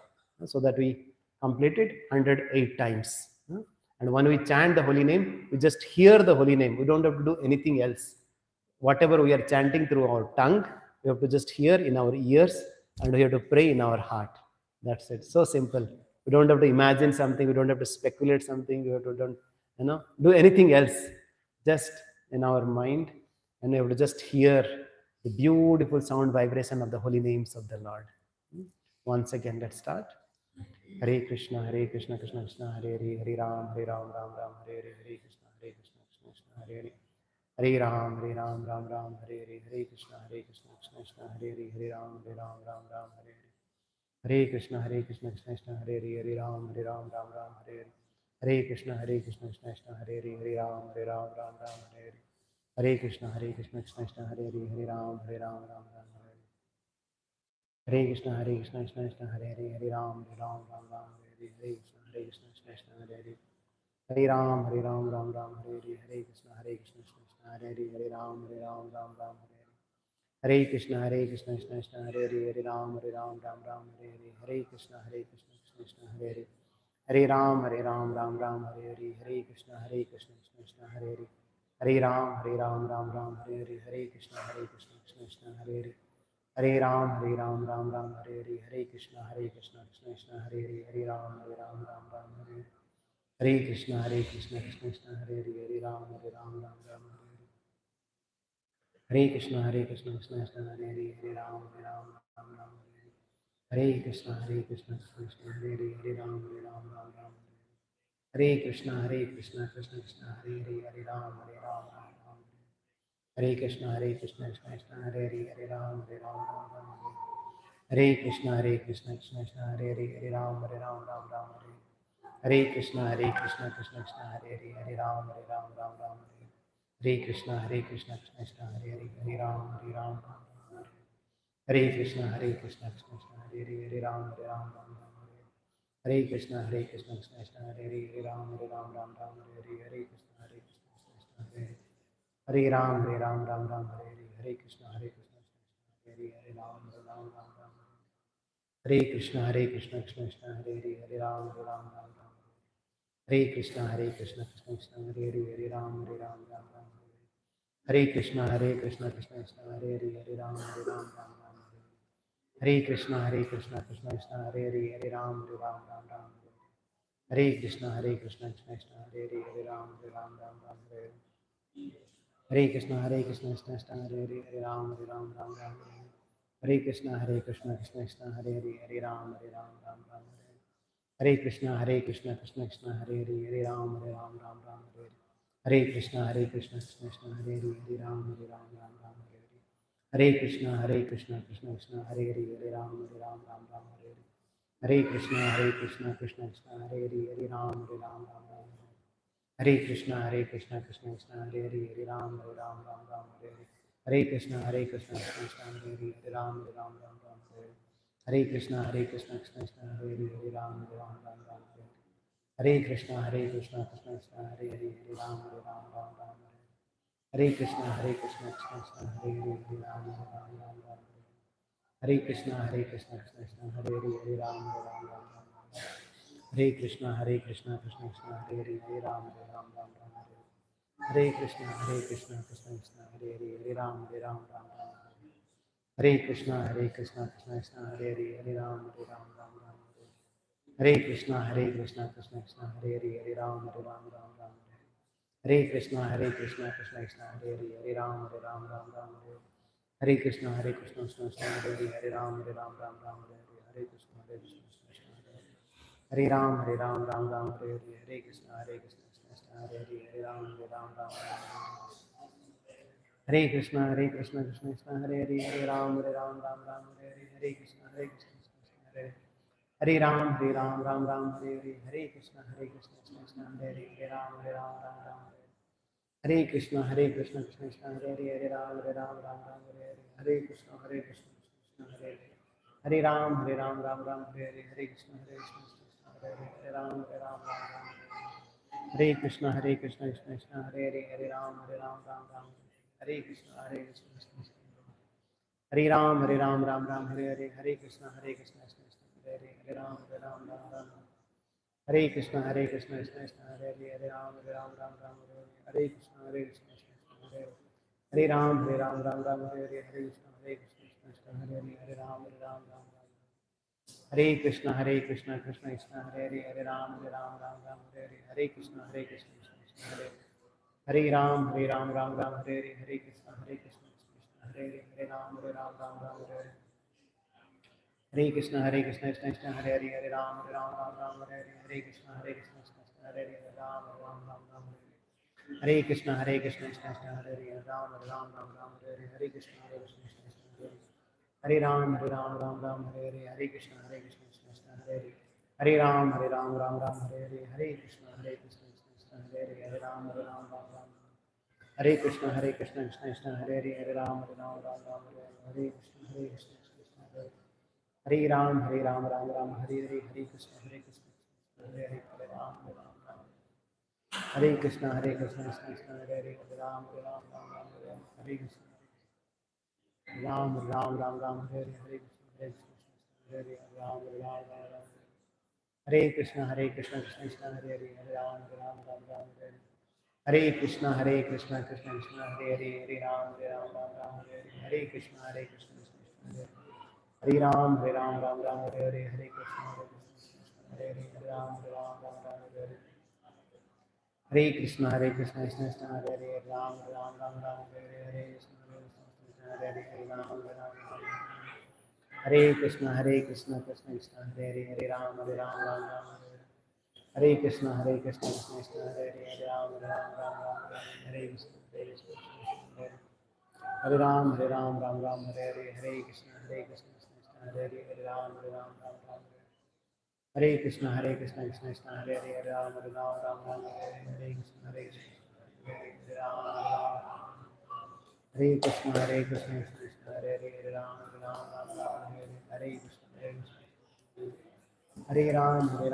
so that we complete it 108 times. And when we chant the holy name, we just hear the holy name. We don't have to do anything else. Whatever we are chanting through our tongue, we have to just hear in our ears, and we have to pray in our heart. That's it. So simple. We don't have to imagine something. We don't have to speculate something. We have to don't do anything else. Just in our mind, and we have to just hear the beautiful sound vibration of the holy names of the Lord. Once again, let's start. Hare Krishna, Krishna Krishna, Hare Hare, Hare Ram, Ram Ram, Hare Hare, Hare Krishna, Krishna Krishna, Hare Hare. Hare Ram, Ram Ram, Hare Hare, Hare Krishna, Krishna Krishna, Hare Hare, Hare Ram, Ram Ram, Hare Hare. Hare Krishna, Krishna Krishna, Hare Hare, Hare Ram, Ram Ram, Hare Hare. Hare Krishna, Krishna Krishna, Hare Hare, Hare Ram, Ram Ram, Hare Hare. Hare Krishna, Krishna Krishna, Hare Hare, Hare Ram, Ram Ram, Hare Hare. Hare Krishna, Krishna Krishna, Hare Hare, Hare Ram, Ram Ram, Hare Hare. Hare Krishna, Krishna Krishna, Hare Hare. Hare Ram, Ram Ram, Hare Hare. Hare Krishna, Krishna, Hare Hare. Hare Ram, Ram Ram, Hare Hare. Hare Krishna, Krishna Krishna, Hare Hare. Hare Ram, Ram Ram, Hare Hare. Hare Krishna, Krishna Krishna, Hare Hare. Hare Ram, Ram, Hare Hare. Hare Krishna, Krishna Krishna, Hare Hare. Hare Ram, Ram, Hare Hare. Hare Krishna, Krishna Krishna, Hare Hare. Hare Ram, Ram, Hare Hare. Hare Krishna, Krishna Krishna, Hare Hare. Hare Ram, Ram, Hare Hare. Hare Krishna, Krishna Hare Hare. Hare Ram, Ram, Hare Hare. Hare Krishna, Krishna Krishna, Hare Hare. Hare Ram, Ram, Hare Hare. Hare Krishna, Krishna Krishna, Hare Hare. Hare Ram, Ram, Hare Hare. Hare Krishna, Krishna Krishna, Hare Hare. Hare Ram, Ram, Hare Krishna, Krishna Krishna, Hare Hare. Hare Ram, Ram, Hare Krishna, Krishna Krishna, Hare Hare. Hare Ram, Ram, Hare Hare Krishna, Krishna Krishna, Hare Hare. Hare Ram, Ram, Hare Krishna, Krishna Krishna, Hare Hare. Hare Ram, Ram, Hare Krishna, Krishna Krishna, Hare Hare. Hare Ram, Ram, Hare Krishna, Krishna Krishna, Hare Hare. Hare Ram, Ram, Hare Hare. Hare Krishna, Krishna Krishna, Hare Hare. Hare Ram, Ram, Hare Hare. Hare Krishna, Krishna Krishna, Hare Hare. Hare Ram, Ram, Hare Krishna, Krishna Krishna, Hare Hare. Hare Ram, Ram, Hare Krishna, Krishna Krishna, Hare Hare. Hare Ram, Ram, Hare Krishna, Krishna Krishna, Hare Hare. Hare Ram, Ram, Hare Krishna, Krishna Krishna, Hare Hare. Hare Ram, Ram, Hare Krishna, Krishna Krishna, Hare Hare. Hare Ram, Ram, Hare Krishna, Krishna Krishna, Hare Hare. Hare Ram, Ram, Hare Krishna, Krishna Krishna, Hare Hare. Hare Ram, Ram, Hare Krishna, Krishna Krishna, Hare Hare. Hare Ram, Ram, Hare Krishna, Krishna Krishna, Hare Hare. Hare Ram, Ram, Hare Krishna, Krishna Krishna, Hare Hare. Hare Ram, Ram, Hare Krishna, Krishna Krishna, Hare Hare. Hare Ram, Ram, Hare Krishna, Krishna Krishna, Hare Hare. Hare Ram, Ram, Hare Krishna, Krishna Krishna, Hare Hare. Hare Ram, Ram, Hare Krishna, Krishna Krishna, Hare Hare. Hare Ram, Ram, Hare Krishna, Krishna Krishna, Hare Hare. Hare Ram, Ram, Hare Krishna, Krishna Krishna, Hare Hare. Hare Ram, Ram, Hare Krishna, Krishna Krishna, Hare Hare. Hare Ram, Ram, Hare Krishna, Krishna Krishna, Hare Hare. Hare Ram, Ram, Hare Krishna, Krishna Krishna, Hare Hare. Hare Ram, Ram, Hare Krishna, Krishna Krishna, Hare Hare. Hare Ram, Ram, Hare Krishna, Krishna Krishna, Hare Hare. Hare Ram, Ram, Hare Krishna, Krishna Krishna, Hare Hare. Hare Ram, Ram, Hare Krishna, Krishna Hare Hare. Hare Ram, Ram, Hare Krishna, Krishna Hare Ram, Ram, Hare Hare. Hare Krishna, Krishna Hare Hare. Hare Ram, Ram, Hare Krishna, Krishna Krishna, Hare Hare. Hare Ram, Ram, Hare Hare. Hare Krishna, Krishna Hare Hare. Hare Ram, Ram, Hare Hare. Hare Krishna, Krishna Hare Hare. Hare Ram, Ram, Hare Krishna, Krishna Krishna, Hare Hare. Hare Ram, Ram, Hare Hare. Hare Krishna, Krishna Hare Hare. Hare Ram, Ram, Hare Hare. Hare Krishna, Krishna Hare Hare. Hare Ram, Ram, Hare Krishna Krishna Krishna Hare Hare Hare Ram Ram Ram Hare Krishna Krishna Krishna Hare Ram Ram Ram Hare Hare Hare Krishna Krishna Krishna Hare Hare Hare Ram Ram Ram Hare Krishna Krishna Krishna Hare Hare Hare Ram Ram Ram Hare Krishna Krishna Krishna Hare Hare Hare Ram Ram Hare Hare Hare Krishna Krishna Krishna Hare Hare Hare Ram Ram Hare Krishna Krishna Krishna Hare Hare Hare Ram Ram Hare Hare Hare Krishna Krishna Krishna Hare Hare Ram Ram Hare Hare Hare Krishna Krishna Krishna Hare Hare Hare Ram Ram Hare Hare Hare Krishna Krishna Krishna Hare Hare Hare Ram Ram Hare Hare Hare Krishna Krishna Krishna Hare Hare Hare Ram Ram Hare Krishna Krishna Krishna Hare Hare Ram Ram Hare Hare Hare Krishna Krishna Krishna Hare Ram Hare Hare Hare Krishna Krishna Hare Hare Ram Ram Hare Hare Hare Krishna Krishna Krishna Hare Hare Ram Hare Krishna Krishna Hare Hare Ram Ram Hare Hare Krishna Krishna Hare Hare Ram Ram Hare Hare Hare Krishna Krishna Hare Hare Ram Hare Krishna Krishna Hare Hare Ram Hare Krishna Ram Hare Hare Hare Krishna Hare Ram Hare Krishna Krishna Krishna Hare Hare Ram Hare Hare Krishna Krishna Krishna Hare Hare Hare Ram Hare Hare Krishna Krishna Hare Hare Ram Hare Hare Hare Krishna Hare Hare Ram Hare Hare Hare Krishna Krishna Hare Hare Ram Hare Hare Krishna Hare Hare Ram Hare Krishna Krishna Krishna Hare Hare Ram Hare Krishna Krishna Hare Hare Ram Hare Krishna Hare Ram Hare Hare Hare Krishna Krishna Hare Hare Ram Hare Krishna Krishna Hare Hare Ram Hare Krishna Hare Krishna Krishna Hare Hare Ram Hare Krishna Hare Ram Hare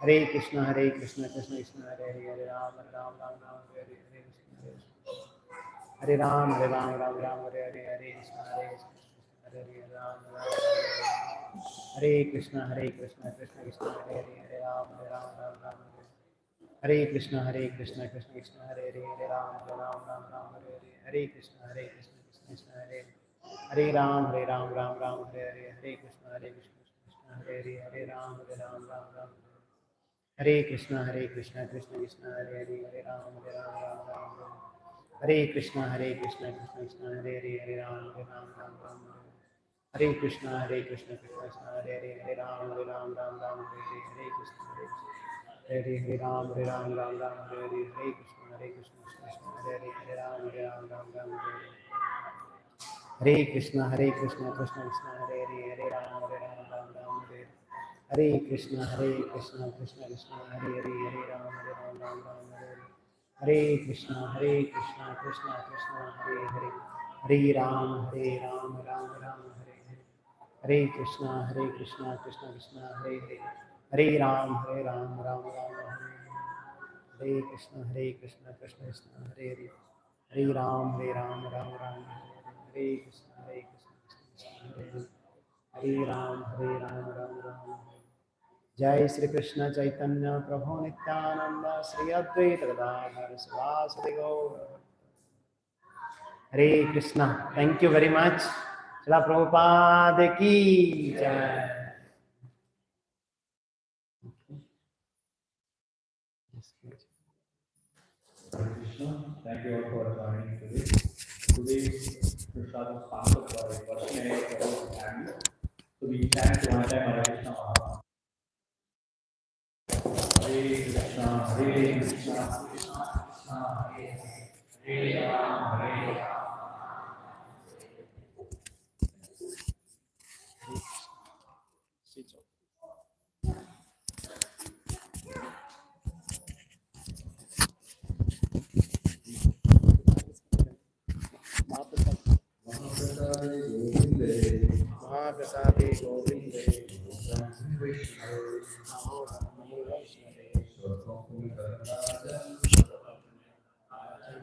Hare Hare Krishna Krishna Krishna Hare Hare Ram Hare Hare Ram Hare Hare Krishna Hare Ram Hare Krishna Krishna Krishna Hare Hare Ram Hare Krishna Krishna Krishna Hare Hare Ram Hare Krishna Krishna Hare Hare Ram Hare Krishna Krishna Hare Hare Ram Hare Krishna Krishna Krishna Hare Hare Ram Hare Krishna Krishna Hare Hare Ram Hare Krishna Krishna Hare Hare Ram Hare Krishna Hare Hare Ram Hare Krishna Hare Ram Hare Krishna Krishna Krishna Hare Hare Ram Hare Hare Krishna Krishna Krishna Hare Hare Ram Hare Krishna Krishna Krishna Hare Hare Hare Ram Ram Hare Hare Hare Krishna Krishna Krishna Hare Hare Hare Ram Ram Hare Hare Krishna Krishna Krishna Hare Hare Hare Ram Ram Hare Krishna Krishna Hare Hare Ram Ram Jai Sri Krishna Chaitanya Prabhu Nityananda Sri Advaita Gadadhar Sivasati Gaur Hare Krishna. Thank you very much. Srila Prabhupada ki Jai. Thank you all for joining today. Today's Prasad was sponsored by Varshney Prabhu's family. So we chant one time Hare Krishna Maha. Hare Krishna, Hare Krishna, Krishna Krishna, Hare Ram, Hare Ram. Mahaprasade Govinde Govinda